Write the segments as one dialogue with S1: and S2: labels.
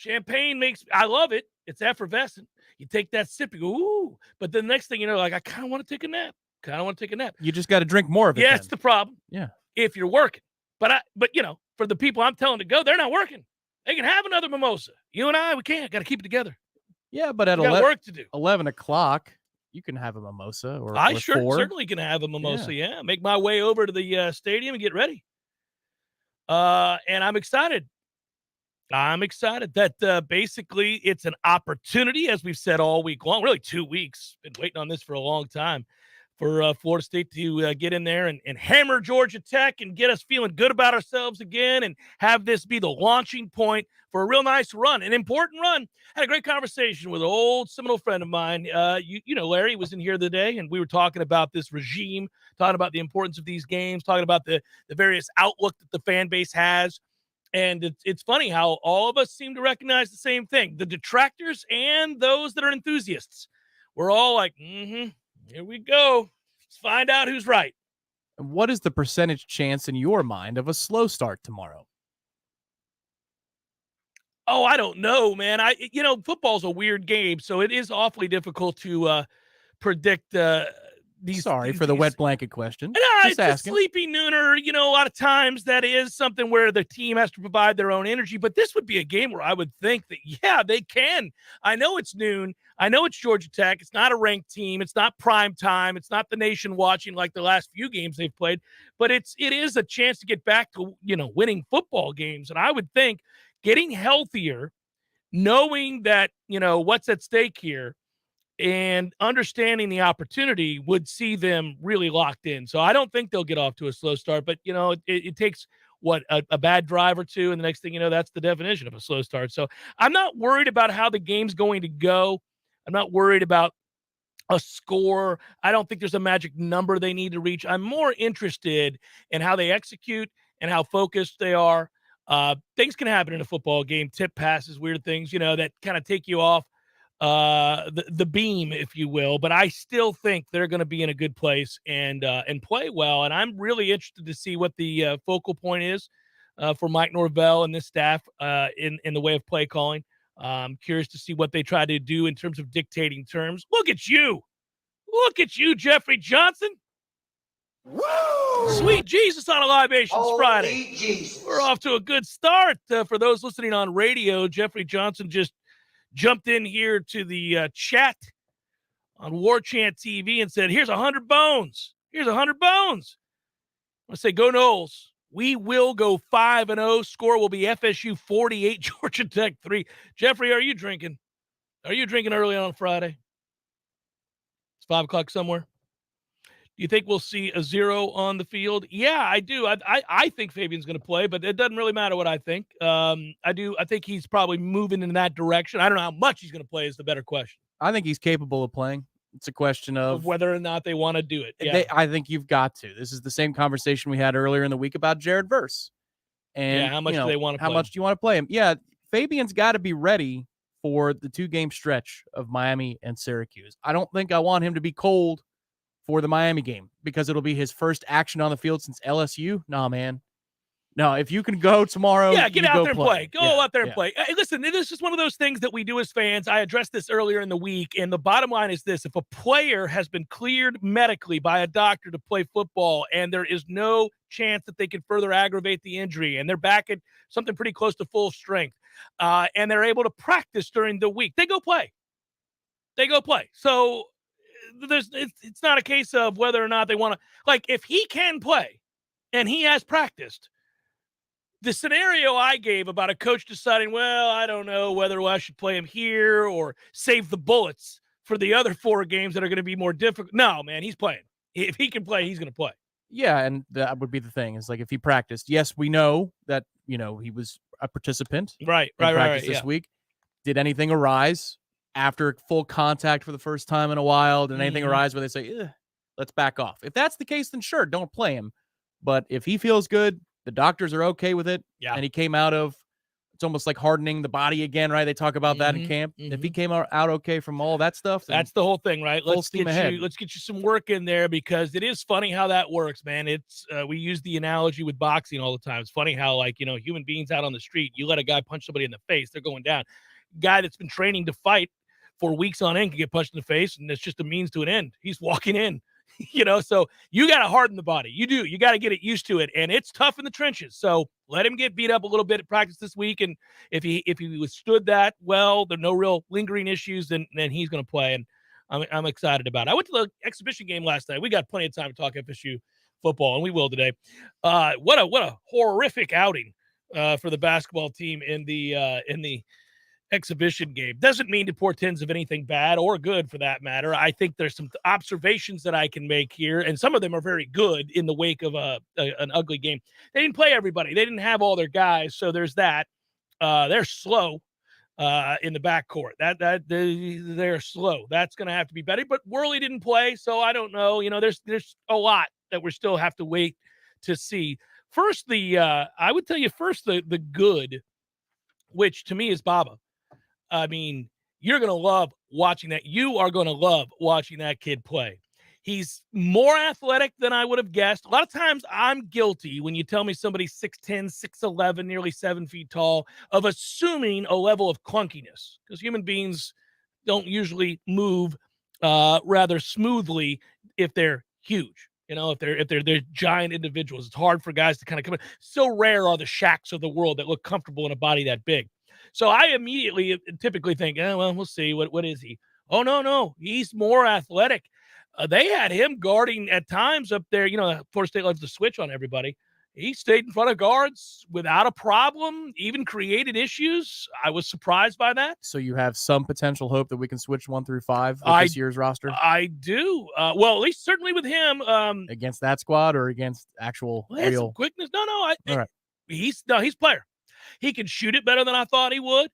S1: Champagne I love it. It's effervescent. You take that sip, you go, ooh. But the next thing you know, like, I kind of want to take a nap.
S2: You just got to drink more of it.
S1: Yeah,
S2: then.
S1: it's the problem.
S2: Yeah.
S1: If you're working. But for the people I'm telling to go, they're not working. They can have another mimosa. You and I, we can't. Got to keep it together.
S2: Yeah, but at
S1: we got work to do.
S2: 11 o'clock, you can have a mimosa or
S1: I
S2: 4.
S1: certainly can have a mimosa, yeah. Make my way over to the stadium and get ready. And I'm excited. I'm excited that basically it's an opportunity, as we've said all week long, really 2 weeks. Been waiting on this for a long time for Florida State to get in there and hammer Georgia Tech and get us feeling good about ourselves again and have this be the launching point for a real nice run, an important run. Had a great conversation with an old Seminole friend of mine. Larry was in here today, and we were talking about this regime, talking about the importance of these games, talking about the various outlook that the fan base has. And it's funny how all of us seem to recognize the same thing. The detractors and those that are enthusiasts. We're all like, here we go. Let's find out who's right.
S2: What is the percentage chance in your mind of a slow start tomorrow?
S1: Oh, I don't know, man. Football's a weird game, so it is awfully difficult to predict these.
S2: Sorry for the wet blanket question.
S1: It's asking. A sleepy nooner. A lot of times that is something where the team has to provide their own energy. But this would be a game where I would think that, yeah, they can. I know it's noon. I know it's Georgia Tech. It's not a ranked team. It's not prime time. It's not the nation watching like the last few games they've played. But it is a chance to get back to, winning football games. And I would think getting healthier, knowing that, what's at stake here, and understanding the opportunity would see them really locked in. So I don't think they'll get off to a slow start, but it takes a bad drive or two. And the next thing you know, that's the definition of a slow start. So I'm not worried about how the game's going to go. I'm not worried about a score. I don't think there's a magic number they need to reach. I'm more interested in how they execute and how focused they are. Things can happen in a football game, tip passes, weird things, that kind of take you off the beam, if you will, but I still think they're going to be in a good place and play well. And I'm really interested to see what the focal point is for Mike Norvell and this staff in the way of play calling. I'm curious to see what they try to do in terms of dictating terms. Look at you, Jeffrey Johnson. Woo! Sweet Jesus on a Libations Friday. Jesus. We're off to a good start. For those listening on radio, Jeffrey Johnson just jumped in here to the chat on Warchant TV and said, here's 100 bones. Here's 100 bones. I say, go Noles. We will go 5-0. Score will be FSU 48, Georgia Tech 3. Jeffrey, are you drinking? Are you drinking early on Friday? It's 5 o'clock somewhere. Do you think we'll see a 0 on the field? Yeah, I do. I think Fabian's going to play, but it doesn't really matter what I think. I think he's probably moving in that direction. I don't know how much he's going to play is the better question.
S2: I think he's capable of playing. It's a question of
S1: whether or not they want to do it. Yeah.
S2: I think you've got to. This is the same conversation we had earlier in the week about Jared Verse. And
S1: how much do they want to play?
S2: How much do you want to play him? Yeah, Fabian's got to be ready for the 2-game stretch of Miami and Syracuse. I don't think I want him to be cold for the Miami game because it'll be his first action on the field since LSU. Nah, man. No, if you can go tomorrow,
S1: get out there and play. Go out there and play. Hey, listen, this is one of those things that we do as fans. I addressed this earlier in the week, and the bottom line is this. If a player has been cleared medically by a doctor to play football and there is no chance that they can further aggravate the injury and they're back at something pretty close to full strength, and they're able to practice during the week, they go play. So it's not a case of whether or not they want to. Like, if he can play and he has practiced, the scenario I gave about a coach deciding, well, I don't know whether I should play him here or save the bullets for the other 4 games that are going to be more difficult. No, man, he's playing. If he can play, he's going to play.
S2: Yeah, and that would be the thing. Is like if he practiced, yes, we know that, he was a participant.
S1: Right,
S2: this week. Did anything arise after full contact for the first time in a while? Did anything arise where they say, let's back off? If that's the case, then sure, don't play him. But if he feels good, the doctors are okay with it, and he came out of it's almost like hardening the body again, right? They talk about that in camp. If he came out okay from all that stuff,
S1: that's the whole thing, right?
S2: Full steam ahead.
S1: Let's get you some work in there, because it is funny how that works, man. It's we use the analogy with boxing all the time. It's funny how, like, human beings out on the street, you let a guy punch somebody in the face, they're going down. Guy that's been training to fight for weeks on end can get punched in the face, and it's just a means to an end. He's walking in. So you got to harden the body. You do. You got to get it used to it, and it's tough in the trenches. So let him get beat up a little bit at practice this week, and if he withstood that well, there are no real lingering issues, then he's going to play, and I'm excited about it. I went to the exhibition game last night. We got plenty of time to talk FSU football, and we will today. What a horrific outing for the basketball team in the exhibition game. Doesn't mean it portends of anything bad or good, for that matter. I think there's some observations that I can make here, and some of them are very good in the wake of an ugly game. They didn't play everybody. They didn't have all their guys, so there's that. They're slow in the backcourt. They're slow. That's going to have to be better. But Worley didn't play, so I don't know. There's a lot that we still have to wait to see. First, I would tell you first the good, which to me is Baba. I mean, you're going to love watching that. You are going to love watching that kid play. He's more athletic than I would have guessed. A lot of times I'm guilty when you tell me somebody's 6'10", 6'11", nearly 7 feet tall, of assuming a level of clunkiness, because human beings don't usually move rather smoothly if they're huge. If they're giant individuals. It's hard for guys to kind of come in. So rare are the Shaqs of the world that look comfortable in a body that big. So I immediately typically think, well, we'll see. What is he? Oh, no. He's more athletic. They had him guarding at times up there. Florida State loves to switch on everybody. He stayed in front of guards without a problem, even created issues. I was surprised by that.
S2: So you have some potential hope that we can switch 1 through 5 with this year's roster?
S1: I do. Well, at least certainly with him.
S2: Against that squad or against actual real
S1: quickness? No.
S2: All right.
S1: He's player. He can shoot it better than I thought he would.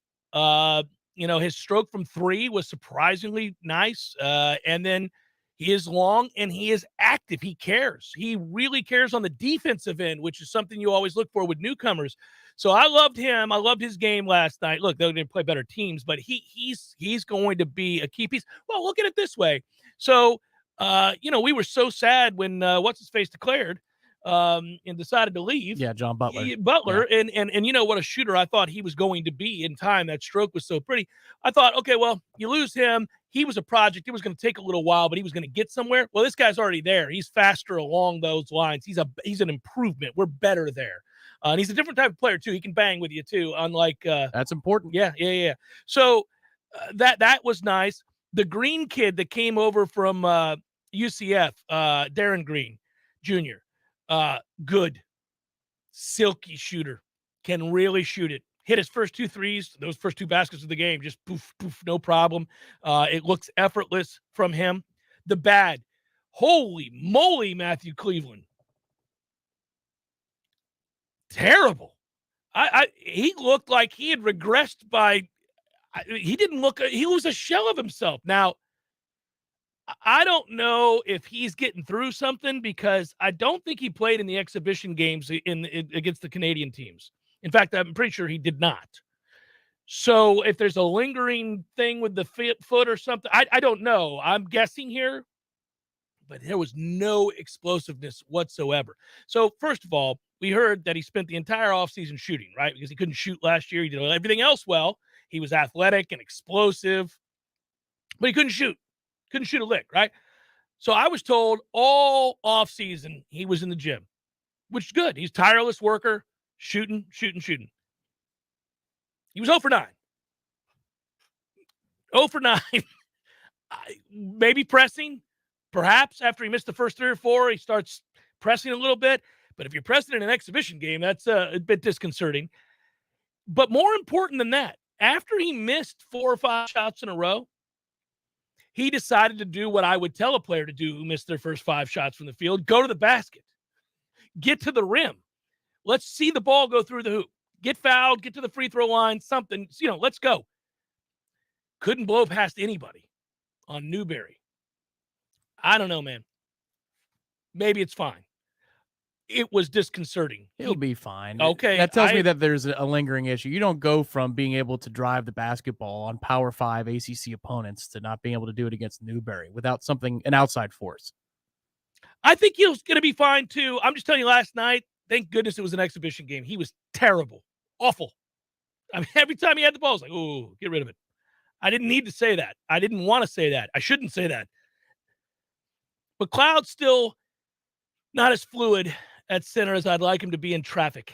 S1: His stroke from 3 was surprisingly nice. And then he is long and he is active. He cares. He really cares on the defensive end, which is something you always look for with newcomers. So I loved him. I loved his game last night. Look, they're going to play better teams, but he's going to be a key piece. Well, look at it this way. So, we were so sad when what's-his-face declared and decided to leave.
S2: Yeah, John Butler.
S1: Yeah. And what a shooter I thought he was going to be in time. That stroke was so pretty. I thought, okay, well, you lose him. He was a project. It was going to take a little while, but he was going to get somewhere. Well, this guy's already there. He's faster along those lines. He's an improvement. We're better there. And he's a different type of player, too. He can bang with you, too, unlike
S2: that's important.
S1: Yeah. So that was nice. The Green kid that came over from UCF, Darren Green Jr., good, silky shooter, can really shoot it. Hit his first 2 threes, those first 2 baskets of the game, just poof, no problem. It looks effortless from him. The bad, holy moly, Matthew Cleveland. Terrible. He looked like he had regressed he was a shell of himself. Now, I don't know if he's getting through something, because I don't think he played in the exhibition games against the Canadian teams. In fact, I'm pretty sure he did not. So if there's a lingering thing with the foot or something, I don't know. I'm guessing here, but there was no explosiveness whatsoever. So first of all, we heard that he spent the entire offseason shooting, right? Because he couldn't shoot last year. He did everything else well. He was athletic and explosive, but he couldn't shoot. Couldn't shoot a lick, right? So I was told all offseason he was in the gym, which is good. He's a tireless worker, shooting. He was 0 for 9. 0 for 9. Maybe pressing. Perhaps after he missed the first 3 or 4, he starts pressing a little bit. But if you're pressing in an exhibition game, that's a bit disconcerting. But more important than that, after he missed 4 or 5 shots in a row, he decided to do what I would tell a player to do who missed their first 5 shots from the field: go to the basket, get to the rim. Let's see the ball go through the hoop. Get fouled, get to the free throw line, something, let's go. Couldn't blow past anybody on Newberry. I don't know, man. Maybe it's fine. it was disconcerting.
S2: He'll be fine.
S1: Okay,
S2: That tells me that there's a lingering issue. You don't go from being able to drive the basketball on Power 5 ACC opponents to not being able to do it against Newberry without an outside force.
S1: I think he's going to be fine, too. I'm just telling you, last night, thank goodness it was an exhibition game. He was terrible. Awful. I mean, every time he had the ball, I was like, ooh, get rid of it. I didn't need to say that. I didn't want to say that. I shouldn't say that. But Cloud's still not as fluid at center as I'd like him to be in traffic.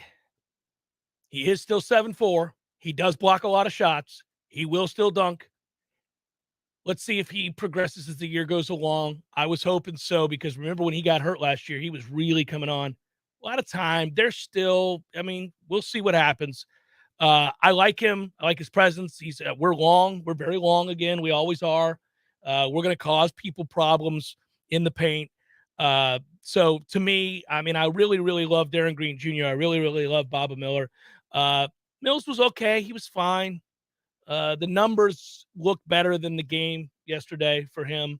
S1: He is still 7'4". He does block a lot of shots. He will still dunk. Let's see if he progresses as the year goes along. I was hoping so, because remember when he got hurt last year, he was really coming on. A lot of time. They're still, I mean, we'll see what happens. I like him. I like his presence. We're long. We're very long again. We always are. We're going to cause people problems in the paint. So to me, I mean, I really, really love Darren Green Jr. I really, really love Baba Miller. Mills was okay. He was fine. The numbers look better than the game yesterday for him.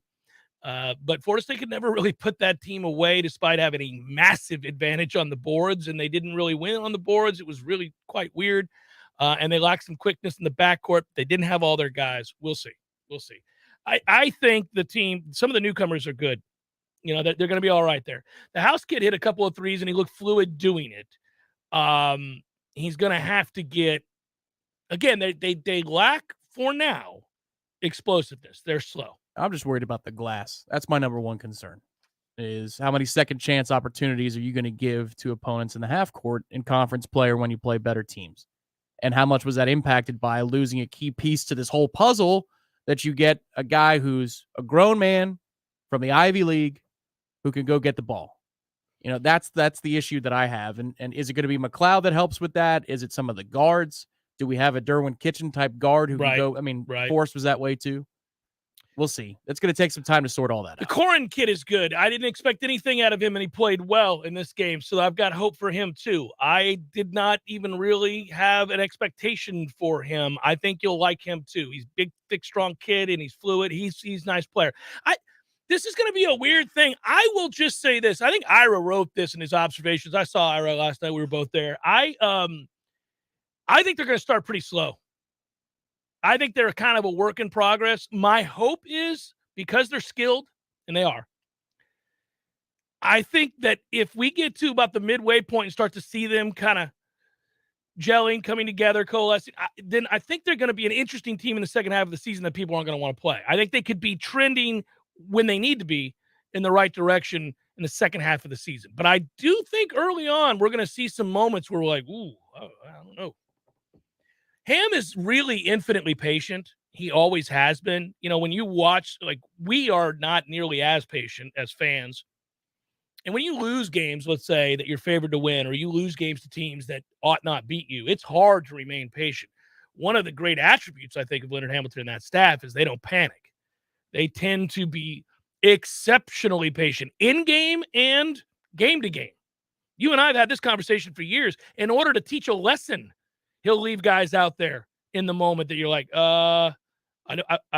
S1: But Florida State could never really put that team away despite having a massive advantage on the boards, and they didn't really win on the boards. It was really quite weird. And they lacked some quickness in the backcourt. They didn't have all their guys. We'll see. We'll see. I think the team, some of the newcomers are good. You know, they're going to be all right there. The house kid hit a couple of threes, and he looked fluid doing it. He's going to have to get, again, they lack, for now, explosiveness. They're slow.
S2: I'm just worried about the glass. That's my number one concern, is how many second chance opportunities are you going to give to opponents in the half court in conference play or when you play better teams? And how much was that impacted by losing a key piece to this whole puzzle, that you get a guy who's a grown man from the Ivy League who can go get the ball? You know, that's the issue that I have. And is it going to be McLeod that helps with that? Is it some of the guards? Do we have a Derwin Kitchen type guard who can go? I mean, Forrest was that way too. We'll see. It's going to take some time to sort all that out.
S1: The Corin kid is good. I didn't expect anything out of him, and he played well in this game, so I've got hope for him too. I did not even really have an expectation for him. I think you'll like him too. He's big, thick, strong kid, and he's fluid. He's a nice player. This is going to be a weird thing. I will just say this. I think Ira wrote this in his observations. I saw Ira last night. We were both there. I think they're going to start pretty slow. I think they're kind of a work in progress. My hope is, because they're skilled, and they are, I think that if we get to about the midway point and start to see them kind of gelling, coming together, coalescing, then I think they're going to be an interesting team in the second half of the season that people aren't going to want to play. I think they could be trending when they need to be in the right direction in the second half of the season. But I do think early on we're going to see some moments where we're like, ooh, I don't know. Ham is really infinitely patient. He always has been. You know, when you watch, like, we are not nearly as patient as fans. And when you lose games, let's say, that you're favored to win, or you lose games to teams that ought not beat you, it's hard to remain patient. One of the great attributes, I think, of Leonard Hamilton and that staff is they don't panic. They tend to be exceptionally patient in game and game to game. You and I have had this conversation for years. In order to teach a lesson, he'll leave guys out there in the moment that you're like, I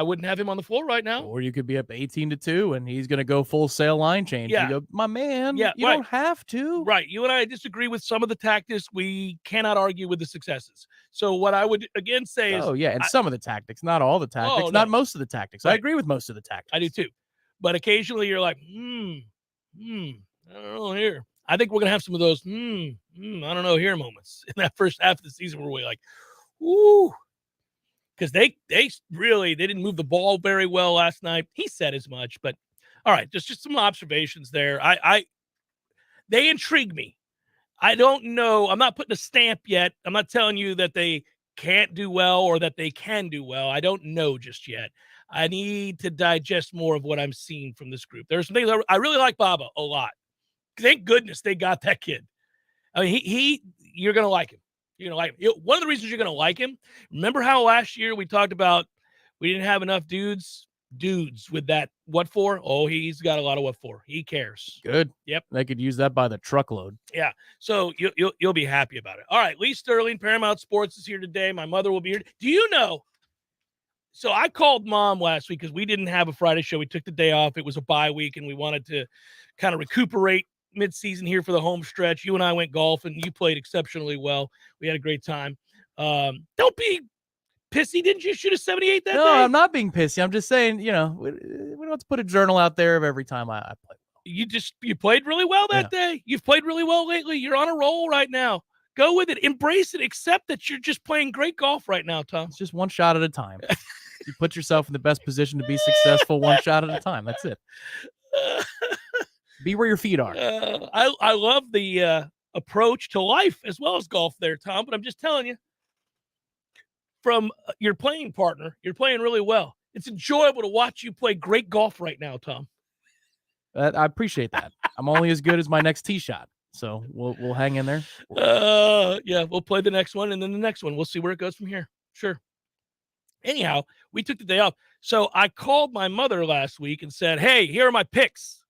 S1: wouldn't have him on the floor right now.
S2: Or you could be up 18-2 and he's going to go full sail line change.
S1: Yeah.
S2: You go, my man, you don't have to.
S1: Right. You and I disagree with some of the tactics. We cannot argue with the successes. So what I would again say is,
S2: and some of the tactics, not all the tactics, not most of the tactics. Right. I agree with most of the tactics.
S1: I do too. But occasionally you're like, I don't know here. I think we're going to have some of those, I don't know here moments in that first half of the season where we're like, ooh, because they didn't move the ball very well last night. He said as much, but all right, just some observations there. They intrigue me. I don't know. I'm not putting a stamp yet. I'm not telling you that they can't do well or that they can do well. I don't know just yet. I need to digest more of what I'm seeing from this group. There's some things I really like Baba a lot. Thank goodness they got that kid. I mean, you're going to like him. You're going to like him. One of the reasons you're going to like him, remember how last year we talked about we didn't have enough dudes with that what for? Oh, he's got a lot of what for. He cares.
S2: Good.
S1: Yep.
S2: They could use that by the truckload.
S1: Yeah. So you'll be happy about it. All right. Lee Sterling, Paramount Sports is here today. My mother will be here. Do you know? So I called Mom last week because we didn't have a Friday show. We took the day off. It was a bye week, and we wanted to kind of recuperate mid-season here for the home stretch. You and I went golfing. You played exceptionally well. We had a great time. Don't be pissy. Didn't you shoot a 78 that day?
S2: No, I'm not being pissy. I'm just saying, we don't have to put a journal out there of every time I play.
S1: You played really well that day. You've played really well lately. You're on a roll right now. Go with it. Embrace it. Accept that you're just playing great golf right now, Tom.
S2: It's just one shot at a time. You put yourself in the best position to be successful one shot at a time. That's it. Be where your feet are.
S1: I love the approach to life as well as golf there, Tom, but I'm just telling you, from your playing partner, you're playing really well. It's enjoyable to watch you play great golf right now, Tom.
S2: I appreciate that. I'm only as good as my next tee shot. So we'll hang in there.
S1: Yeah, we'll play the next one and then the next one. We'll see where it goes from here. Sure. Anyhow, we took the day off. So I called my mother last week and said, hey, here are my picks.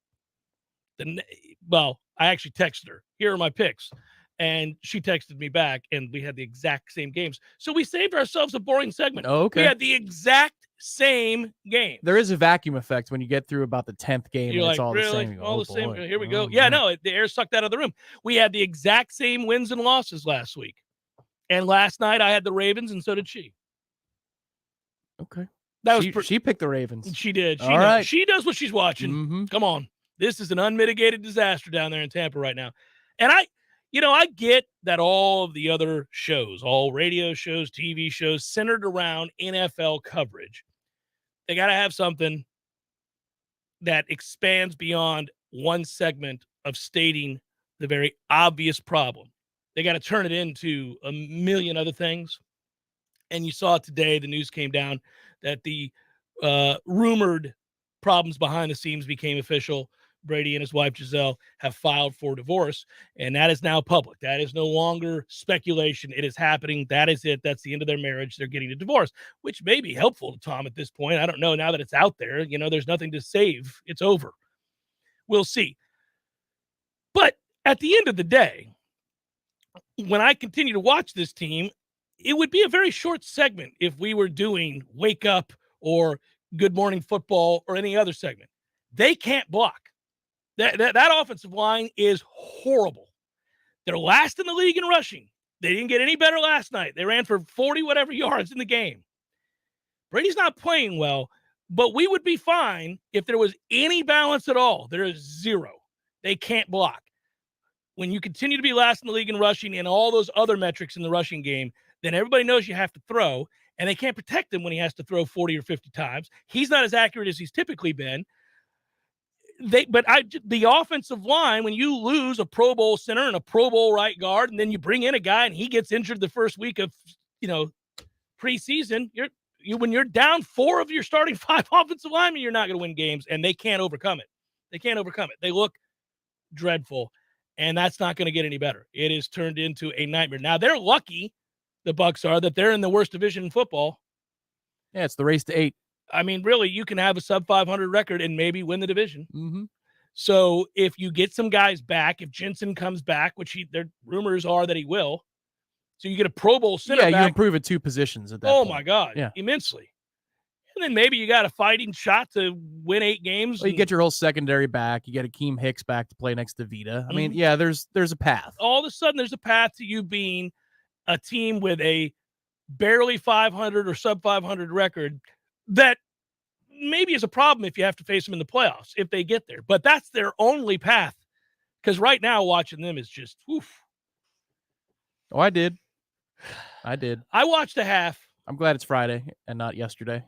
S1: Well, I actually texted her. Here are my picks. And she texted me back, and we had the exact same games. So we saved ourselves a boring segment.
S2: Oh, okay.
S1: We had the exact same game.
S2: There is a vacuum effect when you get through about the 10th game.
S1: You're
S2: and it's
S1: like,
S2: all
S1: really?
S2: the same.
S1: All the same.
S2: Boy.
S1: Here we go. Yeah, no, the air sucked out of the room. We had the exact same wins and losses last week. And last night I had the Ravens, and so did she.
S2: Okay.
S1: She
S2: picked the Ravens.
S1: She did.
S2: All right.
S1: She does what she's watching.
S2: Mm-hmm.
S1: Come on. This is an unmitigated disaster down there in Tampa right now. And I get that all of the other shows, all radio shows, TV shows centered around NFL coverage, they got to have something that expands beyond one segment of stating the very obvious problem. They got to turn it into a million other things. And you saw today, the news came down that the rumored problems behind the scenes became official. Brady and his wife, Giselle, have filed for divorce, and that is now public. That is no longer speculation. It is happening. That is it. That's the end of their marriage. They're getting a divorce, which may be helpful to Tom at this point. I don't know. Now that it's out there, there's nothing to save. It's over. We'll see. But at the end of the day, when I continue to watch this team, it would be a very short segment if we were doing Wake Up or Good Morning Football or any other segment. They can't block. That offensive line is horrible. They're last in the league in rushing. They didn't get any better last night. They ran for 40-whatever yards in the game. Brady's not playing well, but we would be fine if there was any balance at all. There is zero. They can't block. When you continue to be last in the league in rushing and all those other metrics in the rushing game, then everybody knows you have to throw, and they can't protect him when he has to throw 40 or 50 times. He's not as accurate as he's typically been. The offensive line, when you lose a Pro Bowl center and a Pro Bowl right guard, and then you bring in a guy and he gets injured the first week of, preseason, when you're down 4 of your starting 5 offensive linemen, you're not going to win games, and they can't overcome it. They look dreadful, and that's not going to get any better. It is turned into a nightmare. Now, they're lucky, the Bucs are, that they're in the worst division in football.
S2: Yeah, it's the race to 8.
S1: I mean, really, you can have a sub-500 record and maybe win the division.
S2: Mm-hmm.
S1: So if you get some guys back, if Jensen comes back, which their rumors are that he will, so you get a Pro Bowl center back.
S2: Yeah, you improve at 2 positions at that point.
S1: Oh, my God, immensely. And then maybe you got a fighting shot to win 8 games.
S2: Well, you get your whole secondary back. You get Akeem Hicks back to play next to Vita. I mean, yeah, there's a path.
S1: All of a sudden, there's a path to you being a team with a barely 500 or sub-500 record that maybe is a problem if you have to face them in the playoffs, if they get there. But that's their only path. Because right now, watching them is just, oof.
S2: Oh, I did.
S1: I watched a half.
S2: I'm glad it's Friday and not yesterday.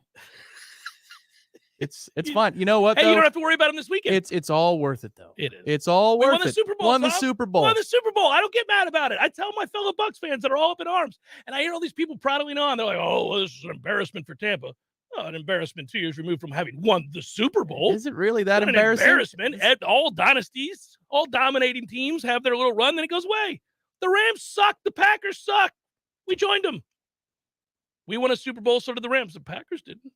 S2: It's fine. You know what,
S1: Hey,
S2: though?
S1: you don't have to worry about them this weekend.
S2: It's all worth it, though.
S1: It is.
S2: It's all worth it.
S1: Won the Super Bowl.
S2: Won the Super Bowl.
S1: Won the Super Bowl. I don't get mad about it. I tell my fellow Bucs fans that are all up in arms, and I hear all these people prattling on. They're like, oh, well, this is an embarrassment for Tampa. Oh, an embarrassment 2 years removed from having won the Super Bowl.
S2: Is it really that
S1: Not
S2: embarrassing?
S1: An embarrassment. All dynasties, all dominating teams have their little run, then it goes away. The Rams suck. The Packers suck. We joined them. We won a Super Bowl, so did the Rams. The Packers didn't.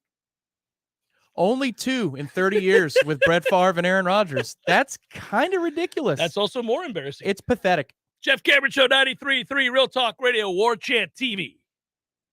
S2: Only 2 in 30 years with Brett Favre and Aaron Rodgers. That's kind of ridiculous.
S1: That's also more embarrassing.
S2: It's pathetic.
S1: Jeff Cameron Show 93.3 Real Talk Radio, Warchant TV.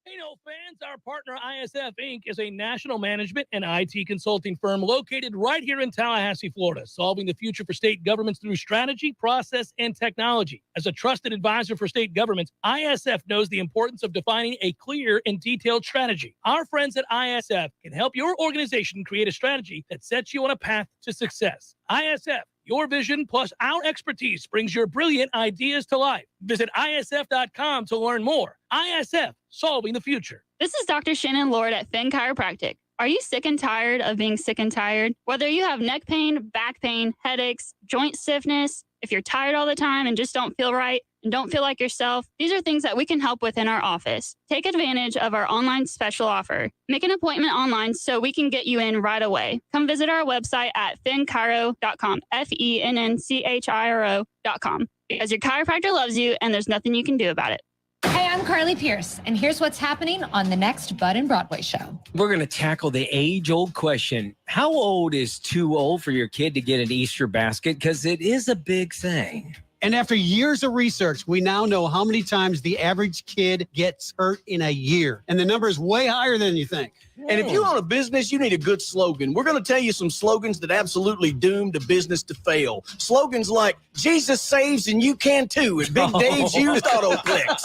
S1: Hey, no fans, our partner ISF Inc. is a national management and IT consulting firm located right here in Tallahassee, Florida, solving the future for state governments through strategy, process, and technology. As a trusted advisor for state governments, ISF knows the importance of defining a clear and detailed strategy. Our friends at ISF can help your organization create a strategy that sets you on a path to success. ISF, your vision plus our expertise brings your brilliant ideas to life. Visit ISF.com to learn more. ISF, solving the future.
S3: This is Dr. Shannon Lord at Finn Chiropractic. Are you sick and tired of being sick and tired? Whether you have neck pain, back pain, headaches, joint stiffness, if you're tired all the time and just don't feel right and don't feel like yourself, these are things that we can help with in our office. Take advantage of our online special offer. Make an appointment online so we can get you in right away. Come visit our website at finnchiro.com, FENNCHIRO.com, because your chiropractor loves you and there's nothing you can do about it.
S4: Hey, I'm Carly Pierce, and here's what's happening on the next Bud and Broadway show.
S5: We're going to tackle the age-old question. How old is too old for your kid to get an Easter basket? Because it is a big thing.
S6: And after years of research, we now know how many times the average kid gets hurt in a year. And the number is way higher than you think.
S7: And if you own a business, you need a good slogan. We're going to tell you some slogans that absolutely doomed a business to fail. Slogans like, Jesus saves and you can too, at Big Dave's Used Autoplex.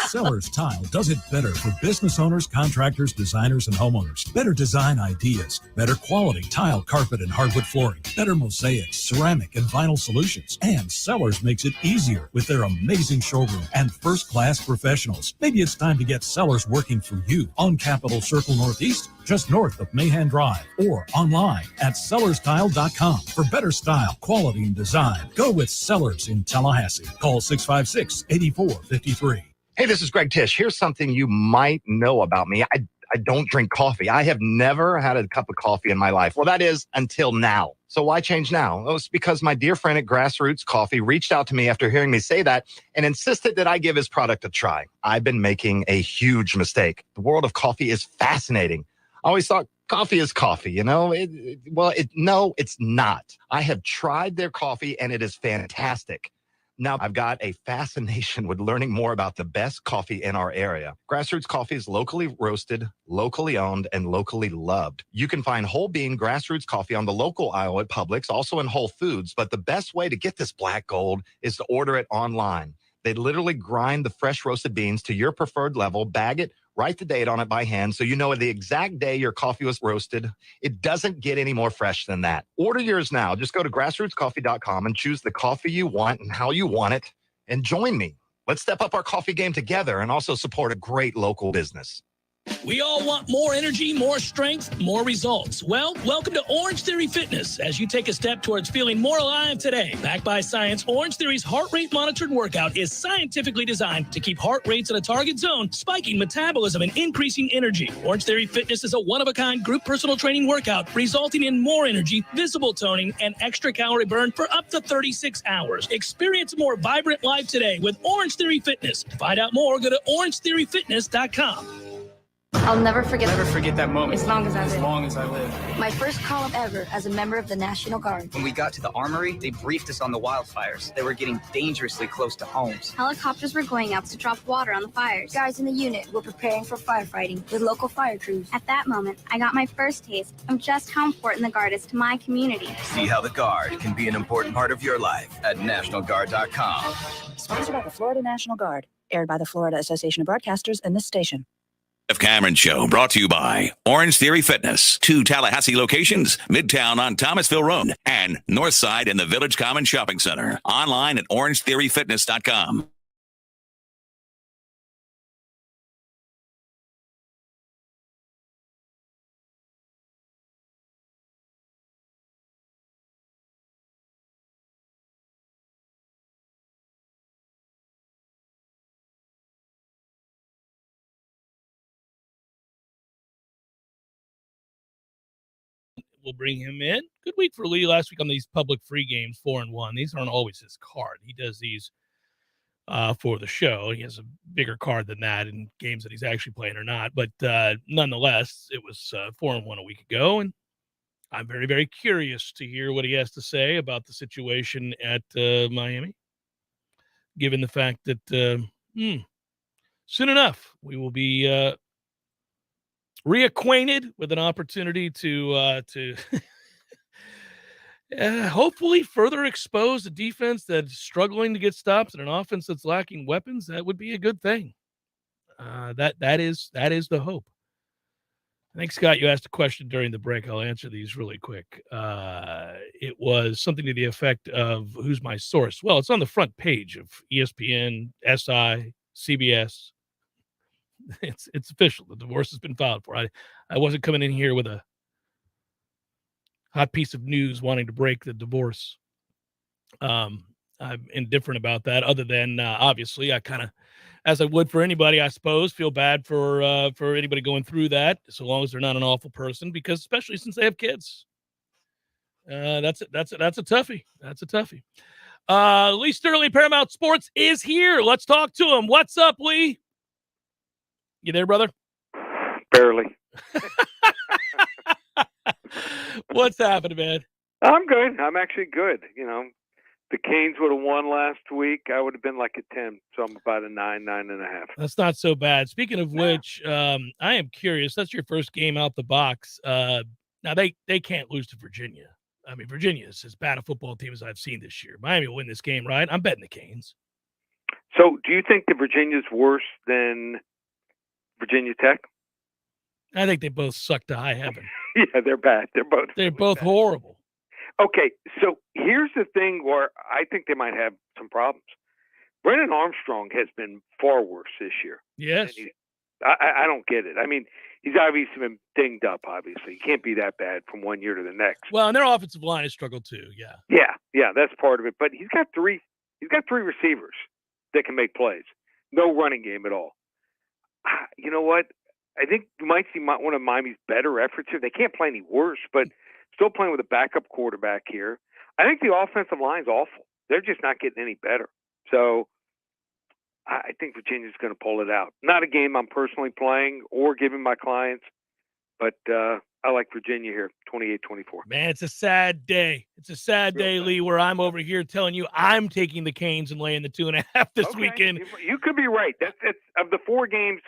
S8: Sellers Tile does it better for business owners, contractors, designers, and homeowners. Better design ideas, better quality tile, carpet, and hardwood flooring, better mosaics, ceramic, and vinyl solutions. And Sellers makes it easier with their amazing showroom and first-class professionals. Maybe it's time to get Sellers working for you on Capitol Circle Northeast, just north of Mahan Drive, or online at sellerstile.com. For better style, quality, and design, go with Sellers in Tallahassee. Call 656-8453.
S9: Hey, this is Greg Tish. Here's something you might know about me. I don't drink coffee. I have never had a cup of coffee in my life. Well, that is until now. So why change now? Well, it's because my dear friend at Grassroots Coffee reached out to me after hearing me say that and insisted that I give his product a try. I've been making a huge mistake. The world of coffee is fascinating. I always thought coffee is coffee, you know? No, it's not. I have tried their coffee and it is fantastic. Now, I've got a fascination with learning more about the best coffee in our area. Grassroots Coffee is locally roasted, locally owned, and locally loved. You can find whole bean Grassroots Coffee on the local aisle at Publix, also in Whole Foods. But the best way to get this black gold is to order it online. They literally grind the fresh roasted beans to your preferred level, bag it, write the date on it by hand so you know the exact day your coffee was roasted. It doesn't get any more fresh than that. Order yours now. Just go to grassrootscoffee.com and choose the coffee you want and how you want it. And join me. Let's step up our coffee game together and also support a great local business.
S1: We all want more energy, more strength, more results. Well, welcome to Orange Theory Fitness as you take a step towards feeling more alive today. Backed by science, Orange Theory's heart rate monitored workout is scientifically designed to keep heart rates in a target zone, spiking metabolism and increasing energy. Orange Theory Fitness is a one-of-a-kind group personal training workout resulting in more energy, visible toning, and extra calorie burn for up to 36 hours. Experience a more vibrant life today with Orange Theory Fitness. To find out more, go to orangetheoryfitness.com.
S10: I'll never forget
S11: that moment.
S10: As long as I
S11: live.
S10: My first call-up ever as a member of the National Guard.
S11: When we got to the armory, they briefed us on the wildfires. They were getting dangerously close to homes.
S10: Helicopters were going out to drop water on the fires. Guys in the unit were preparing for firefighting with local fire crews. At that moment, I got my first taste of just how important the Guard is to my community.
S12: See how the Guard can be an important part of your life at NationalGuard.com.
S13: Sponsored by the Florida National Guard. Aired by the Florida Association of Broadcasters and this station.
S14: Jeff Cameron Show brought to you by Orange Theory Fitness. 2 Tallahassee locations, Midtown on Thomasville Road and Northside in the Village Common Shopping Center. Online at orangetheoryfitness.com.
S1: We'll bring him in. Good week for Lee last week on these public free games, 4-1. These aren't always his card. He does these for the show. He has a bigger card than that in games that he's actually playing or not. But nonetheless, it was 4-1 a week ago. And I'm very, very curious to hear what he has to say about the situation at Miami, given the fact that soon enough, we will be reacquainted with an opportunity to hopefully further expose a defense that's struggling to get stops and an offense that's lacking weapons. That would be a good thing. That is the hope. I think, Scott, you asked a question during the break. I'll answer these really quick. It was something to the effect of, who's my source? Well, it's on the front page of ESPN, SI, CBS. It's official. The divorce has been filed for. I wasn't coming in here with a hot piece of news wanting to break the divorce. I'm indifferent about that, other than obviously I kind of, as I would for anybody, I suppose, feel bad for anybody going through that, so long as they're not an awful person, because especially since they have kids. That's a toughie. That's a toughie. Lee Sterling, Paramount Sports, is here. Let's talk to him. What's up, Lee? You there, brother?
S15: Barely.
S1: What's happening, man?
S15: I'm good. I'm actually good. You know, the Canes would have won last week. I would have been like a 10. So I'm about a 9.5.
S1: That's not so bad. Speaking of which, I am curious. That's your first game out the box. Now, they can't lose to Virginia. I mean, Virginia is as bad a football team as I've seen this year. Miami will win this game, right? I'm betting the Canes.
S15: So do you think that Virginia's worse than Virginia Tech?
S1: I think they both suck to high heaven.
S15: Yeah, they're bad. They're
S1: both
S15: bad.
S1: Horrible.
S15: Okay, so here's the thing where I think they might have some problems. Brennan Armstrong has been far worse this year.
S1: Yes.
S15: I don't get it. I mean, he's obviously been dinged up, obviously. He can't be that bad from one year to the next.
S1: Well, and their offensive line has struggled too, yeah.
S15: Yeah, that's part of it. But he's got three receivers that can make plays. No running game at all. You know what? I think you might see one of Miami's better efforts here. They can't play any worse, but still playing with a backup quarterback here. I think the offensive line's awful. They're just not getting any better. So I think Virginia's going to pull it out. Not a game I'm personally playing or giving my clients, but I like Virginia here, 28-24.
S1: Man, it's a sad day. It's a sad day, Lee, where I'm over here telling you I'm taking the Canes and laying the 2.5 this weekend.
S15: You could be right. That's of the 4 games.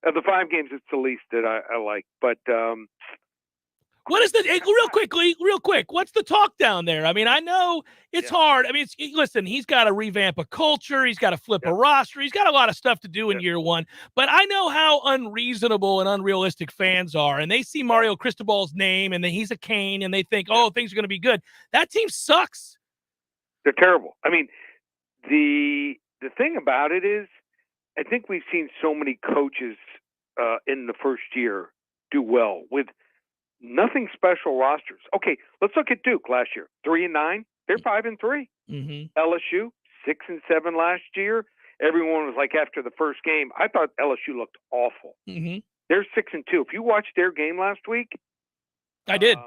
S15: Of the 5 games, it's the least that I like. But
S1: what is real quick? What's the talk down there? I mean, I know it's hard. I mean, listen, he's got to revamp a culture. He's got to flip a roster. He's got a lot of stuff to do in year one. But I know how unreasonable and unrealistic fans are. And they see Mario Cristobal's name, and then he's a Cane, and they think, oh, things are going to be good. That team sucks.
S15: They're terrible. I mean, the thing about it is, I think we've seen so many coaches in the first year do well with nothing special rosters. Okay, let's look at Duke last year. 3-9. They're 5-3.
S1: Mm-hmm.
S15: LSU 6-7 last year. Everyone was like, after the first game, I thought LSU looked awful.
S1: Mm-hmm.
S15: They're 6-2. If you watched their game last week,
S1: I did.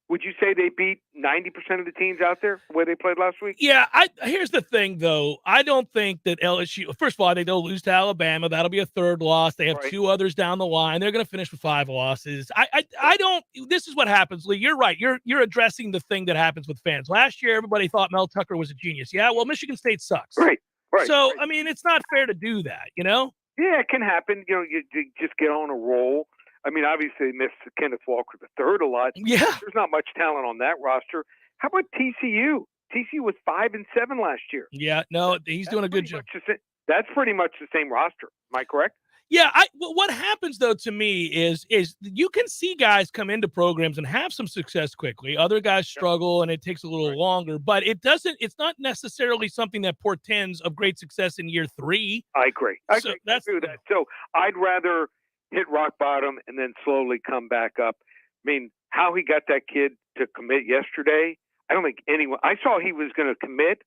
S15: Would you say they beat 90% of the teams out there where they played last week?
S1: Yeah, here's the thing, though. I don't think that LSU – first of all, I think they'll lose to Alabama. That'll be a third loss. They have 2 others down the line. They're going to finish with 5 losses. I don't – this is what happens, Lee. You're right. You're addressing the thing that happens with fans. Last year, everybody thought Mel Tucker was a genius. Yeah, well, Michigan State sucks.
S15: Right.
S1: So, I mean, it's not fair to do that, you know?
S15: Yeah, it can happen. You know, you just get on a roll. I mean, obviously, they missed Kenneth Walker III a lot.
S1: Yeah.
S15: There's not much talent on that roster. How about TCU? TCU was 5-7 last year.
S1: Yeah, no, he's doing a good job.
S15: That's pretty much the same roster. Am I correct?
S1: Yeah, what happens, though, to me is you can see guys come into programs and have some success quickly. Other guys struggle, and it takes a little longer. But it's not necessarily something that portends of great success in year 3.
S15: I agree. I agree with that. So I'd rather hit rock bottom and then slowly come back up. I mean, how he got that kid to commit yesterday, I don't think anyone – I saw he was going to commit.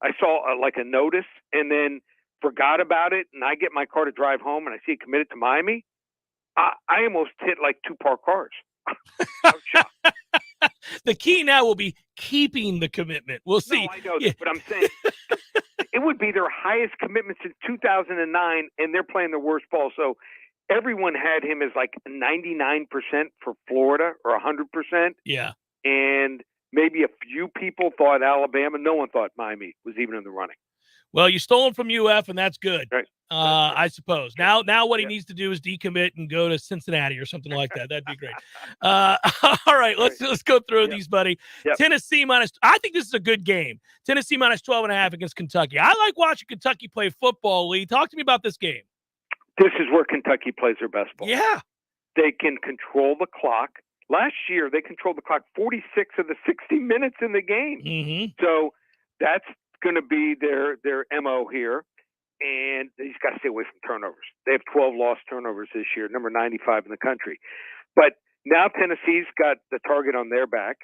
S15: I saw like a notice and then forgot about it, and I get my car to drive home, and I see it committed to Miami. I almost hit like 2 parked cars. I was shocked.
S1: The key now will be keeping the commitment. We'll see.
S15: No, I know that, but I'm saying it would be their highest commitment since 2009, and they're playing their worst ball. So everyone had him as like 99% for Florida or 100%.
S1: Yeah.
S15: And maybe a few people thought Alabama. No one thought Miami was even in the running.
S1: Well, you stole him from UF, and that's good.
S15: Right.
S1: I suppose. Now what he needs to do is decommit and go to Cincinnati or something like that. That'd be great. All right, let's go through these, buddy.
S15: Yep.
S1: Tennessee minus. I think this is a good game. Tennessee minus 12.5 against Kentucky. I like watching Kentucky play football. Lee, talk to me about this game.
S15: This is where Kentucky plays their best ball.
S1: Yeah,
S15: they can control the clock. Last year, they controlled the clock 46 of the 60 minutes in the game.
S1: Mm-hmm.
S15: So that's going to be their MO here. And they just got to stay away from turnovers. They have 12 lost turnovers this year, number 95 in the country. But now Tennessee's got the target on their back.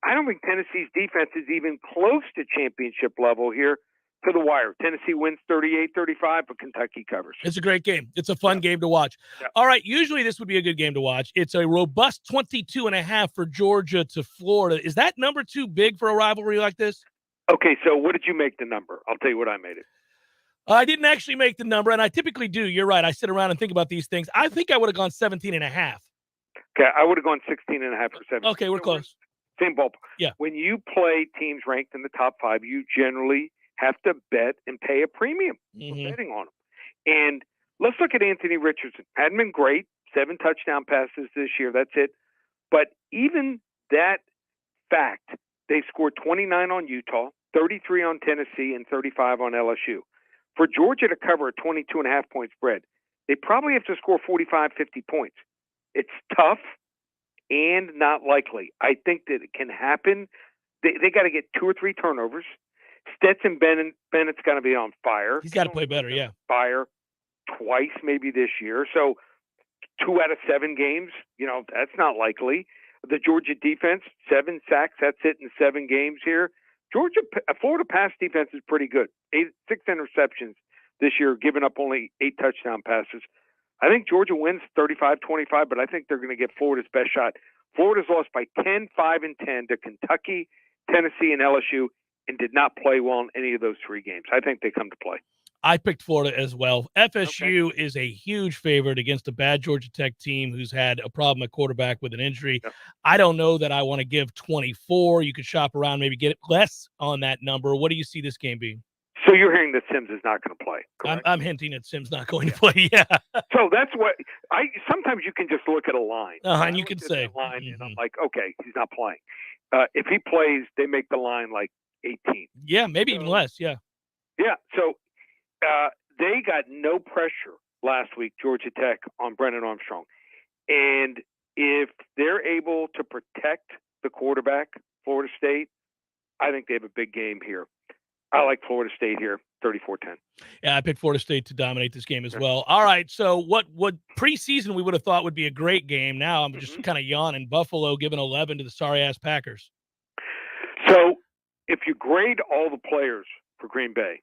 S15: I don't think Tennessee's defense is even close to championship level here to the wire. Tennessee wins 38-35, but Kentucky covers.
S1: It's a great game. It's a fun game to watch. All right, usually this would be a good game to watch. It's a robust 22.5 for Georgia to Florida. Is that number too big for a rivalry like this?
S15: Okay, so what did you make the number? I'll tell you what I made it.
S1: I didn't actually make the number, and I typically do. You're right. I sit around and think about these things. I think I would have gone 17.5.
S15: Okay, I would have gone 16.5 or 17.
S1: Okay, we're close.
S15: Same ballpark.
S1: Yeah.
S15: When you play teams ranked in the top 5, you generally have to bet and pay a premium for betting on them. And let's look at Anthony Richardson. Hadn't been great. 7 touchdown passes this year. That's it. But even that fact, they scored 29 on Utah, 33 on Tennessee, and 35 on LSU. For Georgia to cover a 22.5 point spread, they probably have to score 45, 50 points. It's tough and not likely. I think that it can happen. They got to get 2 or 3 turnovers. Stetson Bennett's got to be on fire.
S1: He's got to play better, yeah.
S15: Fire twice maybe this year. So 2 out of 7 games, that's not likely. The Georgia defense, 7 sacks, that's it in 7 games here. Florida pass defense is pretty good. 6 interceptions this year, giving up only 8 touchdown passes. I think Georgia wins 35-25, but I think they're going to get Florida's best shot. Florida's lost by 10, 5, and 10 to Kentucky, Tennessee, and LSU, and did not play well in any of those 3 games. I think they come to play.
S1: I picked Florida as well. FSU is a huge favorite against a bad Georgia Tech team who's had a problem at quarterback with an injury.
S15: Yep.
S1: I don't know that I want to give 24. You could shop around, maybe get less on that number. What do you see this game being?
S15: So you're hearing that Sims is not going to play, correct?
S1: I'm hinting at Sims not going to play, yeah.
S15: So that's what sometimes you can just look at a line.
S1: And you can say.
S15: Line, and I'm like, okay, he's not playing. If he plays, they make the line like 18.
S1: Yeah, maybe even less, yeah.
S15: Yeah, so they got no pressure last week, Georgia Tech, on Brennan Armstrong. And if they're able to protect the quarterback, Florida State, I think they have a big game here. I like Florida State here, 34-10.
S1: Yeah, I picked Florida State to dominate this game as well. All right, so what preseason we would have thought would be a great game. Now I'm just kind of yawning. Buffalo giving 11 to the sorry-ass Packers.
S15: So if you grade all the players for Green Bay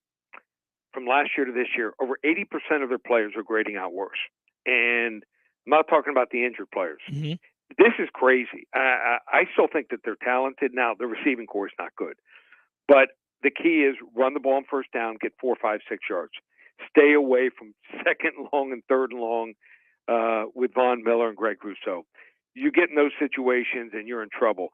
S15: from last year to this year, over 80% of their players are grading out worse. And I'm not talking about the injured players.
S1: Mm-hmm.
S15: This is crazy. I still think that they're talented. Now, the receiving core is not good. But the key is run the ball on first down, get 4, 5, 6 yards. Stay away from 2nd and long and 3rd and long with Von Miller and Greg Rousseau. You get in those situations and you're in trouble.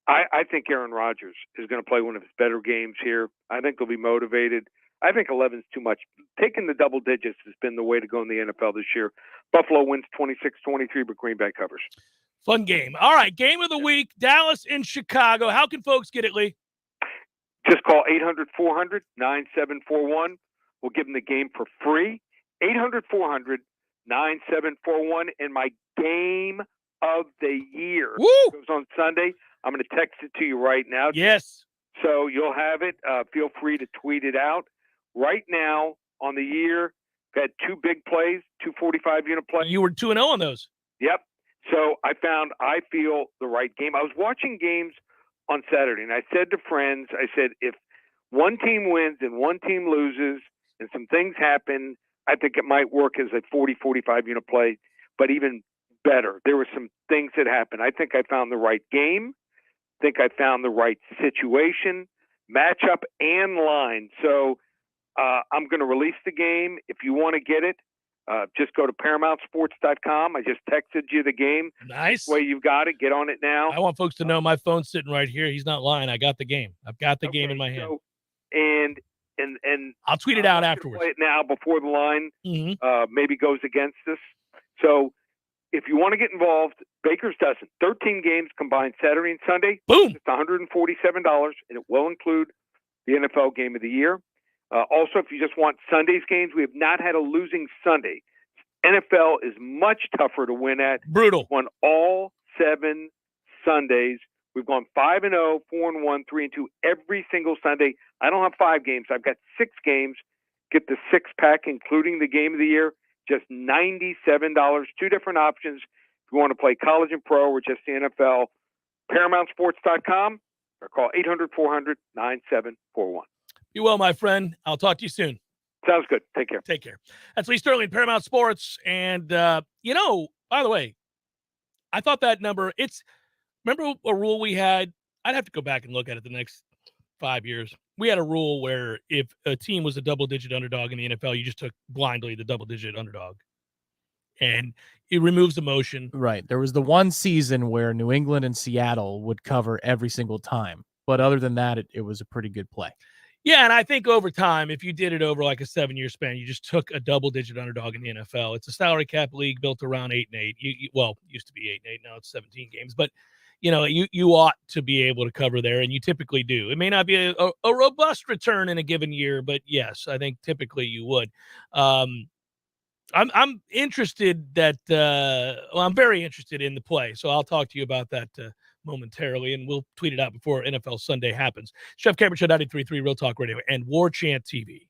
S15: I think Aaron Rodgers is going to play one of his better games here. I think they'll be motivated. I think 11 is too much. Taking the double digits has been the way to go in the NFL this year. Buffalo wins 26-23, but Green Bay covers.
S1: Fun game. All right, game of the week, Dallas and Chicago. How can folks get it, Lee?
S15: Just call 800-400-9741. We'll give them the game for free. 800-400-9741. And my game of the year goes on Sunday. I'm going to text it to you right now.
S1: Yes.
S15: So you'll have it. Feel free to tweet it out. Right now on the year, got 2 big plays, 2 45-unit plays.
S1: You were 2-0 on those.
S15: Yep. So I feel the right game. I was watching games on Saturday, and I said to friends, if one team wins and one team loses and some things happen, I think it might work as a 40, 45-unit play, but even better. There were some things that happened. I think I found the right game. I think I found the right situation, matchup, and line. So I'm going to release the game. If you want to get it, just go to ParamountSports.com. I just texted you the game.
S1: Nice.
S15: Way you've got it. Get on it now.
S1: I want folks to know my phone's sitting right here. He's not lying. I got the game. I've got the game in my hand.
S15: And and
S1: I'll tweet it out afterwards.
S15: Play it now before the line
S1: Mm-hmm.
S15: maybe goes against us. So if you want to get involved, Baker's dozen, 13 games combined Saturday and Sunday.
S1: Boom.
S15: It's $147, and it will include the NFL Game of the Year. Also, if you just want Sunday's games, we have not had a losing Sunday. NFL is much tougher to win at.
S1: Brutal.
S15: Won all 7 Sundays. We've gone 5-0, 4-1, 3-2 every single Sunday. I don't have 5 games. I've got 6 games. Get the 6-pack, including the Game of the Year. Just $97. 2 different options. If you want to play college and pro or just the NFL, ParamountSports.com or call 800-400-9741.
S1: Be well, my friend. I'll talk to you soon.
S15: Sounds good. Take care.
S1: Take care. That's Lee Sterling, Paramount Sports. And, by the way, I thought that number, remember a rule we had? I'd have to go back and look at it the next 5 years. We had a rule where if a team was a double-digit underdog in the NFL, you just took blindly the double-digit underdog. And it removes emotion.
S2: Right. There was the one season where New England and Seattle would cover every single time. But other than that, it was a pretty good play.
S1: Yeah, and I think over time, if you did it over like a 7-year span, you just took a double-digit underdog in the NFL. It's a salary cap league built around 8-8. It used to be 8-8. Now it's 17 games. But, you ought to be able to cover there, and you typically do. It may not be a robust return in a given year, but yes, I think typically you would. I'm interested I'm very interested in the play, so I'll talk to you about that momentarily, and we'll tweet it out before NFL Sunday happens. Chef Cameron Show 93.3 Real Talk Radio and Warchant TV.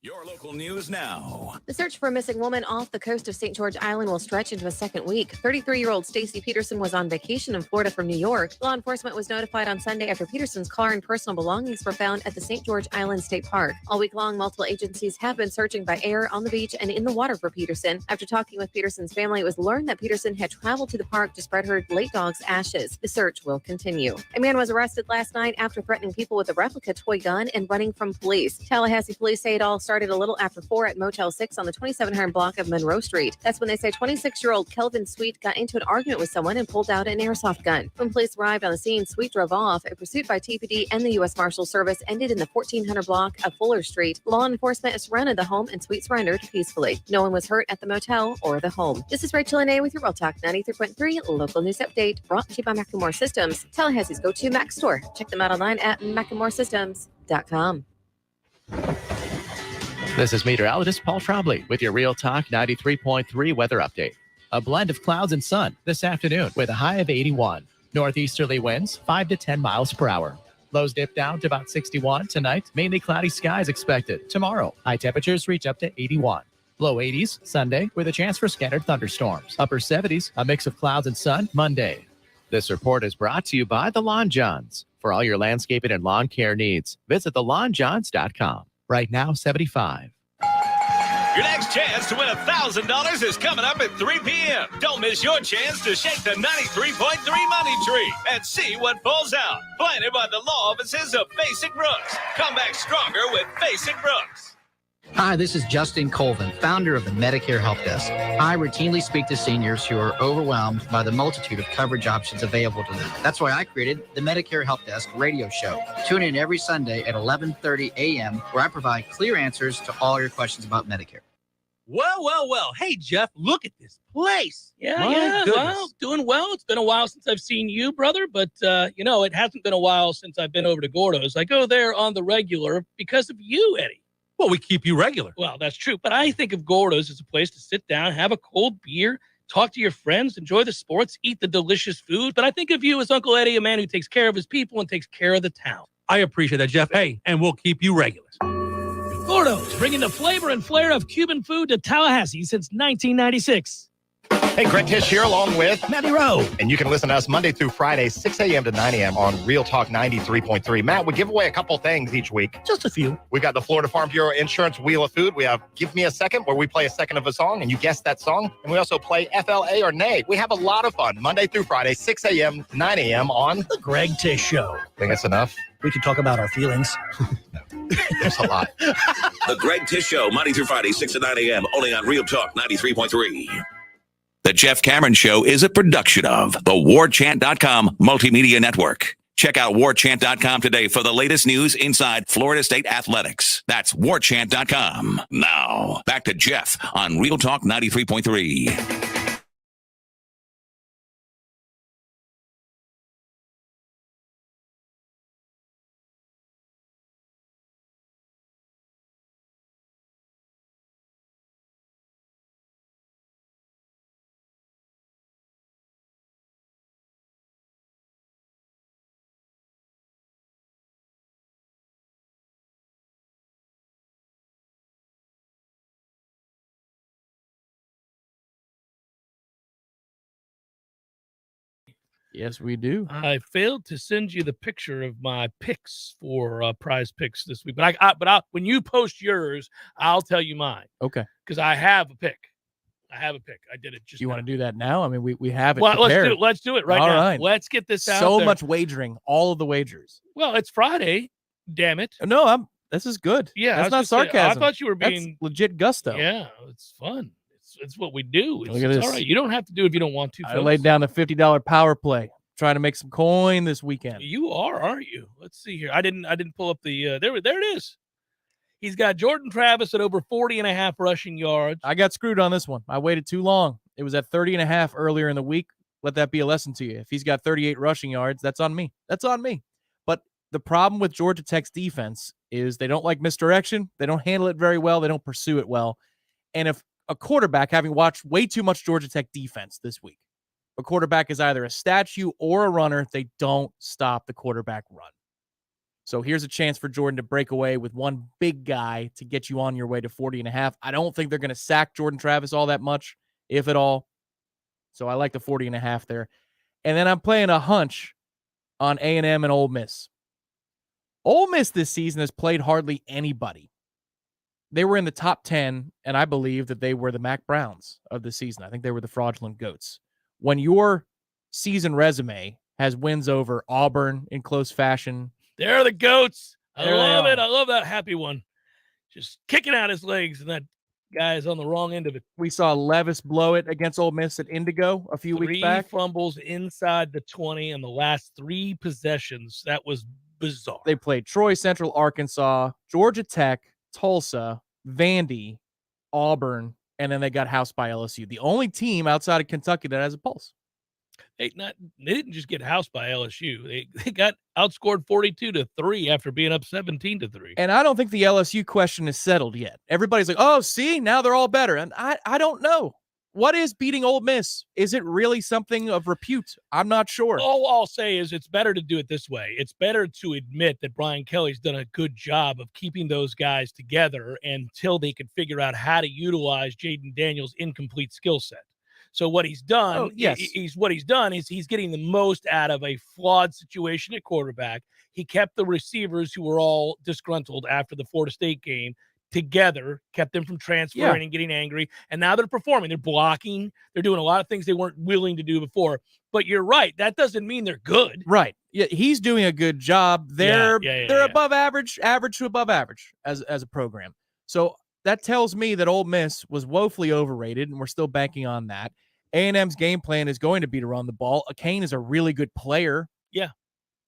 S14: Your local news now.
S16: The search for a missing woman off the coast of St. George Island will stretch into a second week. 33-year-old Stacy Peterson was on vacation in Florida from New York. Law enforcement was notified on Sunday after Peterson's car and personal belongings were found at the St. George Island State Park. All week long, multiple agencies have been searching by air, on the beach, and in the water for Peterson. After talking with Peterson's family, it was learned that Peterson had traveled to the park to spread her late dog's ashes. The search will continue. A man was arrested last night after threatening people with a replica toy gun and running from police. Tallahassee police say it all started a little after 4 at Motel 6 on the 2700 block of Monroe Street. That's when they say 26-year-old Kelvin Sweet got into an argument with someone and pulled out an airsoft gun. When police arrived on the scene, Sweet drove off. A pursuit by TPD and the U.S. Marshal Service ended in the 1400 block of Fuller Street. Law enforcement surrounded the home and Sweet surrendered peacefully. No one was hurt at the motel or the home. This is Rachel Anae with your Real Talk 93.3 local news update, brought to you by Macklemore Systems, Tallahassee's go-to Mac store. Check them out online at MacklemoreSystems.com.
S17: This is meteorologist Paul Trombley with your Real Talk 93.3 weather update. A blend of clouds and sun this afternoon with a high of 81. Northeasterly winds 5 to 10 miles per hour. Lows dip down to about 61 tonight. Mainly cloudy skies expected. Tomorrow, high temperatures reach up to 81. Low 80s Sunday with a chance for scattered thunderstorms. Upper 70s, a mix of clouds and sun Monday. This report is brought to you by The Lawn Johns. For all your landscaping and lawn care needs, visit thelawnjohns.com. Right now, 75.
S18: Your next chance to win $1,000 is coming up at 3 p.m. Don't miss your chance to shake the 93.3 money tree and see what falls out. Planted by the law offices of Basic Brooks. Come back stronger with Basic Brooks.
S19: Hi, this is Justin Colvin, founder of the Medicare Help Desk. I routinely speak to seniors who are overwhelmed by the multitude of coverage options available to them. That's why I created the Medicare Help Desk radio show. Tune in every Sunday at 11:30 a.m. where I provide clear answers to all your questions about Medicare.
S20: Well. Hey, Jeff, look at this place.
S1: Yeah. Well, doing well. It's been a while since I've seen you, brother, but, it hasn't been a while since I've been over to Gordo's. I go there on the regular because of you, Eddie.
S20: Well, we keep you regular.
S1: Well, that's true. But I think of Gordo's as a place to sit down, have a cold beer, talk to your friends, enjoy the sports, eat the delicious food. But I think of you as Uncle Eddie, a man who takes care of his people and takes care of the town.
S20: I appreciate that, Jeff. Hey, and we'll keep you regular.
S1: Gordo's, bringing the flavor and flair of Cuban food to Tallahassee since 1996.
S9: Hey, Greg Tish here along with
S1: Matty Rowe.
S9: And you can listen to us Monday through Friday, 6 a.m. to 9 a.m. on Real Talk 93.3. Matt, we give away a couple things each week.
S20: Just a few.
S9: We got the Florida Farm Bureau Insurance Wheel of Food. We have Give Me a Second, where we play a second of a song and you guess that song. And we also play FLA or Nay. We have a lot of fun Monday through Friday, 6 a.m. to 9 a.m. on
S20: The Greg Tish Show.
S9: Think that's enough?
S20: We could talk about our feelings.
S9: There's a lot.
S14: The Greg Tish Show, Monday through Friday, 6 to 9 a.m. only on Real Talk 93.3. The Jeff Cameron Show is a production of the Warchant.com Multimedia Network. Check out warchant.com today for the latest news inside Florida State athletics. That's warchant.com. Now, back to Jeff on Real Talk 93.3.
S2: Yes, we do.
S1: I failed to send you the picture of my picks for prize picks this week, but when you post yours, I'll tell you mine.
S2: Okay.
S1: Because I have a pick. I did it just.
S2: You want to do that now? I mean, we have it.
S1: Well,
S2: prepared.
S1: let's do it right
S2: All
S1: now.
S2: right.
S1: Let's get this out.
S2: So
S1: there.
S2: much wagering. All of the wagers.
S1: Well, it's Friday. Damn it.
S2: No, this is good.
S1: Yeah,
S2: that's not sarcasm.
S1: I thought you were being
S2: That's legit gusto.
S1: Yeah, it's fun. It's what we do.
S2: Look at
S1: it's
S2: this.
S1: all right. You don't have to do it if you don't want to.
S2: I
S1: folks.
S2: laid down the $50 power play, trying to make some coin this weekend.
S1: You are, aren't you? Let's see here. I didn't pull up the there it is. He's got Jordan Travis at over 40.5 rushing yards.
S2: I got screwed on this one. I waited too long. It was at 30.5 earlier in the week. Let that be a lesson to you. If he's got 38 rushing yards, that's on me. That's on me. But the problem with Georgia Tech's defense is they don't like misdirection. They don't handle it very well. They don't pursue it well. And if a quarterback, having watched way too much Georgia Tech defense this week, a quarterback is either a statue or a runner, they don't stop the quarterback run. So here's a chance for Jordan to break away with one big guy to get you on your way to 40.5. I don't think they're going to sack Jordan Travis all that much, if at all. So I like the 40.5 there. And then I'm playing a hunch on A&M and Ole Miss. Ole Miss this season has played hardly anybody. They were in the top 10, and I believe that they were the Mac Browns of the season. I think they were the fraudulent goats. When your season resume has wins over Auburn in close fashion.
S1: They're the goats. I
S2: There they
S1: love it.
S2: are.
S1: I love that happy one. Just kicking out his legs, and that guy is on the wrong end of it.
S2: We saw Levis blow it against Ole Miss at Indigo a few weeks back.
S1: 3 fumbles inside the 20 in the last 3 possessions. That was bizarre.
S2: They played Troy, Central Arkansas, Georgia Tech, Tulsa, Vandy, Auburn, and then they got housed by LSU. The only team outside of Kentucky that has a pulse.
S1: They didn't just get housed by LSU. They got outscored 42-3 after being up 17-3.
S2: And I don't think the LSU question is settled yet. Everybody's like, oh, see, now they're all better. And I don't know. What is beating Ole Miss? Is it really something of repute? I'm not sure.
S1: All I'll say is it's better to do it this way. It's better to admit that Brian Kelly's done a good job of keeping those guys together until they can figure out how to utilize Jaden Daniels' incomplete skill set. So what he's done, he's getting the most out of a flawed situation at quarterback. He kept the receivers who were all disgruntled after the Florida State game together, kept them from transferring and getting angry. And now they're performing. They're blocking. They're doing a lot of things they weren't willing to do before. But you're right. That doesn't mean they're good.
S2: Right. Yeah, he's doing a good job. They're above average to above average as a program. So that tells me that Ole Miss was woefully overrated, and we're still banking on that. A&M's game plan is going to be to run the ball. Kane is a really good player.
S1: Yeah.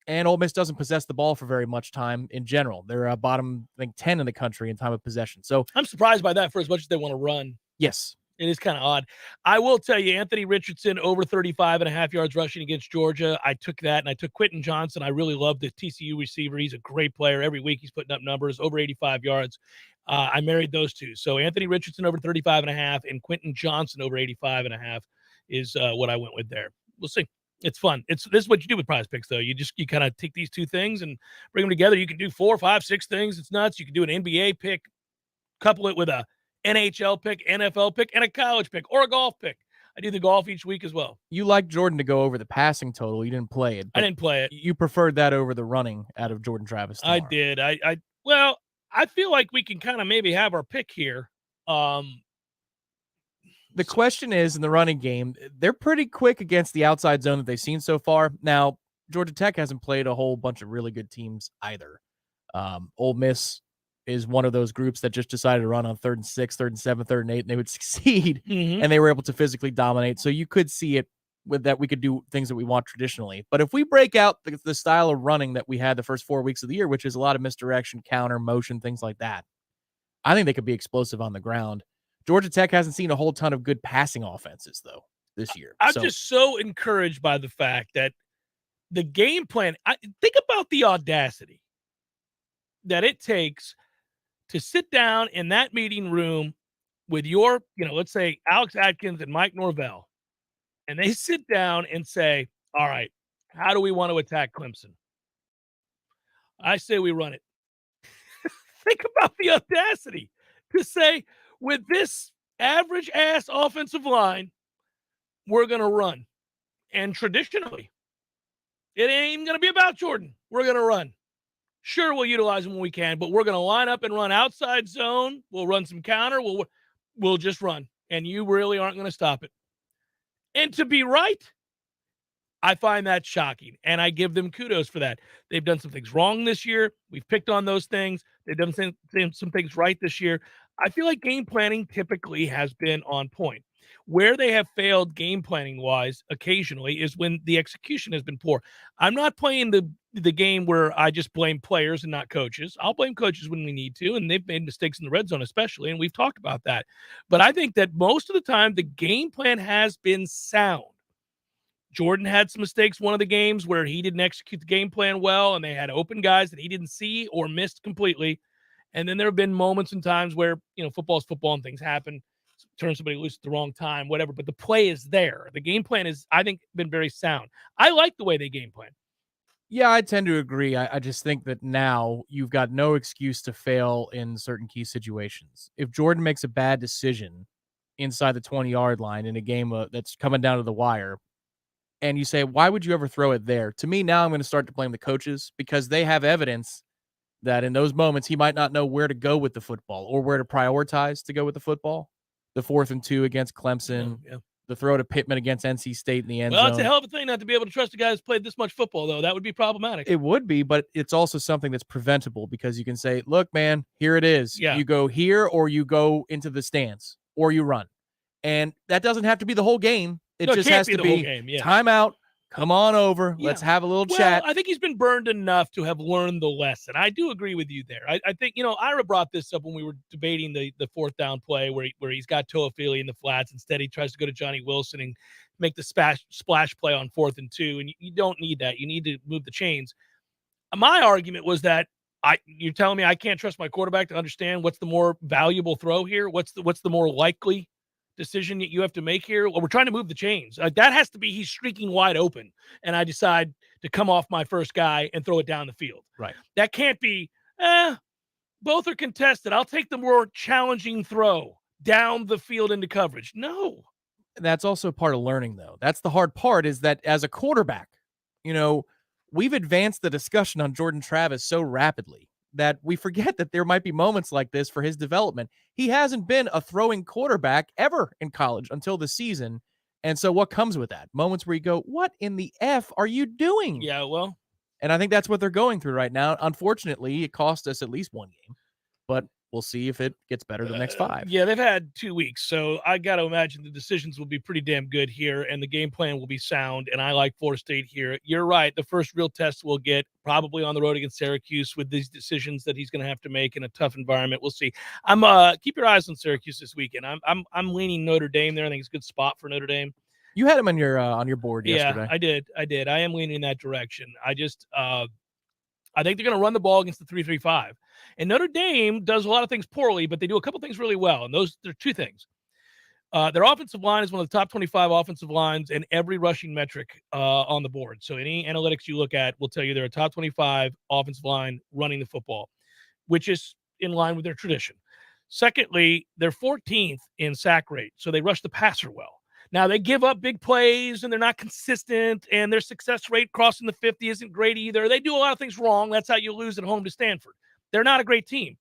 S2: And Ole Miss doesn't possess the ball for very much time in general. They're bottom, I think, 10 in the country in time of possession. So
S1: I'm surprised by that for as much as they want to run.
S2: Yes.
S1: It is kind of odd. I will tell you, Anthony Richardson over 35.5 yards rushing against Georgia. I took that, and I took Quentin Johnson. I really love the TCU receiver. He's a great player. Every week he's putting up numbers, over 85 yards. I married those two. So Anthony Richardson over 35.5 and Quentin Johnson over 85.5 is what I went with there. We'll see. It's fun. This is what you do with prize picks, though. You kind of take these two things and bring them together. You can do 4, 5, 6 things. It's nuts. You can do an NBA pick, couple it with a NHL pick, NFL pick, and a college pick or a golf pick. I do the golf each week as well.
S2: You like Jordan to go over the passing total. You didn't play it.
S1: I didn't play it.
S2: You preferred that over the running out of Jordan Travis tomorrow.
S1: I did. Well, I feel like we can kind of maybe have our pick here.
S2: The question is, in the running game, they're pretty quick against the outside zone that they've seen so far. Now, Georgia Tech hasn't played a whole bunch of really good teams either. Ole Miss is one of those groups that just decided to run on 3rd and 6, 3rd and 7, 3rd and 8, and they would succeed, and they were able to physically dominate. So you could see it with that we could do things that we want traditionally. But if we break out the style of running that we had the first 4 weeks of the year, which is a lot of misdirection, counter, motion, things like that, I think they could be explosive on the ground. Georgia Tech hasn't seen a whole ton of good passing offenses, though, this year.
S1: I'm just so encouraged by the fact that the game plan, think about the audacity that it takes to sit down in that meeting room with your, let's say Alex Atkins and Mike Norvell, and they sit down and say, all right, how do we want to attack Clemson? I say we run it. Think about the audacity to say, with this average-ass offensive line, we're going to run. And traditionally, it ain't even going to be about Jordan. We're going to run. Sure, we'll utilize him when we can, but we're going to line up and run outside zone. We'll run some counter. We'll just run, and you really aren't going to stop it. And to be right, I find that shocking, and I give them kudos for that. They've done some things wrong this year. We've picked on those things. They've done some things right this year. I feel like game planning typically has been on point. Where they have failed game planning-wise occasionally is when the execution has been poor. I'm not playing the game where I just blame players and not coaches. I'll blame coaches when we need to, and they've made mistakes in the red zone especially, and we've talked about that. But I think that most of the time the game plan has been sound. Jordan had some mistakes one of the games where he didn't execute the game plan well, and they had open guys that he didn't see or missed completely. And then there have been moments and times where, football is football and things happen. Turn somebody loose at the wrong time, whatever. But the play is there. The game plan is, I think, been very sound. I like the way they game plan.
S2: Yeah, I tend to agree. I just think that now you've got no excuse to fail in certain key situations. If Jordan makes a bad decision inside the 20-yard line in a game that's coming down to the wire, and you say, why would you ever throw it there? To me, now I'm going to start to blame the coaches because they have evidence that in those moments he might not know where to go with the football or where to prioritize to go with the football. The 4th and 2 against Clemson, the throw to Pittman against NC State in the end zone.
S1: Well, it's a hell of a thing not to be able to trust a guy who's played this much football, though. That would be problematic.
S2: It would be, but it's also something that's preventable because you can say, look, man, here it is.
S1: Yeah.
S2: You go here or you go into the stands or you run. And that doesn't have to be the whole game. It just has to be timeout. Come on over. Yeah. Let's have a little chat.
S1: I think he's been burned enough to have learned the lesson. I do agree with you there. I think, Ira brought this up when we were debating the 4th down play where he's got Toafili in the flats. Instead, he tries to go to Johnny Wilson and make the splash play on 4th and 2. And you don't need that. You need to move the chains. My argument was that you're telling me I can't trust my quarterback to understand what's the more valuable throw here? What's the more likely decision that you have to make here? Well, we're trying to move the chains. That has to be he's streaking wide open, and I decide to come off my first guy and throw it down the field.
S2: Right.
S1: That can't be, both are contested. I'll take the more challenging throw down the field into coverage. No.
S2: That's also part of learning, though. That's the hard part is that as a quarterback, we've advanced the discussion on Jordan Travis so rapidly that we forget that there might be moments like this for his development. He hasn't been a throwing quarterback ever in college until the season. And so what comes with that? Moments where you go, what in the F are you doing?
S1: Yeah, well.
S2: And I think that's what they're going through right now. Unfortunately, it cost us at least one game. But we'll see if it gets better the next 5.
S1: Yeah, they've had 2 weeks, so I got to imagine the decisions will be pretty damn good here, and the game plan will be sound, and I like Florida State here. You're right. The first real test we'll get probably on the road against Syracuse with these decisions that he's going to have to make in a tough environment. We'll see. Keep your eyes on Syracuse this weekend. I'm leaning Notre Dame there. I think it's a good spot for Notre Dame.
S2: You had him on your board yesterday.
S1: Yeah, I did. I am leaning in that direction. I think they're going to run the ball against the 3-3-5. And Notre Dame does a lot of things poorly, but they do a couple things really well. And there are 2 things. Their offensive line is one of the top 25 offensive lines in every rushing metric on the board. So any analytics you look at will tell you they're a top 25 offensive line running the football, which is in line with their tradition. Secondly, they're 14th in sack rate. So they rush the passer well. Now, they give up big plays, and they're not consistent, and their success rate crossing the 50 isn't great either. They do a lot of things wrong. That's how you lose at home to Stanford. They're not a great team.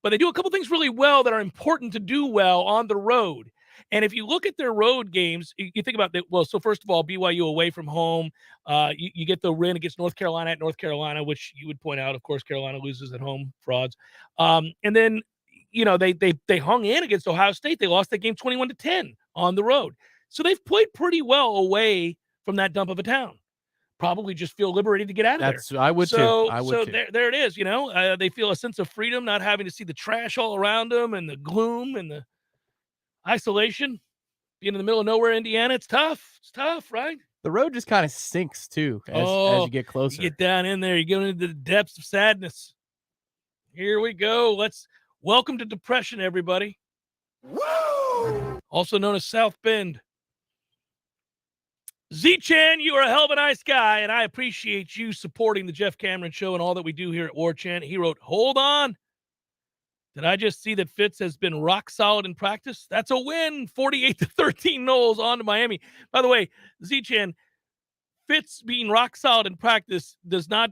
S1: But they do a couple things really well that are important to do well on the road. And if you look at their road games, you think about that. Well, so first of all, BYU away from home. You get the win against North Carolina at North Carolina, which you would point out, of course, Carolina loses at home, frauds. And then, they hung in against Ohio State. They lost that game 21-10 on the road. So they've played pretty well away from that dump of a town. Probably just feel liberated to get out of there.
S2: I would too. I would too.
S1: There it is. They feel a sense of freedom, not having to see the trash all around them and the gloom and the isolation. Being in the middle of nowhere, Indiana, it's tough. It's tough, right?
S2: The road just kind of sinks too as you get closer.
S1: You get down in there, you go into the depths of sadness. Here we go. Welcome to depression, everybody. Woo! Also known as South Bend. Z-Chan, you are a hell of a nice guy, and I appreciate you supporting the Jeff Cameron Show and all that we do here at Warchant. He wrote, hold on. Did I just see that Fitz has been rock solid in practice? That's a win. 48-13 Noles on to Miami. By the way, Z-Chan, Fitz being rock solid in practice does not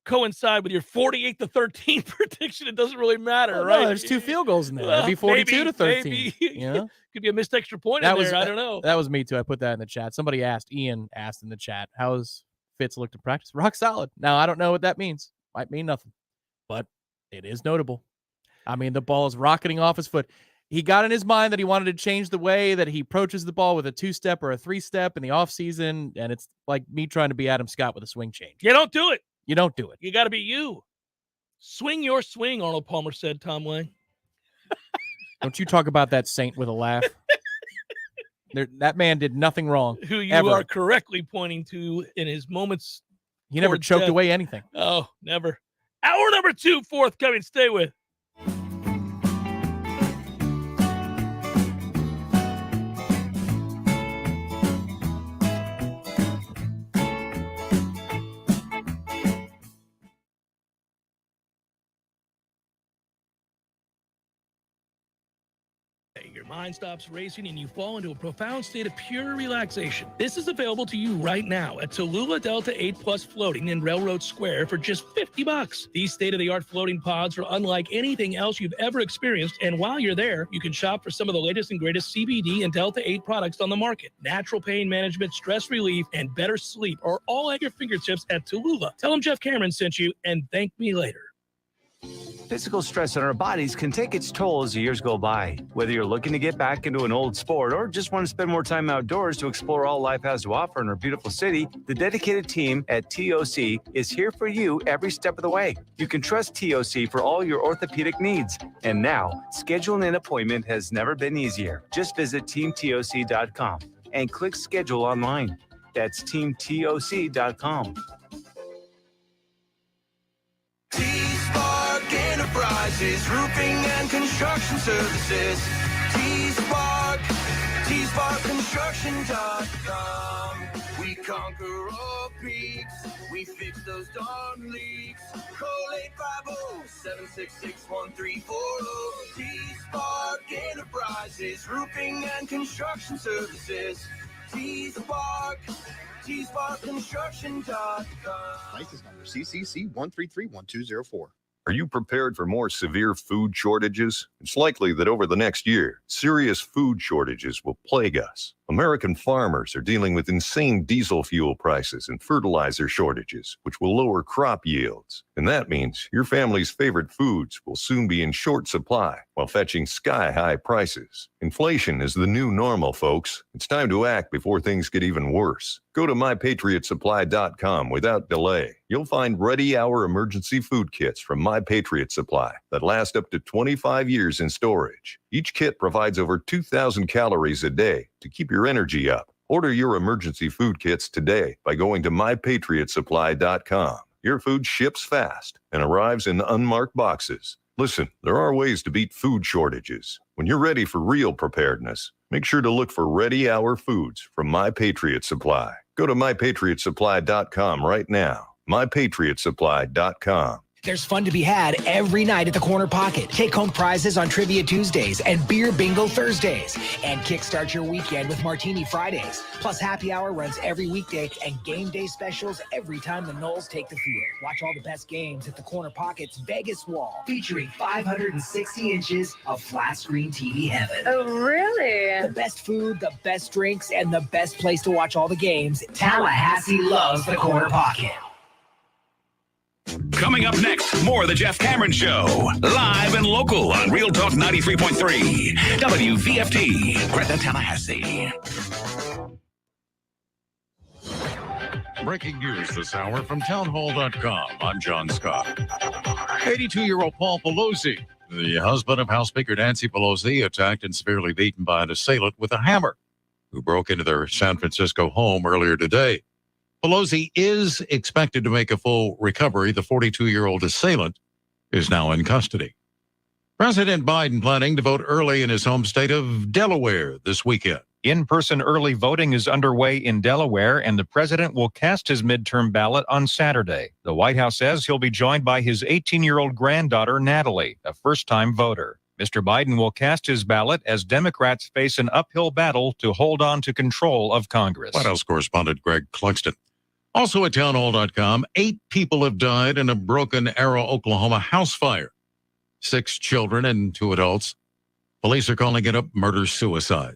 S1: coincide with your 48-13 prediction. It doesn't really matter, right?
S2: No, there's 2 field goals in there. It'd be 42-13.
S1: Maybe.
S2: You know?
S1: Could be a missed extra point in there. I don't know.
S2: That was me too. I put that in the chat. Ian asked in the chat, how's Fitz looked in practice? Rock solid. Now, I don't know what that means. Might mean nothing, but it is notable. I mean, the ball is rocketing off his foot. He got in his mind that he wanted to change the way that he approaches the ball with a 2-step or a 3-step in the offseason, and it's like me trying to be Adam Scott with a swing change.
S1: You don't do it.
S2: You don't do it.
S1: You got to be you. Swing your swing, Arnold Palmer said, Tom Lang.
S2: Don't you talk about that saint with a laugh. That man did nothing wrong.
S1: Who you
S2: ever.
S1: are correctly pointing to in his moments.
S2: He never choked
S1: death.
S2: away anything.
S1: Oh, never. Hour number 2 forthcoming. Stay with. Your mind stops racing and you fall into a profound state of pure relaxation. This is available to you right now at Tallulah Delta 8 Plus Floating in Railroad Square for just $50. These state-of-the-art floating pods are unlike anything else you've ever experienced, and while you're there, you can shop for some of the latest and greatest CBD and Delta 8 products on the market. Natural pain management, stress relief, and better sleep are all at your fingertips at Tallulah. Tell them Jeff Cameron sent you, and thank me later.
S21: Physical stress on our bodies can take its toll as the years go by. Whether you're looking to get back into an old sport or just want to spend more time outdoors to explore all life has to offer in our beautiful city, the dedicated team at TOC is here for you every step of the way. You can trust TOC for all your orthopedic needs. And now, scheduling an appointment has never been easier. Just visit teamtoc.com and click schedule online. That's teamtoc.com.
S12: T-Spark Enterprises, roofing and construction services. T-Spark, T-SparkConstruction.com. We conquer all peaks, we fix those darn leaks. Call 850-766-1340. T-Spark Enterprises, roofing and construction services. T-Spark, TSparkConstruction.com.
S22: License number CCC 1331204.
S23: Are you prepared for more severe food shortages? It's likely that over the next year, serious food shortages will plague us. American farmers are dealing with insane diesel fuel prices and fertilizer shortages, which will lower crop yields. And that means your family's favorite foods will soon be in short supply while fetching sky-high prices. Inflation is the new normal, folks. It's time to act before things get even worse. Go to MyPatriotSupply.com without delay. You'll find ready-hour emergency food kits from My Patriot Supply that last up to 25 years in storage. Each kit provides over 2,000 calories a day to keep your energy up. Order your emergency food kits today by going to MyPatriotSupply.com. Your food ships fast and arrives in unmarked boxes. Listen, there are ways to beat food shortages. When you're ready for real preparedness, make sure to look for ready-hour foods from My Patriot Supply. Go to MyPatriotSupply.com right now. MyPatriotSupply.com.
S24: There's fun to be had every night at the Corner Pocket. Take home prizes on Trivia Tuesdays and Beer Bingo Thursdays. And kickstart your weekend with Martini Fridays. Plus, happy hour runs every weekday and game day specials every time the Noles take the field. Watch all the best games at the Corner Pocket's Vegas Wall, featuring 560 inches of flat screen TV heaven.
S25: Oh, really?
S24: The best food, the best drinks, and the best place to watch all the games. Tallahassee loves the Corner Pocket.
S14: Coming up next, more of the Jeff Cameron Show. Live and local on Real Talk 93.3. WVFT, Greta, Tallahassee.
S3: Breaking news this hour from townhall.com. I'm John Scott. 82-year-old Paul Pelosi, the husband of House Speaker Nancy Pelosi, attacked and severely beaten by an assailant with a hammer who broke into their San Francisco home earlier today. Pelosi is expected to make a full recovery. The 42-year-old assailant is now in custody. President Biden planning to vote early in his home state of Delaware this weekend.
S4: In-person early voting is underway in Delaware, and the president will cast his midterm ballot on Saturday. The White House says he'll be joined by his 18-year-old granddaughter, Natalie, a first-time voter. Mr. Biden will cast his ballot as Democrats face an uphill battle to hold on to control of Congress.
S3: White House correspondent Greg Cluxton. Also at townhall.com, 8 people have died in a Broken Arrow, Oklahoma house fire. 6 children and 2 adults. Police are calling it a murder-suicide.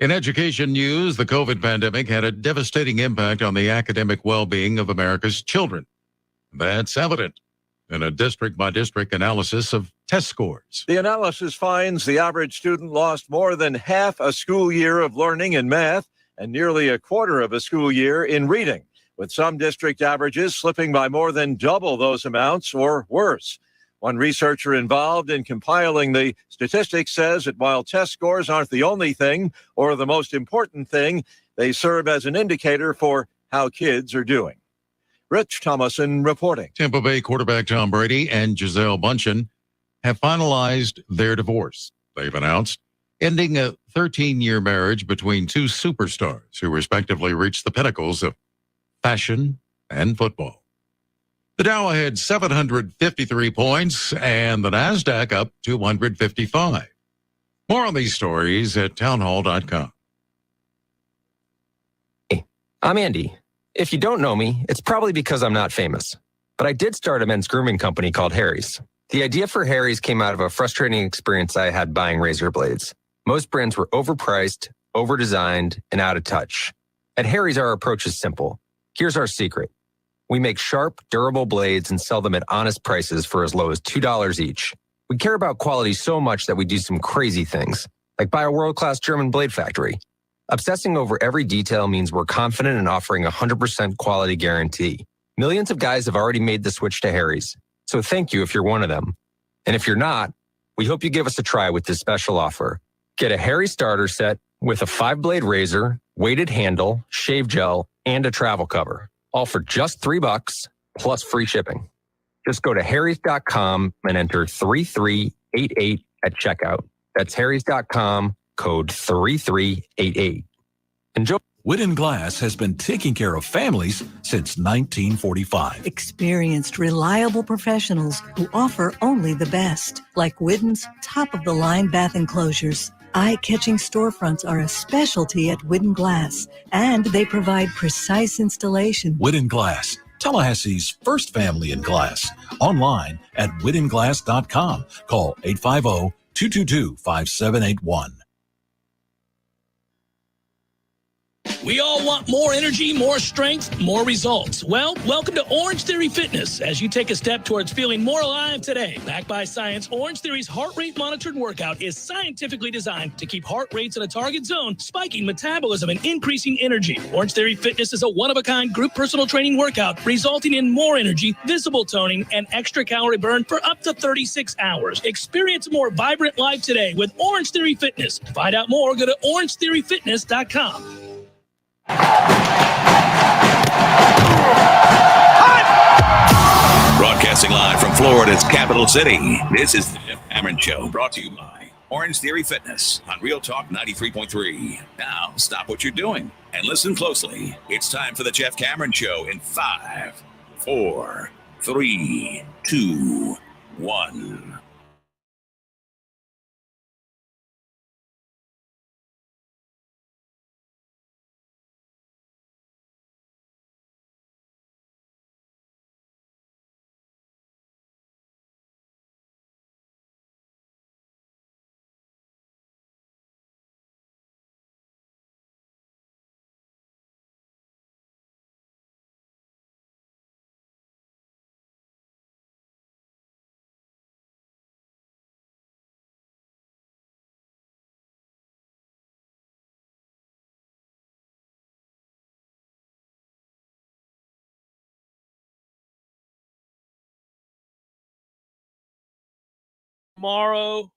S3: In education news, the COVID pandemic had a devastating impact on the academic well-being of America's children. That's evident in a district-by-district analysis of test scores.
S5: The analysis finds the average student lost more than half a school year of learning in math and nearly a quarter of a school year in reading, with some district averages slipping by more than double those amounts or worse. One researcher involved in compiling the statistics says that while test scores aren't the only thing or the most important thing, they serve as an indicator for how kids are doing. Rich Thomason reporting.
S3: Tampa Bay quarterback Tom Brady and Gisele Bündchen have finalized their divorce. They've announced ending a 13-year marriage between 2 superstars who respectively reached the pinnacles of fashion and football. The Dow had 753 points and the NASDAQ up 255. More on these stories at townhall.com.
S6: I'm Andy. If you don't know me, it's probably because I'm not famous. But I did start a men's grooming company called Harry's. The idea for Harry's came out of a frustrating experience I had buying razor blades. Most brands were overpriced, overdesigned, and out of touch. At Harry's, our approach is simple. Here's our secret. We make sharp, durable blades and sell them at honest prices for as low as $2 each. We care about quality so much that we do some crazy things, like buy a world-class German blade factory. Obsessing over every detail means we're confident in offering a 100% quality guarantee. Millions of guys have already made the switch to Harry's, so thank you if you're one of them. And if you're not, we hope you give us a try with this special offer. Get a Harry's starter set with a 5-blade razor, weighted handle, shave gel, and a travel cover. All for just $3 plus free shipping. Just go to harrys.com and enter 3388 at checkout. That's harrys.com, code 3388. Enjoy.
S8: Whitten Glass has been taking care of families since 1945.
S25: Experienced, reliable professionals who offer only the best, like Whitten's top-of-the-line bath enclosures. Eye-catching storefronts are a specialty at Whitten Glass, and they provide precise installation.
S8: Whitten Glass, Tallahassee's first family in glass. Online at whittenglass.com. Call 850-222-5781.
S1: We all want more energy, more strength, more results. Well, welcome to Orange Theory Fitness as you take a step towards feeling more alive today. Backed by science, Orange Theory's heart rate monitored workout is scientifically designed to keep heart rates in a target zone, spiking metabolism and increasing energy. Orange Theory Fitness is a one-of-a-kind group personal training workout resulting in more energy, visible toning, and extra calorie burn for up to 36 hours. Experience a more vibrant life today with Orange Theory Fitness. To find out more, go to orangetheoryfitness.com.
S14: Broadcasting live from Florida's capital city, this is the Jeff Cameron Show, brought to you by Orange Theory Fitness on Real Talk 93.3. Now, stop what you're doing and listen closely. It's time for the Jeff Cameron Show in 5, 4, 3, 2, 1.
S1: tomorrow.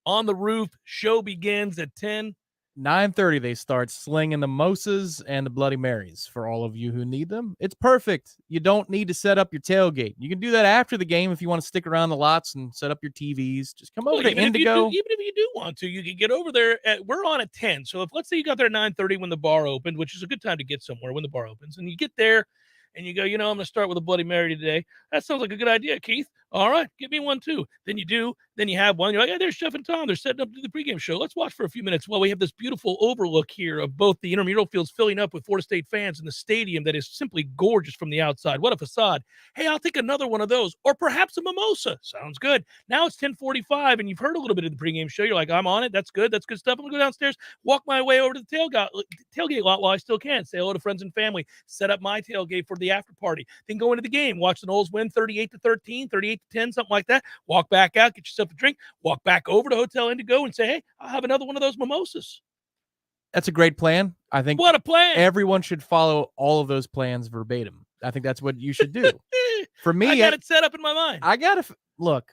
S1: On the Roof. Show begins at 10.
S2: 9:30 they start slinging the mimosas and the Bloody Marys for all of you who need them. It's perfect. You don't need to set up your tailgate. You can do that after the game if you want to stick around the lots and set up your TVs. Just come over to Indigo.
S1: Even if you do want to, you can get over there. We're on at 10. So if let's say you got there at 9:30 when the bar opened, which is a good time to get somewhere when the bar opens, and you get there and you go, I'm going to start with a Bloody Mary today. That sounds like a good idea, Keith. All right, give me one too. Then you do. Then you have one. You're like, yeah, there's Jeff and Tom. They're setting up to the pregame show. Let's watch for a few minutes while we have this beautiful overlook here of both the intramural fields filling up with Florida State fans and the stadium that is simply gorgeous from the outside. What a facade. Hey, I'll take another one of those. Or perhaps a mimosa. Sounds good. Now it's 10:45 and you've heard a little bit of the pregame show. You're like, I'm on it. That's good. That's good stuff. I'm going to go downstairs, walk my way over to the tailgate lot while I still can. Say hello to friends and family. Set up my tailgate for the after party. Then go into the game. Watch the Noles win 38-13, 38-10, something like that. Walk back out, get yourself a drink, walk back over to Hotel Indigo and say, hey, I'll have another one of those mimosas.
S2: That's a great plan. I think
S1: what a plan.
S2: Everyone should follow all of those plans verbatim. I think that's what you should do. For me,
S1: I got it set up in my mind.
S2: I got to look.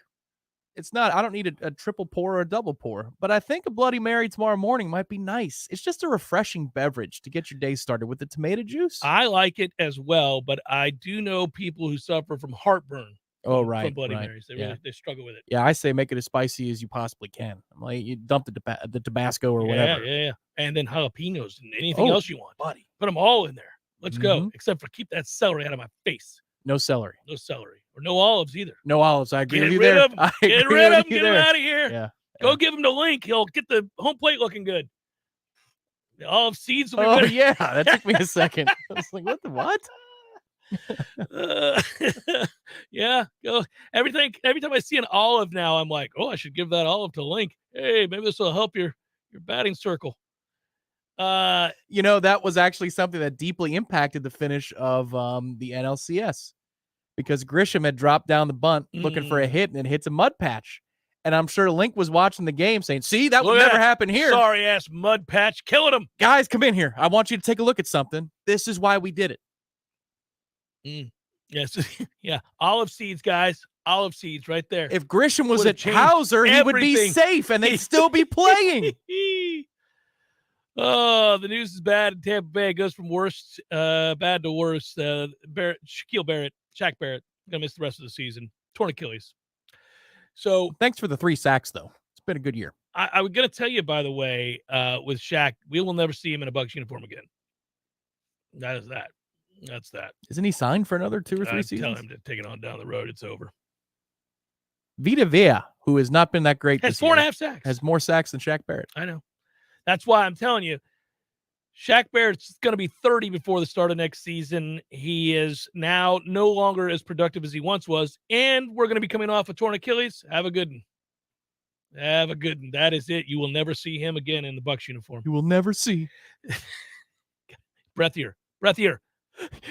S2: It's not, I don't need a triple pour or a double pour, but I think a Bloody Mary tomorrow morning might be nice. It's just a refreshing beverage to get your day started with the tomato juice.
S1: I like it as well, but I do know people who suffer from heartburn. From Bloody Marys. They struggle with it.
S2: Yeah, I say make it as spicy as you possibly can. I'm like, you dump the Tabasco or whatever.
S1: Yeah. And then jalapenos and anything else you want. Buddy. Put them all in there. Let's go. Except for keep that celery out of my face.
S2: No celery.
S1: No celery. Or no olives either.
S2: No olives. I agree with you
S1: rid
S2: there.
S1: Of them. Get rid of them. Get them out of here.
S2: Yeah.
S1: Go give him the link. He'll get the home plate looking good. The olive seeds will be better.
S2: Yeah. That took me a second. I was like, what?
S1: Yeah, go every time I see an olive now, I'm like, I should give that olive to Link. Hey, maybe this will help your batting circle.
S2: That was actually something that deeply impacted the finish of the NLCS because Grisham had dropped down the bunt looking for a hit and it hits a mud patch. And I'm sure Link was watching the game saying, see, that would never happen here.
S1: Sorry ass mud patch killing him.
S2: Guys, come in here. I want you to take a look at something. This is why we did it.
S1: Yes. Yeah. Olive seeds, guys. Olive seeds right there.
S2: If Grisham was at Hauser, he would be safe and they'd still be playing.
S1: Oh, the news is bad in Tampa Bay. It goes from bad to worse. Shaquille Barrett, Shaq Barrett, going to miss the rest of the season. Torn Achilles. So
S2: thanks for the 3 sacks, though. It's been a good year.
S1: I was going to tell you, by the way, with Shaq, we will never see him in a Bucs uniform again. That is that. That's that.
S2: Isn't he signed for another 2 or 3 seasons?
S1: Tell him to take it on down the road. It's over.
S2: Vita Vea, who has not been that great
S1: has
S2: this
S1: 4.5 sacks.
S2: Has more sacks than Shaq Barrett.
S1: I know. That's why I'm telling you, Shaq Barrett's going to be 30 before the start of next season. He is now no longer as productive as he once was, and we're going to be coming off a torn Achilles. Have a good one. Have a good one. That is it. You will never see him again in the Bucs uniform.
S2: You will never see.
S1: Breath here.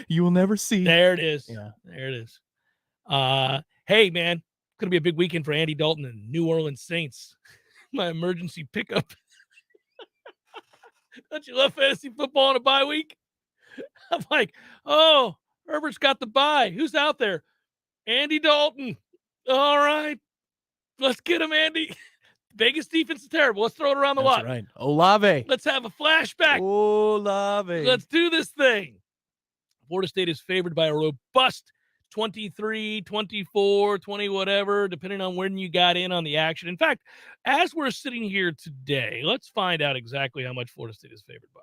S2: You will never see.
S1: There it is.
S2: Yeah.
S1: There it is. Hey, man, it's going to be a big weekend for Andy Dalton and New Orleans Saints. My emergency pickup. Don't you love fantasy football on a bye week? I'm like, Herbert's got the bye. Who's out there? Andy Dalton. All right. Let's get him, Andy. Vegas defense is terrible. Let's throw it around the lot.
S2: Right. Olave.
S1: Let's have a flashback.
S2: Olave.
S1: Let's do this thing. Florida State is favored by a robust 23, 24, 20, whatever, depending on when you got in on the action. In fact, as we're sitting here today, let's find out exactly how much Florida State is favored by.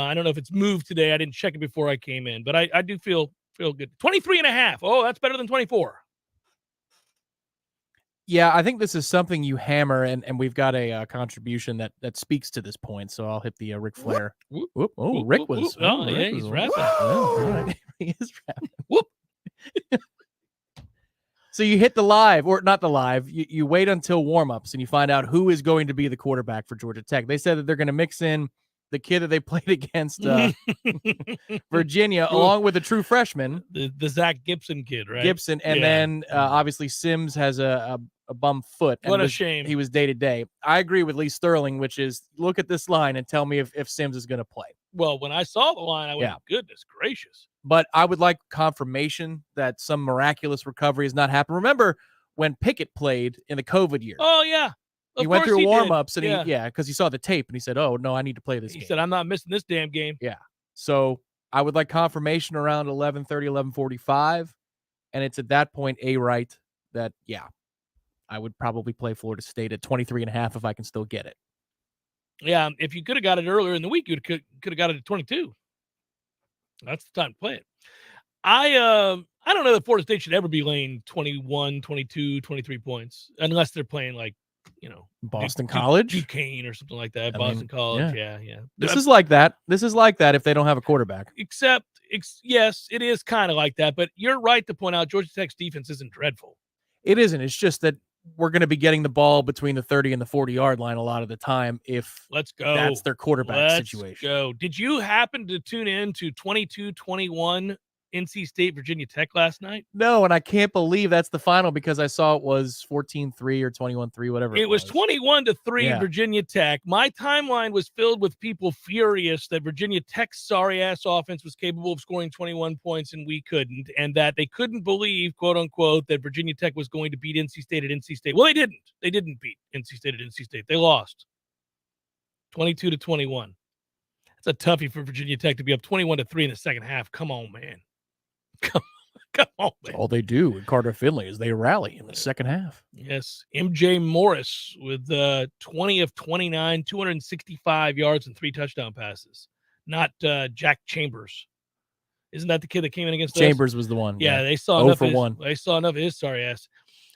S1: I don't know if it's moved today. I didn't check it before I came in, but I do feel good. 23.5. Oh, that's better than 24.
S2: Yeah, I think this is something you hammer, and we've got a contribution that speaks to this point. So I'll hit the Ric Flair.
S1: Whoop.
S2: Oh, Rick was.
S1: Oh, yeah, he's rapping.
S2: Oh, all right. He is rapping.
S1: Whoop.
S2: So you hit the live, or not the live. You wait until warmups, and you find out who is going to be the quarterback for Georgia Tech. They said that they're going to mix in the kid that they played against Virginia, along with a true freshman,
S1: the Zach Gibson kid, right?
S2: Gibson, and then obviously Sims has a bum foot.
S1: What a shame.
S2: He was day-to-day. I agree with Lee Sterling, which is look at this line and tell me if Sims is going to play.
S1: Well, when I saw the line, I went, goodness gracious.
S2: But I would like confirmation that some miraculous recovery has not happened. Remember, when Pickett played in the COVID year.
S1: Oh, yeah.
S2: He went through warm-ups, and because he saw the tape, and he said, oh, no, I need to play this game.
S1: He said, I'm not missing this damn game.
S2: Yeah. So I would like confirmation around 11:30, 11:45, and it's at that point right that, I would probably play Florida State at 23.5 if I can still get it.
S1: Yeah, if you could have got it earlier in the week, you could have got it at 22. That's the time to play it. I don't know that Florida State should ever be laying 21, 22, 23 points unless they're playing like,
S2: Boston College,
S1: Duquesne or something like that. Boston College, yeah.
S2: This is like that. This is like that if they don't have a quarterback.
S1: Except, yes, it is kind of like that. But you're right to point out Georgia Tech's defense isn't dreadful.
S2: It isn't. It's just that we're going to be getting the ball between the 30 and the 40-yard line a lot of the time if that's their quarterback situation.
S1: Let's go. Did you happen to tune in to 22-21 NC State, Virginia Tech last night?
S2: No, and I can't believe that's the final because I saw it was 14-3 or 21-3, whatever
S1: it was. 21-3 Virginia Tech. My timeline was filled with people furious that Virginia Tech's sorry-ass offense was capable of scoring 21 points and we couldn't, and that they couldn't believe, quote-unquote, that Virginia Tech was going to beat NC State at NC State. Well, they didn't. They didn't beat NC State at NC State. They lost 22-21. It's a toughie for Virginia Tech to be up 21-3 in the second half. Come on, man. Come on, man.
S2: All they do with Carter Finley is they rally in the second half.
S1: Yes. MJ Morris with 20 of 29, 265 yards and 3 touchdown passes. Not Jack Chambers. Isn't that the kid that came in against
S2: Chambers
S1: us?
S2: Was the one.
S1: Yeah, they saw enough. They saw enough of his sorry ass.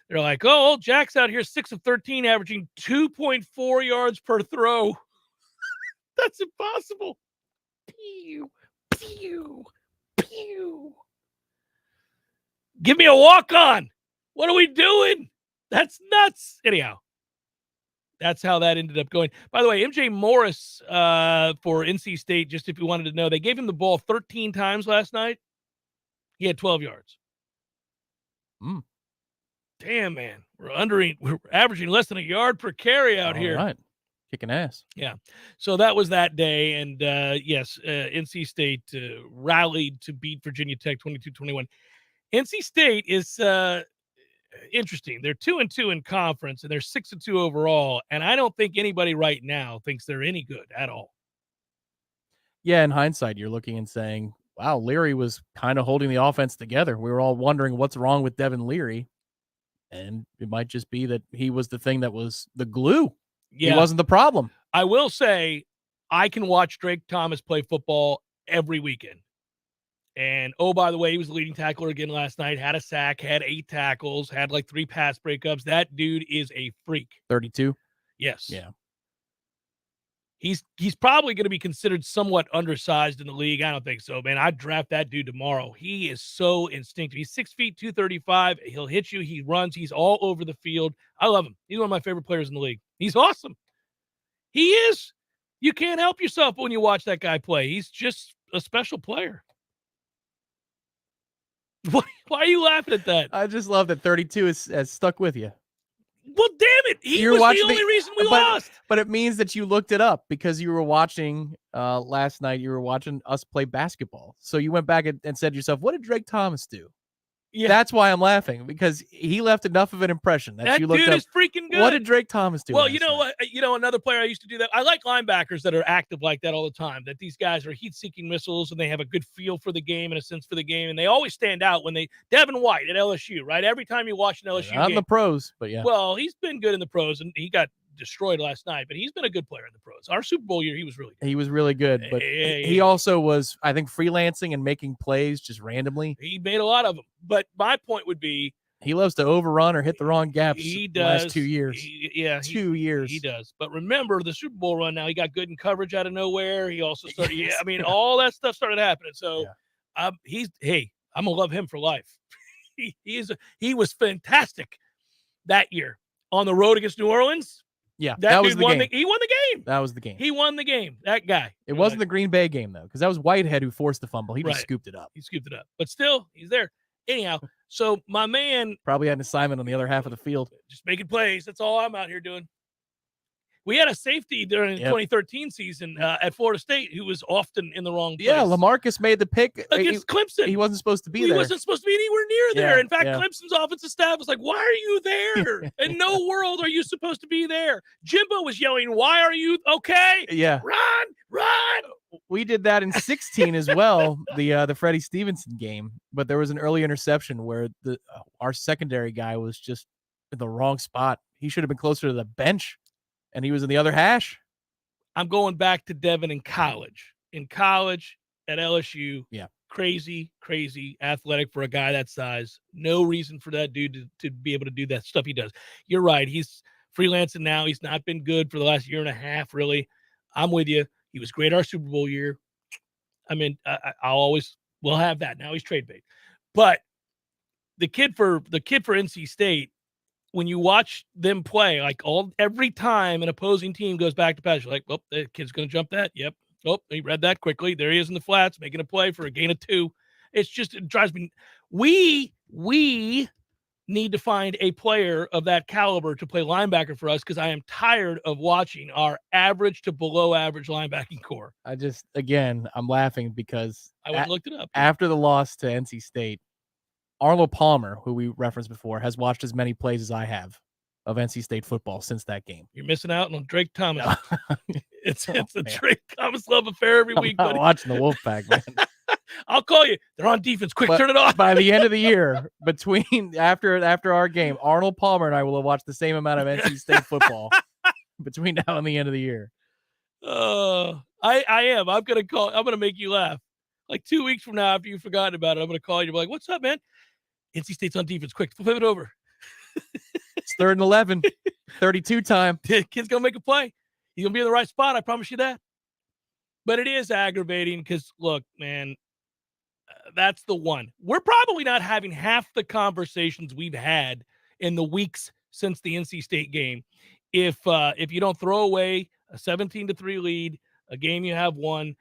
S1: They're like, oh, Jack's out here 6 of 13, averaging 2.4 yards per throw. That's impossible. Pew, pew, pew. Give me a walk-on. What are we doing? That's nuts. Anyhow, that's how that ended up going. By the way, MJ Morris for NC State, just if you wanted to know, they gave him the ball 13 times last night. He had 12 yards. Damn, man. We're averaging less than a yard per carry out here.
S2: All right. Kicking ass.
S1: Yeah. So that was that day. And yes, NC State rallied to beat Virginia Tech 22-21. NC State is interesting. They're 2-2 in conference, and they're 6-2 overall. And I don't think anybody right now thinks they're any good at all.
S2: Yeah, in hindsight, you're looking and saying, wow, Leary was kind of holding the offense together. We were all wondering what's wrong with Devin Leary. And it might just be that he was the thing that was the glue. Yeah. He wasn't the problem.
S1: I will say I can watch Drake Thomas play football every weekend. And, oh, by the way, he was the leading tackler again last night, had a sack, had 8 tackles, had like 3 pass breakups. That dude is a freak.
S2: 32?
S1: Yes.
S2: Yeah.
S1: He's probably going to be considered somewhat undersized in the league. I don't think so, man. I'd draft that dude tomorrow. He is so instinctive. He's 6 feet, 235. He'll hit you. He runs. He's all over the field. I love him. He's one of my favorite players in the league. He's awesome. He is. You can't help yourself when you watch that guy play. He's just a special player. Why are you laughing at that?
S2: I just love that 32 has stuck with you.
S1: Well, damn it. He was the only reason we lost.
S2: But it means that you looked it up because you were watching last night. You were watching us play basketball. So you went back and said to yourself, what did Drake Thomas do? Yeah. That's why I'm laughing, because he left enough of an impression that you looked
S1: dude
S2: up.
S1: is freaking good.
S2: What did Drake Thomas do?
S1: Well, you know what? Another player I used to do that. I like linebackers that are active like that all the time, that these guys are heat-seeking missiles and they have a good feel for the game and a sense for the game, and they always stand out when Devin White at LSU, right? Every time you watch an LSU game.
S2: Not in the pros, but yeah.
S1: Well, he's been good in the pros, and he got destroyed last night, but he's been a good player in the pros. Our Super Bowl year, he was really good.
S2: He was really good, but he also was, I think, freelancing and making plays just randomly.
S1: He made a lot of them, but my point would be
S2: he loves to overrun or hit the wrong gaps.
S1: He does.
S2: The last 2 years. 2 years.
S1: He does. But remember the Super Bowl run now, he got good in coverage out of nowhere. He also started, all that stuff started happening. So I'm going to love him for life. He was fantastic that year on the road against New Orleans.
S2: Yeah, that was the game.
S1: He won the game.
S2: That was the game.
S1: He won the game. That guy.
S2: It wasn't the Green Bay game, though, because that was Whitehead who forced the fumble. He just scooped it up.
S1: He scooped it up. But still, he's there. Anyhow, so my man.
S2: Probably had an assignment on the other half of the field.
S1: Just making plays. That's all I'm out here doing. We had a safety during the
S2: Yep.
S1: 2013 season at Florida State who was often in the wrong place.
S2: Yeah, Lamarcus made the pick
S1: Against Clemson.
S2: He wasn't supposed to be
S1: He
S2: there.
S1: wasn't supposed to be anywhere near there.
S2: Yeah,
S1: In fact,
S2: yeah.
S1: Clemson's offensive staff was like, why are you there? In no world are you supposed to be there. Jimbo was yelling, why are you okay?
S2: Yeah.
S1: Run!
S2: We did that in 16 as well, the Freddie Stevenson game. But there was an early interception where our secondary guy was just in the wrong spot. He should have been closer to the bench, and he was in the other hash.
S1: I'm going back to Devin in college. In college at LSU,
S2: yeah,
S1: crazy athletic for a guy that size. No reason for that dude to be able to do that stuff he does. You're right. He's freelancing now. He's not been good for the last year and a half, really. I'm with you. He was great our Super Bowl year. I mean, we'll have that. Now he's trade bait. But the kid for NC State, when you watch them play, like every time an opposing team goes back to pass, you're like, well, the kid's going to jump that. Yep. Oh, he read that quickly. There he is in the flats, making a play for a gain of 2. It drives me. We need to find a player of that caliber to play linebacker for us because I am tired of watching our average to below average linebacking core.
S2: I'm laughing because
S1: I went and looked it up.
S2: After the loss to NC State, Arlo Palmer, who we referenced before, has watched as many plays as I have of NC State football since that game.
S1: You're missing out on Drake Thomas. It's a Drake Thomas love affair every week.
S2: I'm not watching the Wolfpack, man.
S1: I'll call you. They're on defense. Quick, turn it off.
S2: By the end of the year, after our game, Arnold Palmer and I will have watched the same amount of NC State football between now and the end of the year.
S1: I am. I'm gonna make you laugh. Like 2 weeks from now, after you've forgotten about it, I'm gonna call you. Be like, "What's up, man? NC State's on defense. Quick, flip it over."
S2: It's 3rd and 11, 32 time.
S1: Kid's gonna make a play. He's gonna be in the right spot. I promise you that. But it is aggravating because, look, man, that's the one. We're probably not having half the conversations we've had in the weeks since the NC State game. If you don't throw away a 17-3 lead, a game you have won,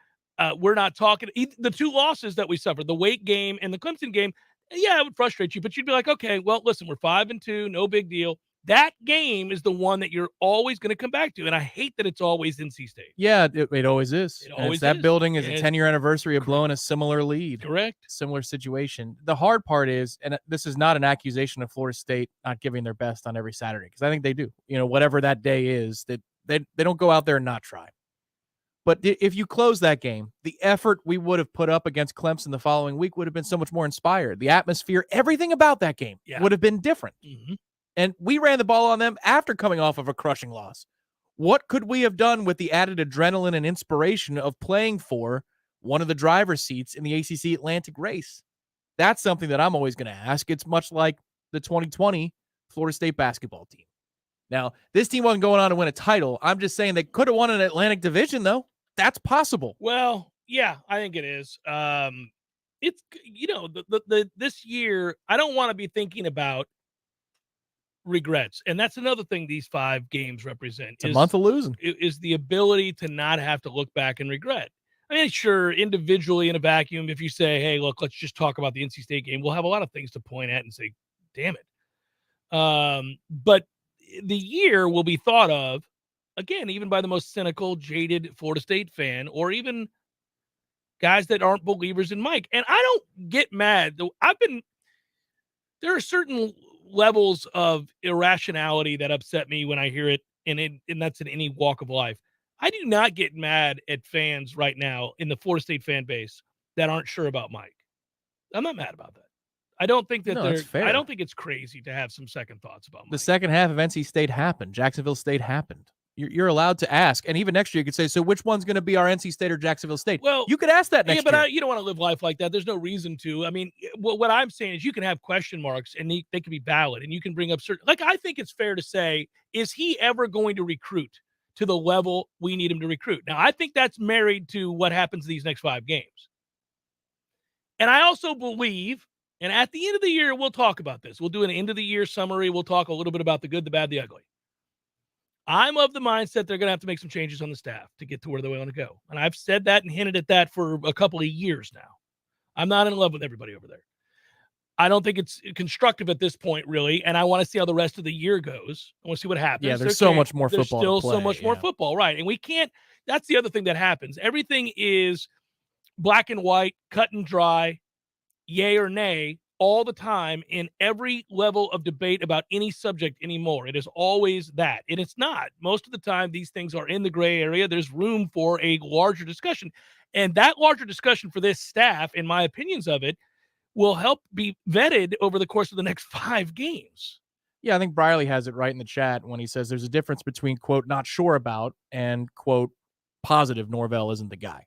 S1: we're not talking. The 2 losses that we suffered, the Wake game and the Clemson game, yeah, it would frustrate you, but you'd be like, okay, well, listen, we're 5-2, no big deal. That game is the one that you're always going to come back to, and I hate that it's always NC State.
S2: Yeah, it always is. That building is a 10-year anniversary of blowing a similar lead.
S1: Correct.
S2: Similar situation. The hard part is, and this is not an accusation of Florida State not giving their best on every Saturday, because I think they do. Whatever that day is, that they don't go out there and not try. But if you close that game, the effort we would have put up against Clemson the following week would have been so much more inspired. The atmosphere, everything about that game would have been different.
S1: Mm-hmm.
S2: And we ran the ball on them after coming off of a crushing loss. What could we have done with the added adrenaline and inspiration of playing for one of the driver's seats in the ACC Atlantic race? That's something that I'm always going to ask. It's much like the 2020 Florida State basketball team. Now, this team wasn't going on to win a title. I'm just saying they could have won an Atlantic division, though. That's possible.
S1: Well, yeah, I think it is. It's, this year, I don't want to be thinking about regrets. And that's another thing these 5 games represent.
S2: It's a month of losing.
S1: Is the ability to not have to look back and regret. I mean, sure, individually in a vacuum, if you say, hey, look, let's just talk about the NC State game, we'll have a lot of things to point at and say, damn it. But the year will be thought of, again, even by the most cynical, jaded Florida State fan, or even guys that aren't believers in Mike. And I don't get mad. There are certain levels of irrationality that upset me when I hear it, and that's in any walk of life. I do not get mad at fans right now in the Florida State fan base that aren't sure about Mike. I'm not mad about that. I don't think that
S2: that's fair.
S1: I don't think it's crazy to have some second thoughts about Mike.
S2: The second half of NC State happened. Jacksonville State happened. You're allowed to ask. And even next year, you could say, so which one's going to be our NC State or Jacksonville State?
S1: Well,
S2: you could ask that next year.
S1: You don't want to live life like that. There's no reason to. I mean, what I'm saying is you can have question marks and they can be valid, and you can bring up certain, like, I think it's fair to say, is he ever going to recruit to the level we need him to recruit? Now, I think that's married to what happens these next 5 games. And I also believe, and at the end of the year, we'll talk about this. We'll do an end of the year summary. We'll talk a little bit about the good, the bad, the ugly. I'm of the mindset they're going to have to make some changes on the staff to get to where they want to go. And I've said that and hinted at that for a couple of years now. I'm not in love with everybody over there. I don't think it's constructive at this point, really, and I want to see how the rest of the year goes. I want to see what happens.
S2: Yeah, there's so much more football to
S1: There's still
S2: play,
S1: so much more football, right? And we can't – that's the other thing that happens. Everything is black and white, cut and dry, yay or nay, all the time in every level of debate about any subject anymore. It is always that. And it's not. Most of the time, these things are in the gray area. There's room for a larger discussion. And that larger discussion for this staff, in my opinions of it, will help be vetted over the course of the next 5 games.
S2: Yeah, I think Briley has it right in the chat when he says there's a difference between, quote, not sure about and, quote, positive Norvell isn't the guy.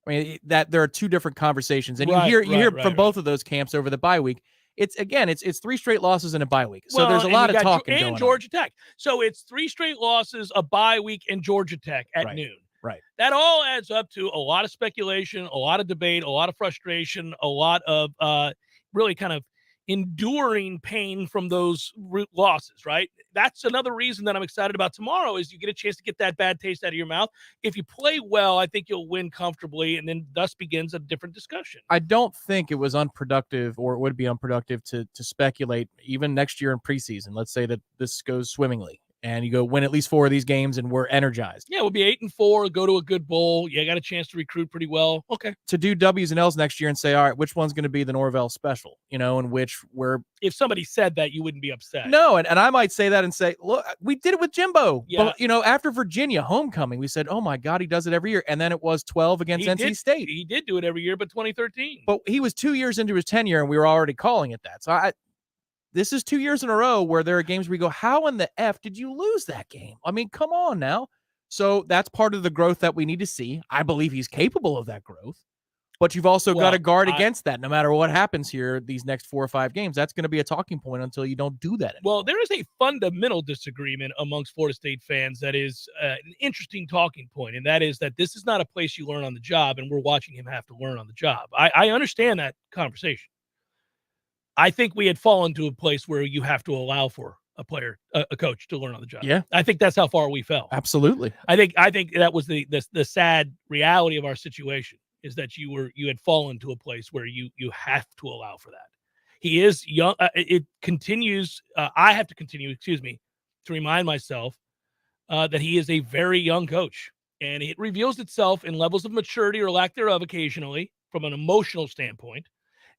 S2: I mean, that there are two different conversations. And you hear from both of those camps over the bye week. It's 3 straight losses and a bye week. So there's a lot of talking going on.
S1: And Georgia Tech. So it's 3 straight losses, a bye week, and Georgia Tech at noon.
S2: Right.
S1: That all adds up to a lot of speculation, a lot of debate, a lot of frustration, a lot of really kind of enduring pain from those losses, right? That's another reason that I'm excited about tomorrow is you get a chance to get that bad taste out of your mouth. If you play well, I think you'll win comfortably, and then thus begins a different discussion.
S2: I don't think it was unproductive or it would be unproductive to speculate even next year in preseason. Let's say that this goes swimmingly and you go win at least 4 of these games and we're energized.
S1: Yeah, we'll be 8-4, go to a good bowl. Yeah, got a chance to recruit pretty well. Okay.
S2: To do W's and L's next year and say, all right, which one's going to be the Norvell special, and which we're.
S1: If somebody said that, you wouldn't be upset.
S2: No, and I might say that and say, look, we did it with Jimbo.
S1: Yeah.
S2: But, after Virginia homecoming, we said, oh my God, he does it every year. And then it was 12 against NC State.
S1: He did do it every year, but 2013.
S2: But he was 2 years into his tenure and we were already calling it that. So this is 2 years in a row where there are games where we go, how in the F did you lose that game? I mean, come on now. So that's part of the growth that we need to see. I believe he's capable of that growth. But you've also got to guard against that no matter what happens here these next 4 or 5 games. That's going to be a talking point until you don't do that anymore.
S1: Well, there is a fundamental disagreement amongst Florida State fans that is an interesting talking point, and that is that this is not a place you learn on the job, and we're watching him have to learn on the job. I understand that conversation. I think we had fallen to a place where you have to allow for a player, a coach to learn on the job.
S2: Yeah.
S1: I think that's how far we fell.
S2: Absolutely.
S1: I think that was the sad reality of our situation is that you had fallen to a place where you have to allow for that. He is young. It continues. I have to continue, to remind myself that he is a very young coach, and it reveals itself in levels of maturity or lack thereof occasionally from an emotional standpoint.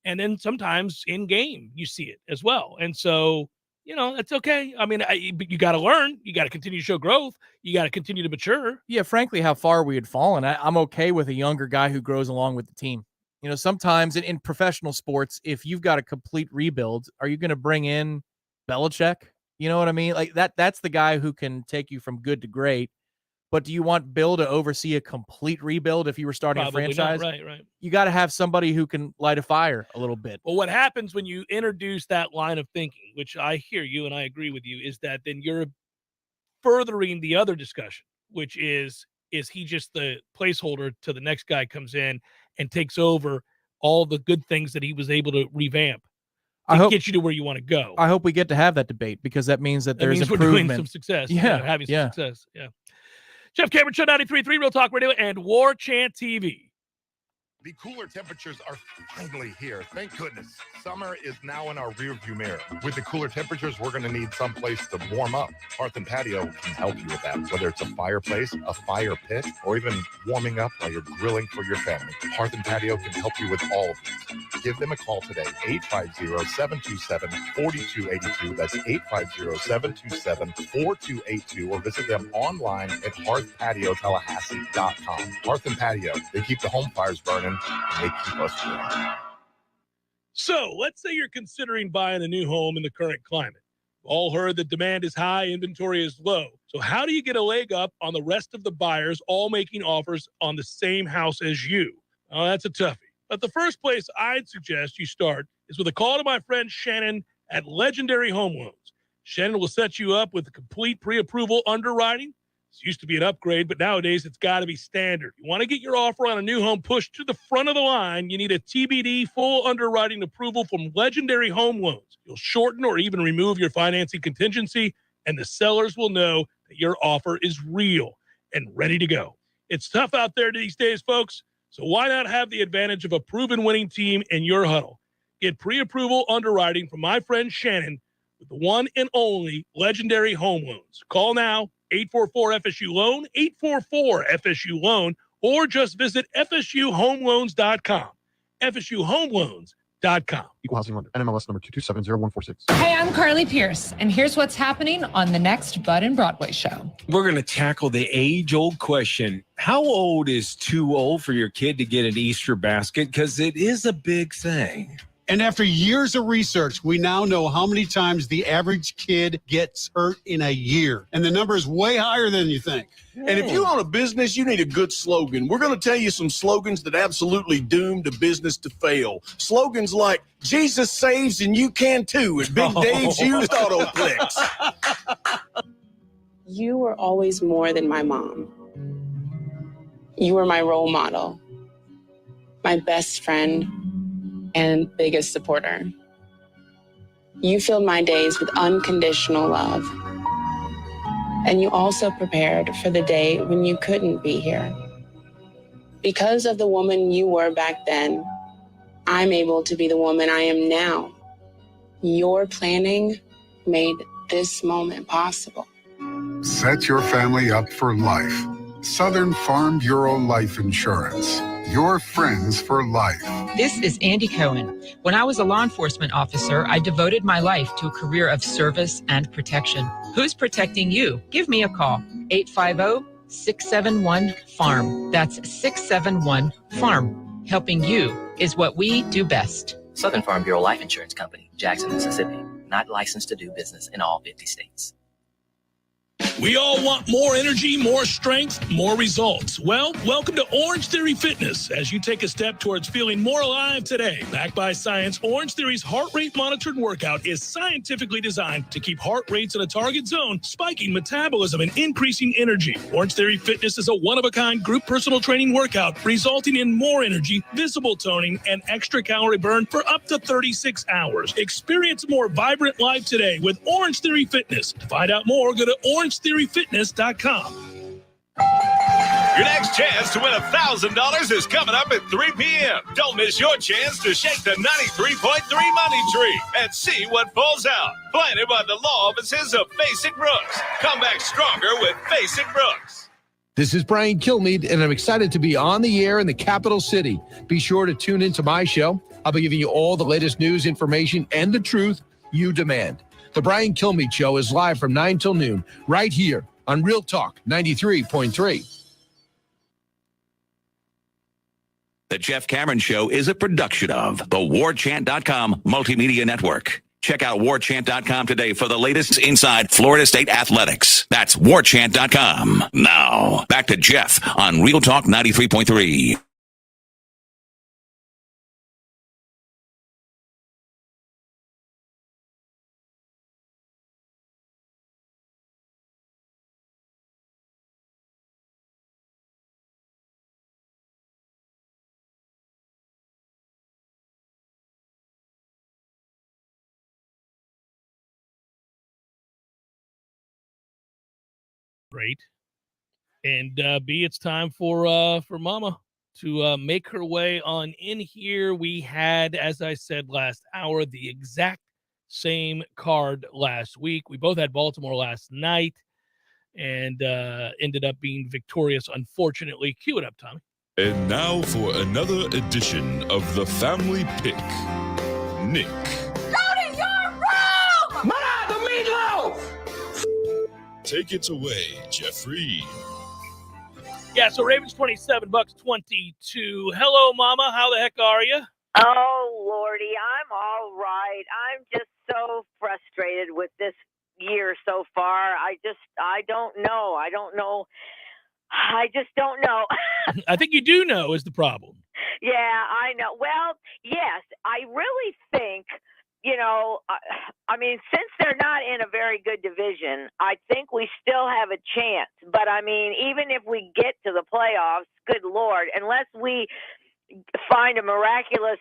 S1: And then sometimes in game, you see it as well. And so, that's okay. I mean, you got to learn. You got to continue to show growth. You got to continue to mature.
S2: Yeah, frankly, how far we had fallen. I'm okay with a younger guy who grows along with the team. Sometimes in professional sports, if you've got a complete rebuild, are you going to bring in Belichick? You know what I mean? Like that's the guy who can take you from good to great. But do you want Bill to oversee a complete rebuild if you were starting
S1: Probably
S2: a franchise?
S1: Not. Right.
S2: You got to have somebody who can light a fire a little bit.
S1: Well, what happens when you introduce that line of thinking, which I hear you and I agree with you, is that then you're furthering the other discussion, which is he just the placeholder till the next guy comes in and takes over all the good things that he was able to revamp to get you to where you want to go?
S2: I hope we get to have that debate because that means that there's improvement.
S1: We're doing some success.
S2: Yeah,
S1: having some success. Yeah. Jeff Cameron, Show 93.3, Real Talk Radio, and Warchant TV.
S7: The cooler temperatures are finally here. Thank goodness. Summer is now in our rearview mirror. With the cooler temperatures, we're going to need some place to warm up. Hearth and Patio can help you with that, whether it's a fireplace, a fire pit, or even warming up while you're grilling for your family. Hearth and Patio can help you with all of these. Give them a call today, 850-727-4282. That's 850-727-4282, or visit them online at hearthpatiotallahassee.com. Hearth and Patio, they keep the home fires burning. And they keep us warm.
S1: So let's say you're considering buying a new home in the current climate. All heard that demand is high, inventory is low. So how do you get a leg up on the rest of the buyers all making offers on the same house as you? Oh, that's a toughie. But the first place I'd suggest you start is with a call to my friend Shannon at Legendary Home Loans. Shannon will set you up with a complete pre-approval underwriting. It used to be an upgrade, but nowadays it's got to be standard. You want to get your offer on a new home pushed to the front of the line, you need a TBD full underwriting approval from Legendary Home Loans. You'll shorten or even remove your financing contingency, and the sellers will know that your offer is real and ready to go. It's tough out there these days, folks, so why not have the advantage of a proven winning team in your huddle? Get pre-approval underwriting from my friend Shannon with the one and only Legendary Home Loans. Call now, 844-FSU-LOAN, 844-FSU-LOAN, or just visit FSUHomeLoans.com. FSUHomeLoans.com.
S22: Equal housing lender. NMLS number 2270146.
S10: Hey, I'm Carly Pierce, and here's what's happening on the next Bud and Broadway show.
S11: We're going to tackle the age-old question. How old is too old for your kid to get an Easter basket? Because it is a big thing.
S13: And after years of research, we now know how many times the average kid gets hurt in a year. And the number is way higher than you think.
S15: And if you own a business, you need a good slogan. We're going to tell you some slogans that absolutely doomed a business to fail. Slogans like, Jesus saves and you can too, at Big Dave's Used Autoplex.
S16: You were always more than my mom. You were my role model, my best friend, and biggest supporter. You filled my days with unconditional love. And you also prepared for the day when you couldn't be here. Because of the woman you were back then, I'm able to be the woman I am now. Your planning made this moment possible.
S26: Set your family up for life. Southern Farm Bureau Life Insurance. Your friends for life.
S27: This is Andy Cohen. When I was a law enforcement officer, I devoted my life to a career of service and protection. Who's protecting you? Give me a call. 850-671-FARM. That's 671-FARM. Helping you is what we do best.
S28: Southern Farm Bureau Life Insurance Company, Jackson, Mississippi. Not licensed to do business in all 50 states.
S1: We all want more energy, more strength, more results. Well, welcome to Orange Theory Fitness as you take a step towards feeling more alive today. Backed by science, Orange Theory's heart rate monitored workout is scientifically designed to keep heart rates in a target zone, spiking metabolism and increasing energy. Orange Theory Fitness is a one-of-a-kind group personal training workout resulting in more energy, visible toning, and extra calorie burn for up to 36 hours. Experience a more vibrant life today with Orange Theory Fitness. To find out more, go to OrangeTheoryFitness.com.
S18: Your next chance to win $1,000 is coming up at 3 p.m. Don't miss your chance to shake the 93.3 money tree and see what falls out. Planted by the law offices of Basic Brooks. Come back stronger with Basic Brooks.
S29: This is Brian Kilmeade, and I'm excited to be on the air in the capital city. Be sure to tune into my show. I'll be giving you all the latest news, information, and the truth you demand. The Brian Kilmeade Show is live from 9 till noon, right here on Real Talk 93.3.
S14: The Jeff Cameron Show is a production of the Warchant.com Multimedia Network. Check out Warchant.com today for the latest inside Florida State athletics. That's Warchant.com. Now, back to Jeff on Real Talk 93.3.
S1: Great. And B, it's time for Mama to make her way on in here. We had, as I said last hour, the exact same card last week. We both had Baltimore last night and ended up being victorious, unfortunately. Cue it up, Tommy.
S30: And now for another edition of the Family Pick. Nick. Take it away, Jeffrey.
S1: Yeah, so Ravens 27, Bucks 22. Hello, Mama. How the heck are you?
S31: Oh, Lordy, I'm all right. I'm just so frustrated with this year so far. I don't know. I just don't know.
S1: I think you do know is the problem.
S31: Yeah, I know. Well, yes, I really think, I mean, since they're not in a very good division, I think we still have a chance. But, I mean, even if we get to the playoffs, good Lord, unless we find a miraculous,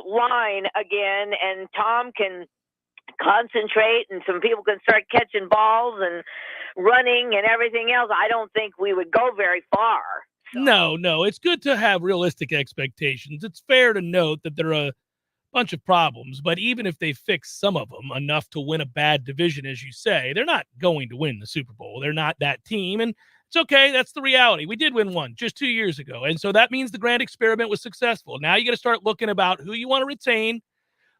S31: line again and Tom can concentrate and some people can start catching balls and running and everything else, I don't think we would go very far.
S1: So. No, it's good to have realistic expectations. It's fair to note that they're a bunch of problems, but even if they fix some of them enough to win a bad division, as you say, they're not going to win the Super Bowl. They're not that team, and it's okay. That's the reality. We did win one just 2 years ago, and so that means the grand experiment was successful. Now you got to start looking about who you want to retain,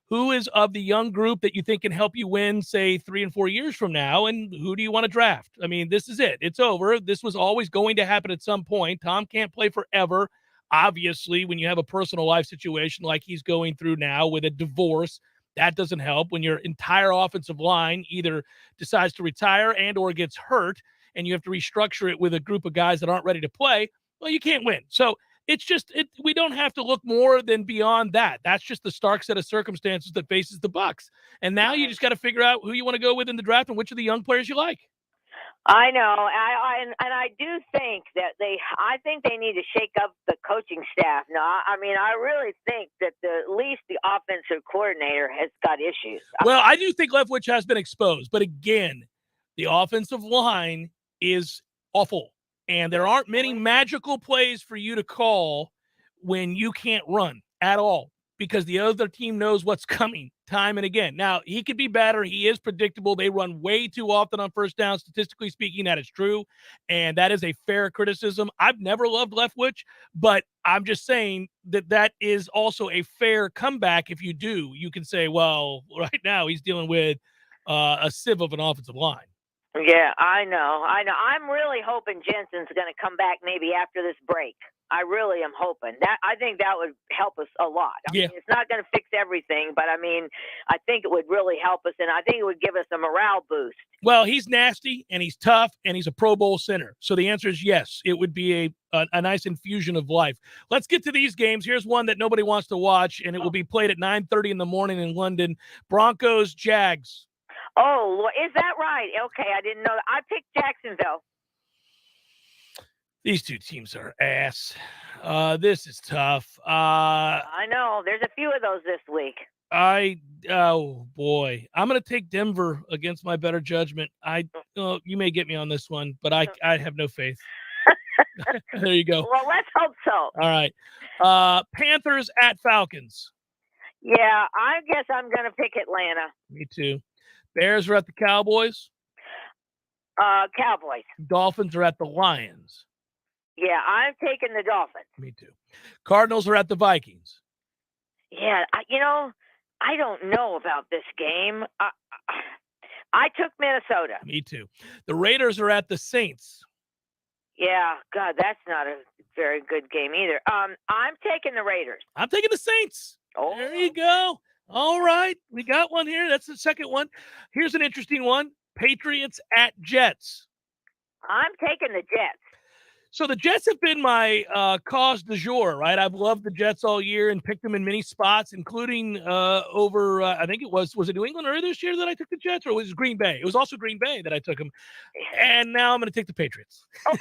S1: who is of the young group that you think can help you win, say, 3 and 4 years from now, and who do you want to draft? I mean, this is it. It's over. This was always going to happen at some point. Tom can't play forever. Obviously, when you have a personal life situation like he's going through now with a divorce, that doesn't help. When your entire offensive line either decides to retire and or gets hurt, and you have to restructure it with a group of guys that aren't ready to play, well, you can't win. So it's just we don't have to look more than beyond that. That's just the stark set of circumstances that faces the Bucs. And now you just got to figure out who you want to go with in the draft and which of the young players you like.
S31: I know, I do think that I think they need to shake up the coaching staff. No, I mean, I really think that at least the offensive coordinator has got issues.
S1: Well, I do think Leftwich has been exposed, but again, the offensive line is awful, and there aren't many magical plays for you to call when you can't run at all, because the other team knows what's coming time and again. Now, he could be better. He is predictable. They run way too often on first down. Statistically speaking, that is true, and that is a fair criticism. I've never loved Leftwich, but I'm just saying that is also a fair comeback. If you do, you can say, well, right now he's dealing with a sieve of an offensive line.
S31: Yeah, I know. I'm really hoping Jensen's going to come back maybe after this break. I really am hoping that. I think that would help us a lot. I mean, it's not going to fix everything, but I mean, I think it would really help us, and I think it would give us a morale boost.
S1: Well, he's nasty, and he's tough, and he's a Pro Bowl center. So the answer is yes. It would be a nice infusion of life. Let's get to these games. Here's one that nobody wants to watch, and it will be played at 9:30 in the morning in London. Broncos, Jags.
S31: Oh, is that right? Okay, I didn't know that. I picked Jacksonville.
S1: These two teams are ass. This is tough.
S31: I know. There's a few of those this week.
S1: Oh boy, I'm going to take Denver against my better judgment. You may get me on this one, but I have no faith. There you go.
S31: Well, let's hope so.
S1: All right. Panthers at Falcons.
S31: Yeah, I guess I'm going to pick Atlanta.
S1: Me too. Bears are at the Cowboys.
S31: Cowboys.
S1: Dolphins are at the Lions.
S31: Yeah, I'm taking the Dolphins.
S1: Me too. Cardinals are at the Vikings.
S31: Yeah, I don't know about this game. I took Minnesota.
S1: Me too. The Raiders are at the Saints.
S31: Yeah, God, that's not a very good game either. I'm taking the Raiders.
S1: I'm taking the Saints. Oh. There you go. All right. We got one here. That's the second one. Here's an interesting one. Patriots at Jets.
S31: I'm taking the Jets.
S1: So the Jets have been my cause du jour, right? I've loved the Jets all year and picked them in many spots, including over, I think it was it New England earlier this year that I took the Jets, or was it Green Bay? It was also Green Bay that I took them. And now I'm going to take the Patriots.
S31: Oh.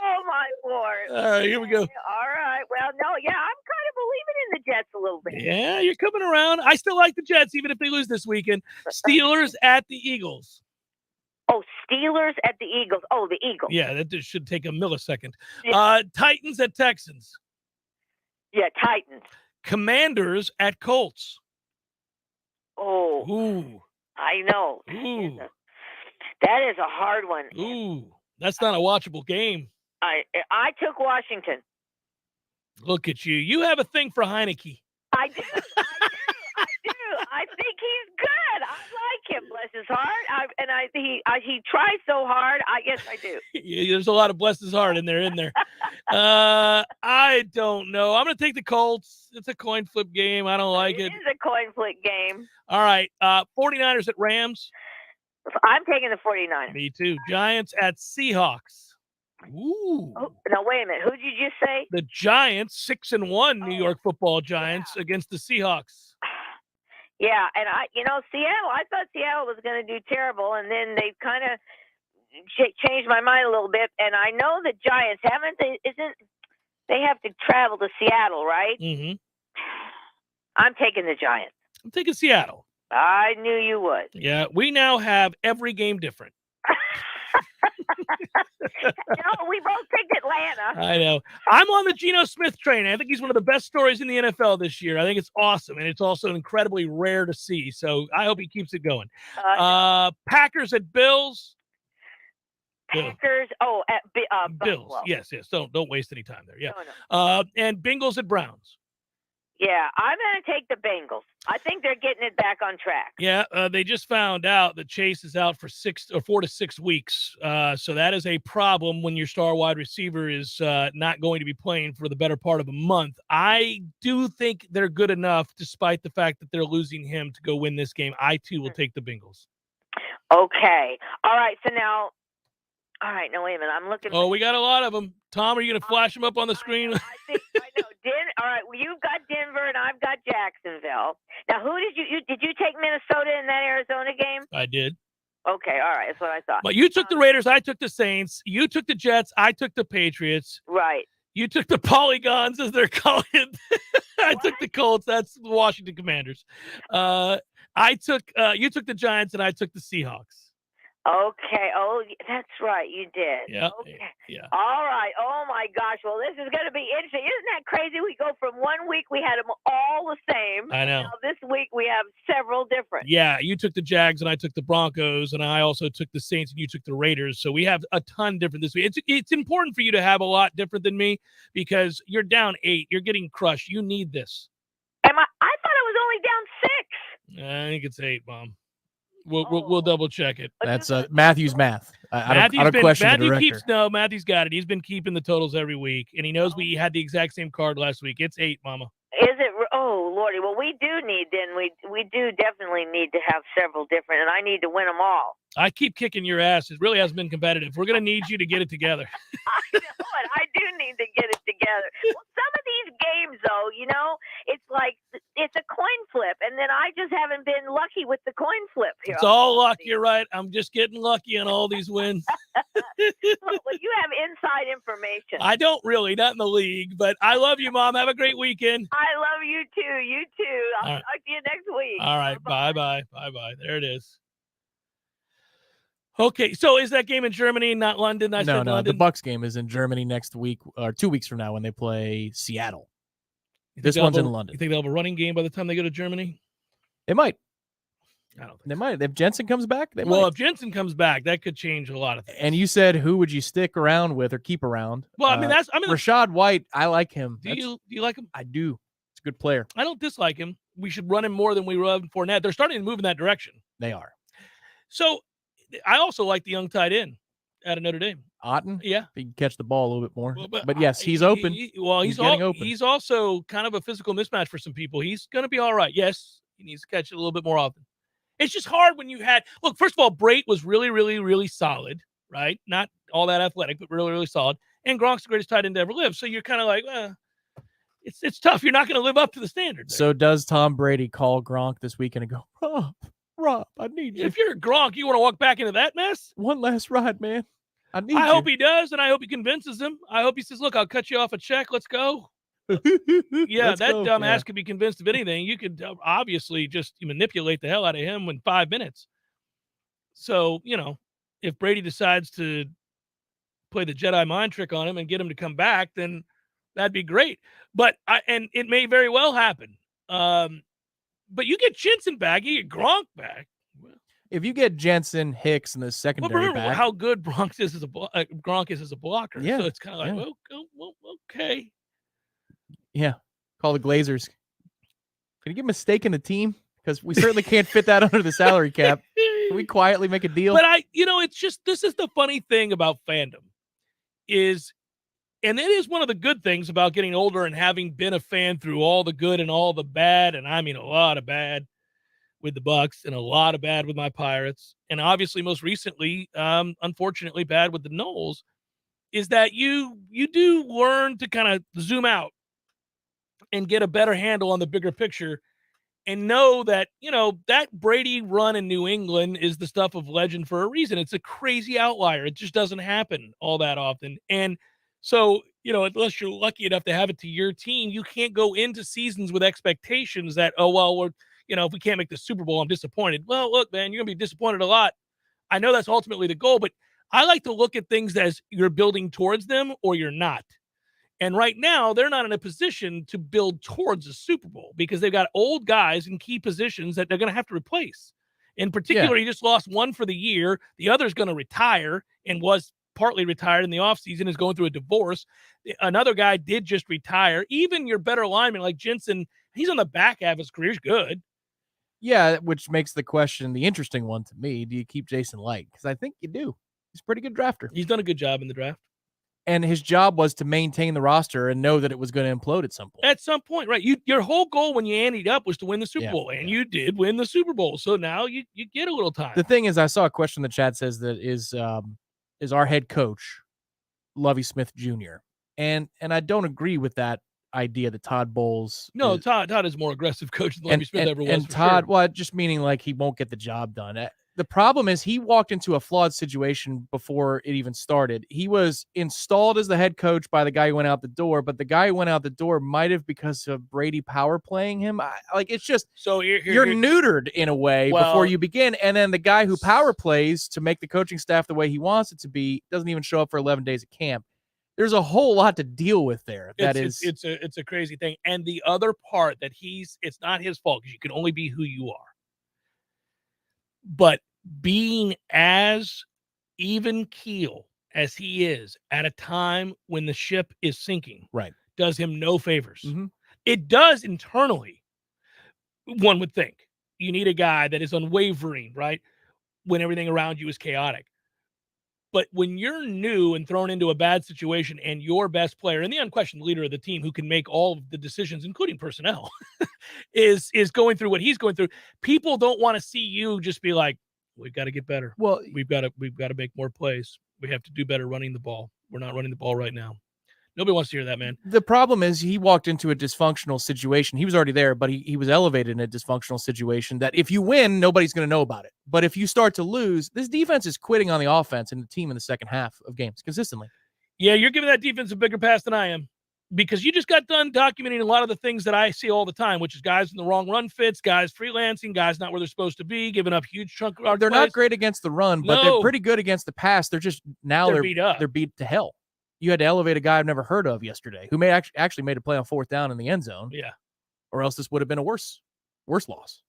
S31: Oh, my Lord.
S1: All right, here we go.
S31: All right. Well, no, yeah, I'm kind of believing in the Jets a little bit.
S1: Yeah, you're coming around. I still like the Jets, even if they lose this weekend. Steelers at the Eagles.
S31: Oh, Steelers at the Eagles. Oh, the Eagles.
S1: Yeah, that just should take a millisecond. Titans at Texans.
S31: Yeah, Titans.
S1: Commanders at Colts.
S31: Oh.
S1: Ooh.
S31: I know.
S1: Ooh.
S31: That is a hard one.
S1: Ooh. That's not a watchable game.
S31: I took Washington.
S1: Look at you. You have a thing for Heineke.
S31: I do. I think he's good. I like him. Bless his heart. He tries so hard. Yes, I do.
S1: There's a lot of bless his heart in there. I don't know. I'm going to take the Colts. It's a coin flip game. I don't like it.
S31: It is a coin flip game.
S1: All right. 49ers at Rams.
S31: I'm taking the 49ers.
S1: Me too. Giants at Seahawks. Ooh.
S31: Oh, now, wait a minute. Who did you just say?
S1: The Giants, 6-1 New York Football Giants against the Seahawks.
S31: Yeah, and Seattle. I thought Seattle was going to do terrible, and then they kind of changed my mind a little bit. And I know the Giants they have to travel to Seattle, right?
S1: Mm-hmm.
S31: I'm taking the Giants.
S1: I'm taking Seattle.
S31: I knew you would.
S1: Yeah, we now have every game different.
S31: No, we both picked Atlanta.
S1: I know. I'm on the Geno Smith train. I think he's one of the best stories in the NFL this year. I think it's awesome, and it's also incredibly rare to see. So I hope he keeps it going. Packers at Bills.
S31: Packers. Oh, at
S1: Bills.
S31: Buffalo.
S1: Yes. Don't waste any time there. Yeah.
S31: No.
S1: And Bengals at Browns.
S31: Yeah, I'm going to take the Bengals. I think they're getting it back on track.
S1: Yeah, they just found out that Chase is out for 4 to 6 weeks. So that is a problem when your star wide receiver is not going to be playing for the better part of a month. I do think they're good enough, despite the fact that they're losing him, to go win this game. I, too, will take the Bengals.
S31: Okay. All right, so now – all right, no, wait a minute. I'm looking.
S1: Oh, we got a lot of them. Tom, are you going to flash them up on the screen?
S31: I know. All right, well, you've got Denver and I've got Jacksonville. Now, who did you take Minnesota in that Arizona game?
S1: I did.
S31: Okay, all right, that's what I thought.
S1: But you took the Raiders, I took the Saints. You took the Jets, I took the Patriots.
S31: Right.
S1: You took the Polygons, as they're calling it. I took the Colts. That's the Washington Commanders. You took the Giants, and I took the Seahawks.
S31: Okay. Oh, that's right. You did.
S1: Yeah.
S31: Okay.
S1: Yeah.
S31: All right. Oh, my gosh. Well, this is going to be interesting. Isn't that crazy? We go from 1 week, we had them all the same.
S1: I know.
S31: Now this week, we have several different.
S1: Yeah. You took the Jags, and I took the Broncos, and I also took the Saints, and you took the Raiders. So we have a ton different this week. It's important for you to have a lot different than me because you're down 8. You're getting crushed. You need this.
S31: I thought I was only down 6.
S1: I think it's 8, Mom. We'll double check it.
S2: That's Matthew's math. I don't question the director.
S1: Matthew's got it. He's been keeping the totals every week, and he knows we had the exact same card last week. It's 8, Mama.
S31: Is it? Oh, Lordy. Well, we do need we do definitely need to have several different, and I need to win them all.
S1: I keep kicking your ass. It really hasn't been competitive. We're going to need you to get it together.
S31: I know it. I do need to get it together. Well, some of these games, though, it's like it's a coin flip, and then I just haven't been lucky with the coin flip here.
S1: It's all luck. You're right. I'm just getting lucky on all these wins.
S31: Well, you have inside information.
S1: I don't really, not in the league, but I love you, Mom. Have a great weekend.
S31: I love you, too. You, too. I'll talk to you next week.
S1: All right. Bye-bye. Bye-bye. There it is. Okay, so is that game in Germany, not London? I said London.
S2: The Bucks game is in Germany next week, or 2 weeks from now when they play Seattle. This one's in London.
S1: You think they'll have a running game by the time they go to Germany?
S2: They might.
S1: I don't think
S2: they might. If Jensen comes back, they might.
S1: Well, if Jensen comes back, that could change a lot of things.
S2: And you said who would you stick around with or keep around?
S1: Well,
S2: Rashad White. I like him.
S1: Do you like him?
S2: I do. It's a good player.
S1: I don't dislike him. We should run him more than we run Fournette. They're starting to move in that direction.
S2: They are.
S1: So I also like the young tight end out of Notre Dame.
S2: Otten?
S1: Yeah.
S2: He can catch the ball a little bit more. But yes, he's open.
S1: He's
S2: getting open.
S1: He's also kind of a physical mismatch for some people. He's going to be all right. Yes, he needs to catch it a little bit more often. It's just hard when you had – look, first of all, Brate was really, really, really solid, right? Not all that athletic, but really, really solid. And Gronk's the greatest tight end to ever live. So you're kind of like, it's tough. You're not going to live up to the standard there.
S2: So does Tom Brady call Gronk this weekend and go, Rob, I need you.
S1: If you're Gronk, you want to walk back into that mess?
S2: One last ride, man. I
S1: hope he does, and I hope he convinces him. I hope he says, look, I'll cut you off a check. Let's go. Yeah, that dumbass could be convinced of anything. You could obviously just manipulate the hell out of him in 5 minutes. So, if Brady decides to play the Jedi mind trick on him and get him to come back, then that'd be great. But and it may very well happen. But you get Jensen back, you get Gronk back.
S2: If you get Jensen, Hicks, and the secondary back,
S1: how good Gronk is as a blocker.
S2: Yeah,
S1: so it's kind of like, well, okay.
S2: Yeah, call the Glazers. Can you give him a stake in the team? Because we certainly can't fit that under the salary cap. Can we quietly make a deal?
S1: But it's just, this is the funny thing about fandom and it is one of the good things about getting older and having been a fan through all the good and all the bad, and I mean a lot of bad with the Bucks and a lot of bad with my Pirates, and obviously most recently, unfortunately, bad with the Noles, is that you do learn to kind of zoom out and get a better handle on the bigger picture and know that, that Brady run in New England is the stuff of legend for a reason. It's a crazy outlier. It just doesn't happen all that often. And so, unless you're lucky enough to have it to your team, you can't go into seasons with expectations that, we're, if we can't make the Super Bowl, I'm disappointed. Well, look, man, you're going to be disappointed a lot. I know that's ultimately the goal, but I like to look at things as you're building towards them or you're not. And right now, they're not in a position to build towards a Super Bowl because they've got old guys in key positions that they're going to have to replace. In particular, he just lost one for the year. The other's going to retire and was partly retired in the offseason, is going through a divorce. Another guy did just retire. Even your better lineman like Jensen, he's on the back half of his career. He's good.
S2: Yeah, which makes the question the interesting one to me. Do you keep Jason Light? Because I think you do. He's a pretty good drafter.
S1: He's done a good job in the draft.
S2: And his job was to maintain the roster and know that it was going to implode at some point.
S1: At some point, right. Your whole goal when you anteed up was to win the Super Bowl, and you did win the Super Bowl. So now you get a little time.
S2: The thing is, I saw a question in the chat says that is our head coach, Lovie Smith Jr. And I don't agree with that idea that Todd Bowles.
S1: No, Todd is more aggressive coach than Lovie Smith ever was.
S2: And Todd, well, just meaning like he won't get the job done. The problem is he walked into a flawed situation before it even started. He was installed as the head coach by the guy who went out the door, but the guy who went out the door might have because of Brady power playing him. It's just
S1: so
S2: you're neutered in a way before you begin. And then the guy who power plays to make the coaching staff the way he wants it to be doesn't even show up for 11 days at camp. There's a whole lot to deal with there.
S1: It's a crazy thing. And the other part that it's not his fault because you can only be who you are. But being as even keel as he is at a time when the ship is sinking,
S2: right,
S1: does him no favors.
S2: Mm-hmm.
S1: It does internally. One would think you need a guy that is unwavering, right, when everything around you is chaotic. But when you're new and thrown into a bad situation and your best player and the unquestioned leader of the team who can make all of the decisions, including personnel, is going through what he's going through, people don't want to see you just be like, we've got to get better.
S2: Well,
S1: we've got to make more plays. We have to do better running the ball. We're not running the ball right now. Nobody wants to hear that, man.
S2: The problem is he walked into a dysfunctional situation. He was already there, but he was elevated in a dysfunctional situation that if you win, nobody's going to know about it. But if you start to lose, this defense is quitting on the offense and the team in the second half of games consistently.
S1: Yeah, you're giving that defense a bigger pass than I am because you just got done documenting a lot of the things that I see all the time, which is guys in the wrong run fits, guys freelancing, guys not where they're supposed to be, giving up huge chunk of
S2: They're not great against the run, but they're pretty good against the pass. They're just they're
S1: beat up.
S2: They're beat to hell. You had to elevate a guy I've never heard of yesterday who actually made a play on fourth down in the end zone.
S1: Yeah.
S2: Or else this would have been a worse loss.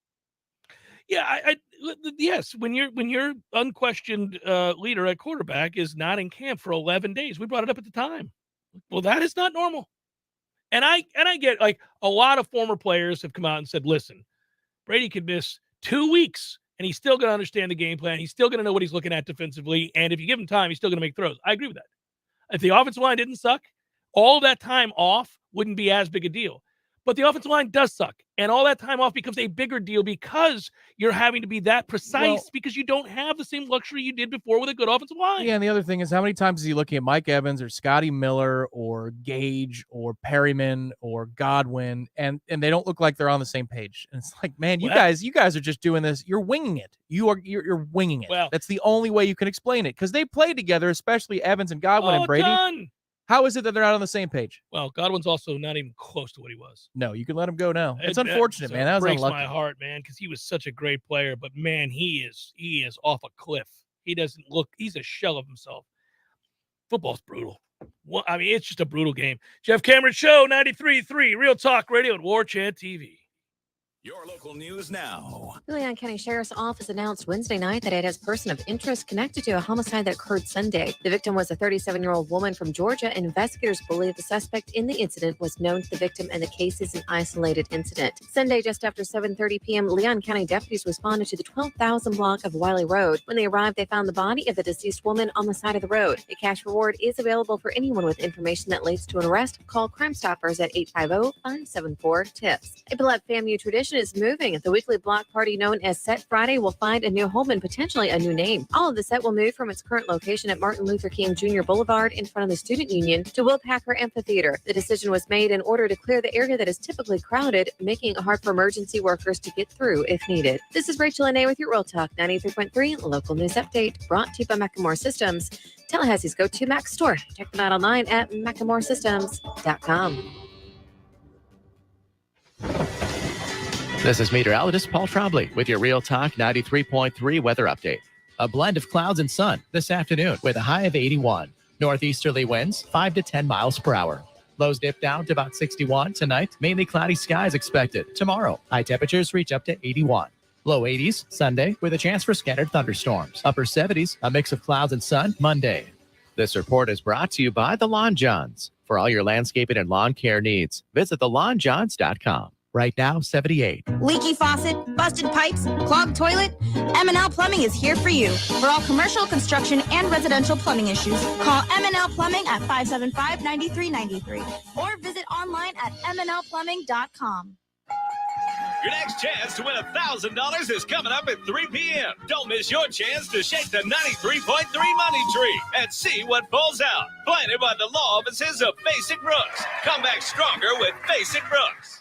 S1: Yeah, yes, when your unquestioned leader at quarterback is not in camp for 11 days. We brought it up at the time. Well, that is not normal. And I get like a lot of former players have come out and said, listen, Brady could miss 2 weeks and he's still going to understand the game plan. He's still going to know what he's looking at defensively. And if you give him time, he's still going to make throws. I agree with that. If the offensive line didn't suck, all that time off wouldn't be as big a deal. But the offensive line does suck. And all that time off becomes a bigger deal because you're having to be that precise because you don't have the same luxury you did before with a good offensive line.
S2: Yeah, and the other thing is how many times is he looking at Mike Evans or Scotty Miller or Gage or Perryman or Godwin, and they don't look like they're on the same page. And it's like, man, you guys are just doing this. You're winging it. You're winging it.
S1: Well,
S2: that's the only way you can explain it because they played together, especially Evans and Godwin and Brady.
S1: Done.
S2: How is it that they're not on the same page?
S1: Well, Godwin's also not even close to what he was.
S2: No, you can let him go now. It's unfortunate, man. That was
S1: breaks
S2: unlucky.
S1: My heart, man, because he was such a great player. But man, he is off a cliff. He doesn't look. He's a shell of himself. Football's brutal. Well, I mean, it's just a brutal game. Jeff Cameron Show, 93.3 Real Talk Radio and Warchant TV.
S14: Your local news now.
S3: The Leon County Sheriff's Office announced Wednesday night that it has person of interest connected to a homicide that occurred Sunday. The victim was a 37-year-old woman from Georgia, and investigators believe the suspect in the incident was known to the victim and the case is an isolated incident. Sunday, just after 7:30 p.m., Leon County deputies responded to the 12,000 block of Wiley Road. When they arrived, they found the body of the deceased woman on the side of the road. A cash reward is available for anyone with information that leads to an arrest. Call Crime Stoppers at 850-574-TIPS. A beloved FAMU tradition is moving. The weekly block party known as Set Friday will find a new home and potentially a new name. All of the set will move from its current location at Martin Luther King Jr. Boulevard in front of the Student Union to Will Packer Amphitheater. The decision was made in order to clear the area that is typically crowded, making it hard for emergency workers to get through if needed. This is Rachel Anay with your Real Talk 93.3 local news update brought to you by Macklemore Systems, Tallahassee's go-to Mac store. Check them out online at MacklemoreSystems.com.
S4: This is meteorologist Paul Trombley with your Real Talk 93.3 weather update. A blend of clouds and sun this afternoon with a high of 81. Northeasterly winds 5 to 10 miles per hour. Lows dip down to about 61 tonight. Mainly cloudy skies expected. Tomorrow, high temperatures reach up to 81. Low 80s Sunday with a chance for scattered thunderstorms. Upper 70s, a mix of clouds and sun Monday. This report is brought to you by the Lawn Johns. For all your landscaping and lawn care needs, visit thelawnjohns.com. Right now, 78.
S5: Leaky faucet, busted pipes, clogged toilet? M&L Plumbing is here for you. For all commercial, construction, and residential plumbing issues, call M&L Plumbing at 575-9393 or visit online at mnlplumbing.com.
S18: Your next chance to win $1,000 is coming up at 3 p.m. Don't miss your chance to shake the 93.3 money tree and see what falls out. Blinded by the law offices of Basic Brooks. Come back stronger with Basic Brooks.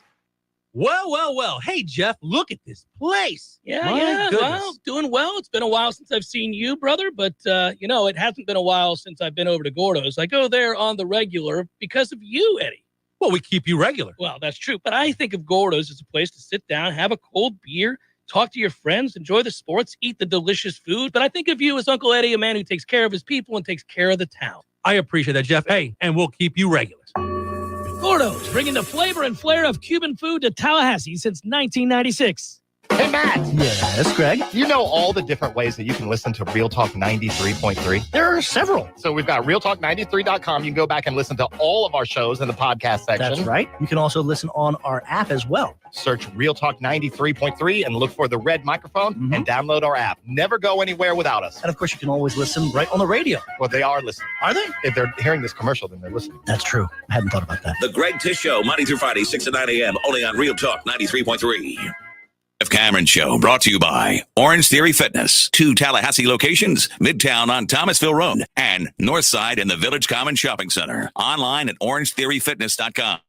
S6: Well. Hey, Jeff, look at this place.
S1: Yeah. Well, doing well. It's been a while since I've seen you, brother, but, it hasn't been a while since I've been over to Gordo's. I go there on the regular because of you, Eddie.
S6: Well, we keep you regular.
S1: Well, that's true. But I think of Gordo's as a place to sit down, have a cold beer, talk to your friends, enjoy the sports, eat the delicious food. But I think of you as Uncle Eddie, a man who takes care of his people and takes care of the town.
S6: I appreciate that, Jeff. Hey, and we'll keep you regular.
S1: Gordo's, bringing the flavor and flair of Cuban food to Tallahassee since 1996.
S9: Hey, Matt.
S12: Yes, Greg?
S9: You know all the different ways that you can listen to Real Talk 93.3?
S12: There are several.
S9: So we've got realtalk93.com. You can go back and listen to all of our shows in the podcast section.
S12: That's right. You can also listen on our app as well.
S9: Search Real Talk 93.3 and look for the red microphone and download our app. Never go anywhere without us.
S12: And of course, you can always listen right on the radio.
S9: Well, they are listening.
S12: Are they?
S9: If they're hearing this commercial, then they're listening.
S12: That's true. I hadn't thought about that.
S14: The Greg Tish Show, Monday through Friday, 6 to 9 a.m., only on Real Talk 93.3. Jeff Cameron Show, brought to you by Orange Theory Fitness. 2 Tallahassee locations, Midtown on Thomasville Road and Northside in the Village Common Shopping Center. Online at orangetheoryfitness.com.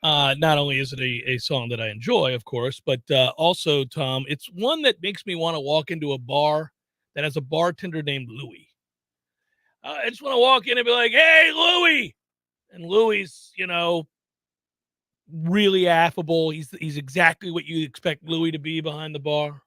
S1: Not only is it a song that I enjoy, of course, but also, Tom, it's one that makes me want to walk into a bar that has a bartender named Louie. I just want to walk in and be like, hey, Louie. And Louie's, really affable. He's exactly what you expect Louie to be behind the bar.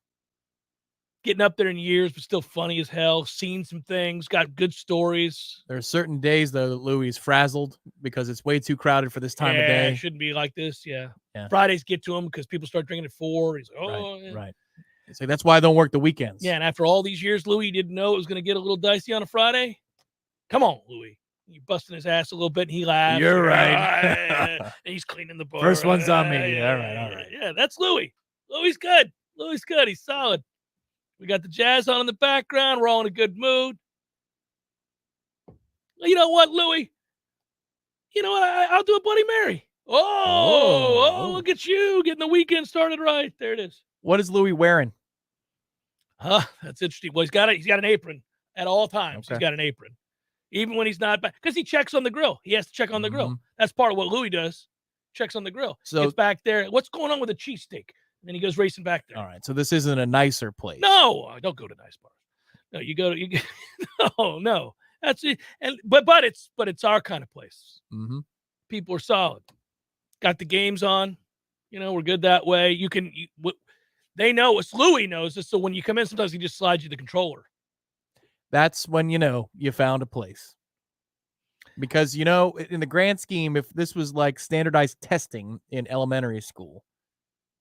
S1: Getting up there in years, but still funny as hell. Seen some things, got good stories.
S2: There are certain days, though, that Louis is frazzled because it's way too crowded for this time of day.
S1: It shouldn't be like this, yeah.
S2: Yeah.
S1: Fridays get to him because people start drinking at 4. He's like, oh, yeah.
S2: Right. So that's why I don't work the weekends.
S1: Yeah, and after all these years, Louis didn't know it was going to get a little dicey on a Friday. Come on, Louis. You busting his ass a little bit, and he laughs.
S2: You're right.
S1: And he's cleaning the bar.
S2: First one's on me. All right.
S1: Yeah, that's Louis. Louis good. He's solid. We got the jazz on in the background. We're all in a good mood. You know what, Louis? You know what? I'll do a Bloody Mary. Oh, look at you getting the weekend started right. There it is.
S2: What is Louis wearing?
S1: That's interesting. Well, he's got an apron at all times.
S2: Okay.
S1: He's got an apron. Even when he's not back. Because he checks on the grill. He has to check on the grill. That's part of what Louis does. Checks on the grill.
S2: So
S1: gets back there. What's going on with the cheesesteak? And then he goes racing back there.
S2: All right. So this isn't a nicer place.
S1: No, don't go to nice bars. No, no. That's it. And but it's our kind of place.
S2: Mm-hmm.
S1: People are solid. Got the games on. We're good that way. They know us. Louis knows us. So when you come in, sometimes he just slides you the controller.
S2: That's when you found a place. Because in the grand scheme, if this was like standardized testing in elementary school,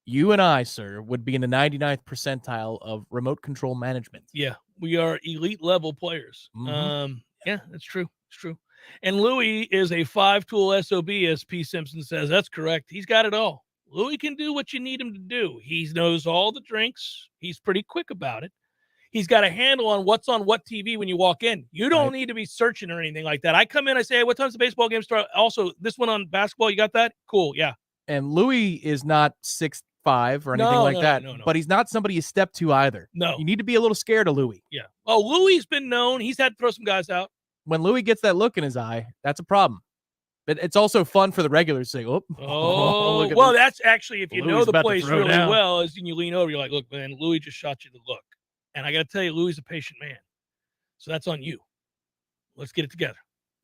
S2: you and I, sir, would be in the 99th percentile of remote control management.
S1: Yeah, we are elite level players.
S2: Mm-hmm.
S1: Yeah, that's true. It's true. And Louis is a 5-tool SOB, as P. Simpson says. That's correct. He's got it all. Louis can do what you need him to do. He knows all the drinks. He's pretty quick about it. He's got a handle on what's on what TV when you walk in. You don't need to be searching or anything like that. I come in, I say, hey, what time's the baseball game start? Also, this one on basketball, you got that? Cool, yeah.
S2: And Louis is not 6'5" or anything like that.
S1: No.
S2: But he's not somebody you step to either.
S1: No.
S2: You need to be a little scared of Louis.
S1: Yeah. Oh, Louis's been known. He's had to throw some guys out.
S2: when Louis gets that look in his eye, that's a problem. But it's also fun for the regulars to say,
S1: Oh,
S2: look at
S1: well,
S2: Louis.
S1: that's actually, if you know
S2: Louis
S1: the
S2: about to
S1: place
S2: throw
S1: really
S2: down.
S1: well, is when you lean over, you're like, look, man, Louis just shot you the look. And I got to tell you, Louis is a patient man. So that's on you. Let's get it together.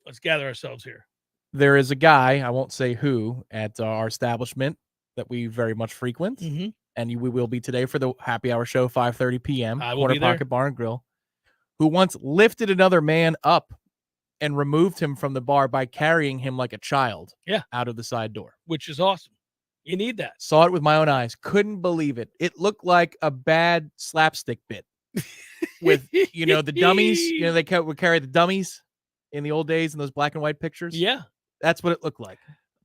S1: Let's gather ourselves here.
S2: There is a guy, I won't say who, at our establishment that we very much frequent.
S1: Mhm.
S2: And we will be today for the happy hour show, 5:30 p.m.
S1: I will
S2: Corner
S1: be there.
S2: Pocket Bar and Grill, who once lifted another man up and removed him from the bar by carrying him like a child out of the side door.
S1: Which is awesome. You need that.
S2: Saw it with my own eyes. Couldn't believe it. It looked like a bad slapstick bit with, the dummies. They would carry the dummies in the old days in those black and white pictures.
S1: Yeah.
S2: That's what it looked like.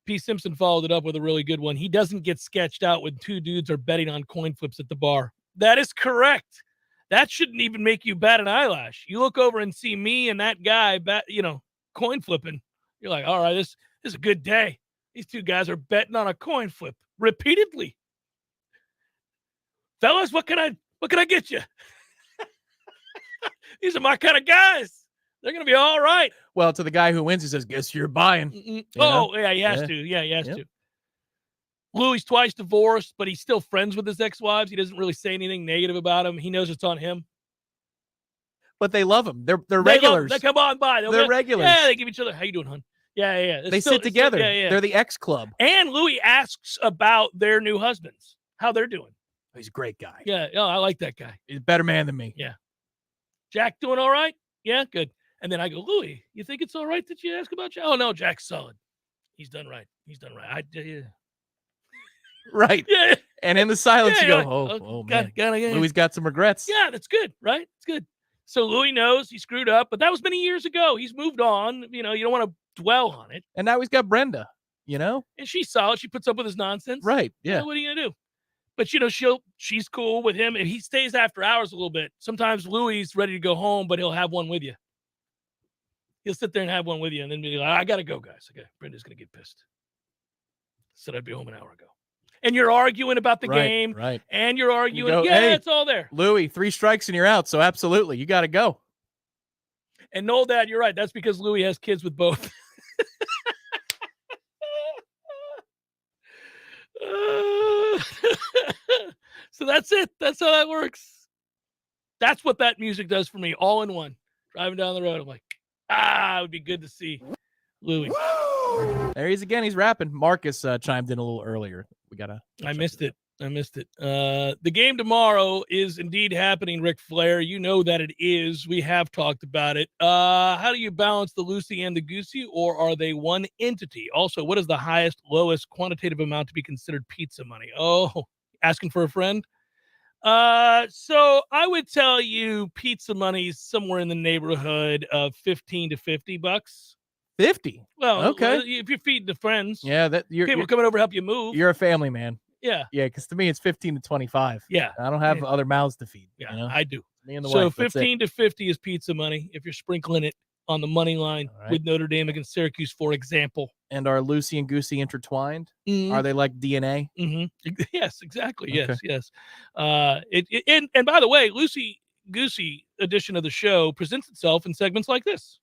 S1: P. Simpson followed it up with a really good one. He doesn't get sketched out when two dudes are betting on coin flips at the bar. That is correct. That shouldn't even make you bat an eyelash. You look over and see me and that guy, coin flipping. You're like, all right, this is a good day. These two guys are betting on a coin flip repeatedly. Fellas, what can I get you? These are my kind of guys. They're going to be all right.
S2: Well, to the guy who wins, he says, guess you're buying.
S1: Oh, yeah, he has to. Yeah, he has to. Louis twice divorced, but he's still friends with his ex-wives. He doesn't really say anything negative about him. He knows it's on him.
S2: But they love him. They're regulars.
S1: They come on by.
S2: They're regulars.
S1: Yeah, they give each other, how you doing, hon? Yeah.
S2: They sit together. They're the X Club.
S1: And Louis asks about their new husbands, how they're doing.
S2: He's a great guy.
S1: Yeah, I like that guy.
S2: He's a better man than me.
S1: Yeah. Jack doing all right? Yeah, good. And then I go, Louis, you think it's all right that you ask about Jack? Oh, no, Jack's solid. He's done right.
S2: Right.
S1: Yeah.
S2: And in the silence, you go,
S1: man.
S2: Louis got some regrets.
S1: Yeah, that's good, right? It's good. So Louis knows he screwed up, but that was many years ago. He's moved on. You don't want to dwell on it.
S2: And now he's got Brenda,
S1: And she's solid. She puts up with his nonsense.
S2: Right, yeah.
S1: What are you going to do? But, she's cool with him. And he stays after hours a little bit. Sometimes Louis is ready to go home, but he'll have one with you. He'll sit there and have one with you and then be like, I got to go, guys. Okay, Brenda's going to get pissed. Said I'd be home an hour ago. And you're arguing about the game.
S2: Right.
S1: And you're arguing.
S2: You go, hey,
S1: it's all there.
S2: Louis, 3 strikes and you're out. So absolutely, you got to go.
S1: And no, Dad, you're right. That's because Louis has kids with both. So that's it. That's how that works. That's what that music does for me, all in one. Driving down the road, I'm like, it would be good to see Louis.
S2: There he is again. He's rapping. Marcus chimed in a little earlier.
S1: I missed it. The game tomorrow is indeed happening, Ric Flair. You know that it is. We have talked about it. How do you balance the Lucy and the Goosey, or are they one entity? Also, what is the highest, lowest quantitative amount to be considered pizza money? Oh, asking for a friend? So I would tell you pizza money is somewhere in the neighborhood of $15 to $50.
S2: 50.
S1: Well,
S2: okay.
S1: If you're feeding the friends,
S2: people
S1: coming over to help you move.
S2: You're a family man.
S1: Yeah.
S2: Yeah, because to me it's 15 to 25.
S1: Yeah.
S2: I don't have other mouths to feed.
S1: Yeah, I do.
S2: Me and the
S1: so
S2: wife,
S1: 15 to 50 is pizza money if you're sprinkling it on the money line with Notre Dame against Syracuse, for example.
S2: And are Lucy and Goosey intertwined?
S1: Mhm.
S2: Are they like DNA?
S1: Mm-hmm. Yes, exactly.
S2: Okay.
S1: Yes. And by the way, Lucy Goosey edition of the show presents itself in segments like this.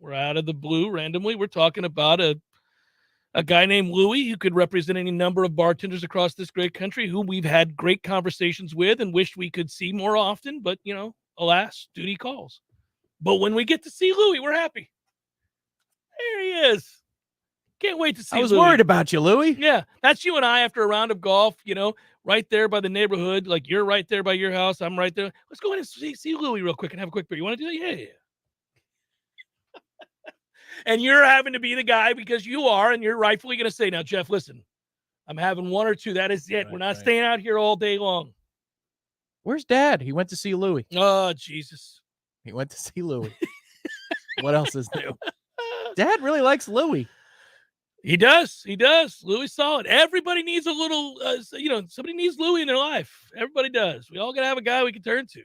S1: We're out of the blue randomly. We're talking about a guy named Louis who could represent any number of bartenders across this great country who we've had great conversations with and wished we could see more often. But, alas, duty calls. But when we get to see Louis, we're happy. There he is. Can't wait to see
S2: I was
S1: Louis.
S2: worried about you, Louis.
S1: Yeah, that's you and I after a round of golf, right there by the neighborhood. Like you're right there by your house. I'm right there. Let's go in and see Louis real quick and have a quick beer. You want to do that? Yeah. And you're having to be the guy because you are, and you're rightfully going to say, now, Jeff, listen, I'm having one or two. That is it. We're not staying out here all day long.
S2: Where's Dad? He went to see Louis.
S1: Oh, Jesus.
S2: He went to see Louis. What else is new? Dad really likes Louis.
S1: He does. Louis is solid. Everybody needs a little, somebody needs Louis in their life. Everybody does. We all got to have a guy we can turn to.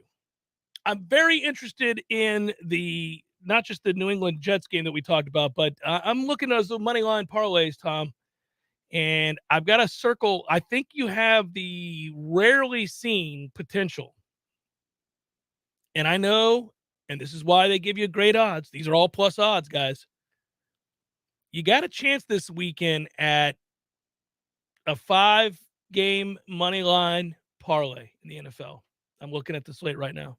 S1: I'm very interested in not just the New England Jets game that we talked about, but I'm looking at those money line parlays, Tom, and I've got a circle. I think you have the rarely seen potential. And I know and this is why they give you great odds. These are all plus odds, guys. You got a chance this weekend at a 5-game money line parlay in the NFL. I'm looking at the slate right now.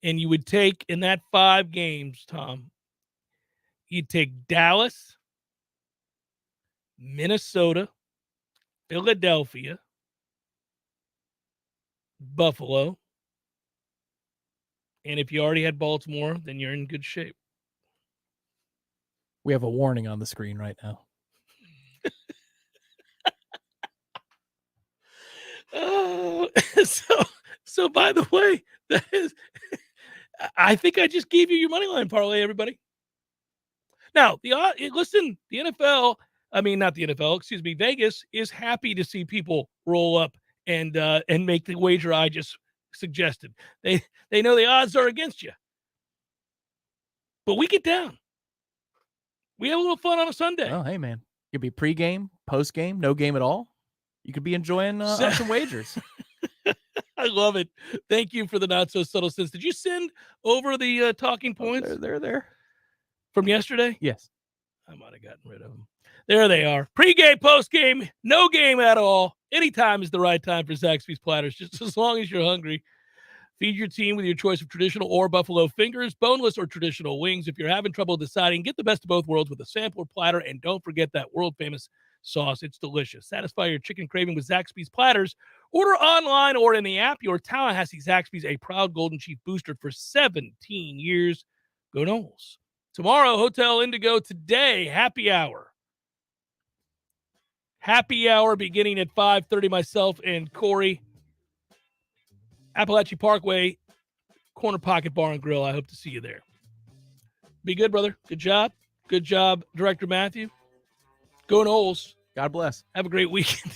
S1: And you would take, in that 5 games, Tom, you'd take Dallas, Minnesota, Philadelphia, Buffalo, and if you already had Baltimore, then you're in good shape.
S2: We have a warning on the screen right now.
S1: So by the way, that is, I think I just gave you your money line parlay, everybody. Now, listen, the NFL, not the NFL, excuse me, Vegas is happy to see people roll up and make the wager I just suggested. They know the odds are against you. But we get down. We have a little fun on a Sunday.
S2: Oh, hey, man. It could be pregame, postgame, no game at all. You could be enjoying some wagers.
S1: I love it. Thank you for the not so subtle sense. Did you send over the talking points?
S2: They're there.
S1: From yesterday?
S2: Yes.
S1: I might have gotten rid of them. There they are. Pre-game, post-game, no game at all. Anytime is the right time for Zaxby's Platters, just as long as you're hungry. Feed your team with your choice of traditional or buffalo fingers, boneless or traditional wings. If you're having trouble deciding, get the best of both worlds with a sampler platter, and don't forget that world-famous sauce. It's delicious. Satisfy your chicken craving with Zaxby's Platters. Order online or in the app. Your Tallahassee Zaxby's, a proud Golden Chief booster for 17 years. Go Noles. Tomorrow, Hotel Indigo. Today, happy hour. Happy hour beginning at 5:30. Myself and Corey. Appalachian Parkway, Corner Pocket Bar and Grill. I hope to see you there. Be good, brother. Good job. Good job, Director Matthew. Go Noles.
S2: God bless.
S1: Have a great weekend.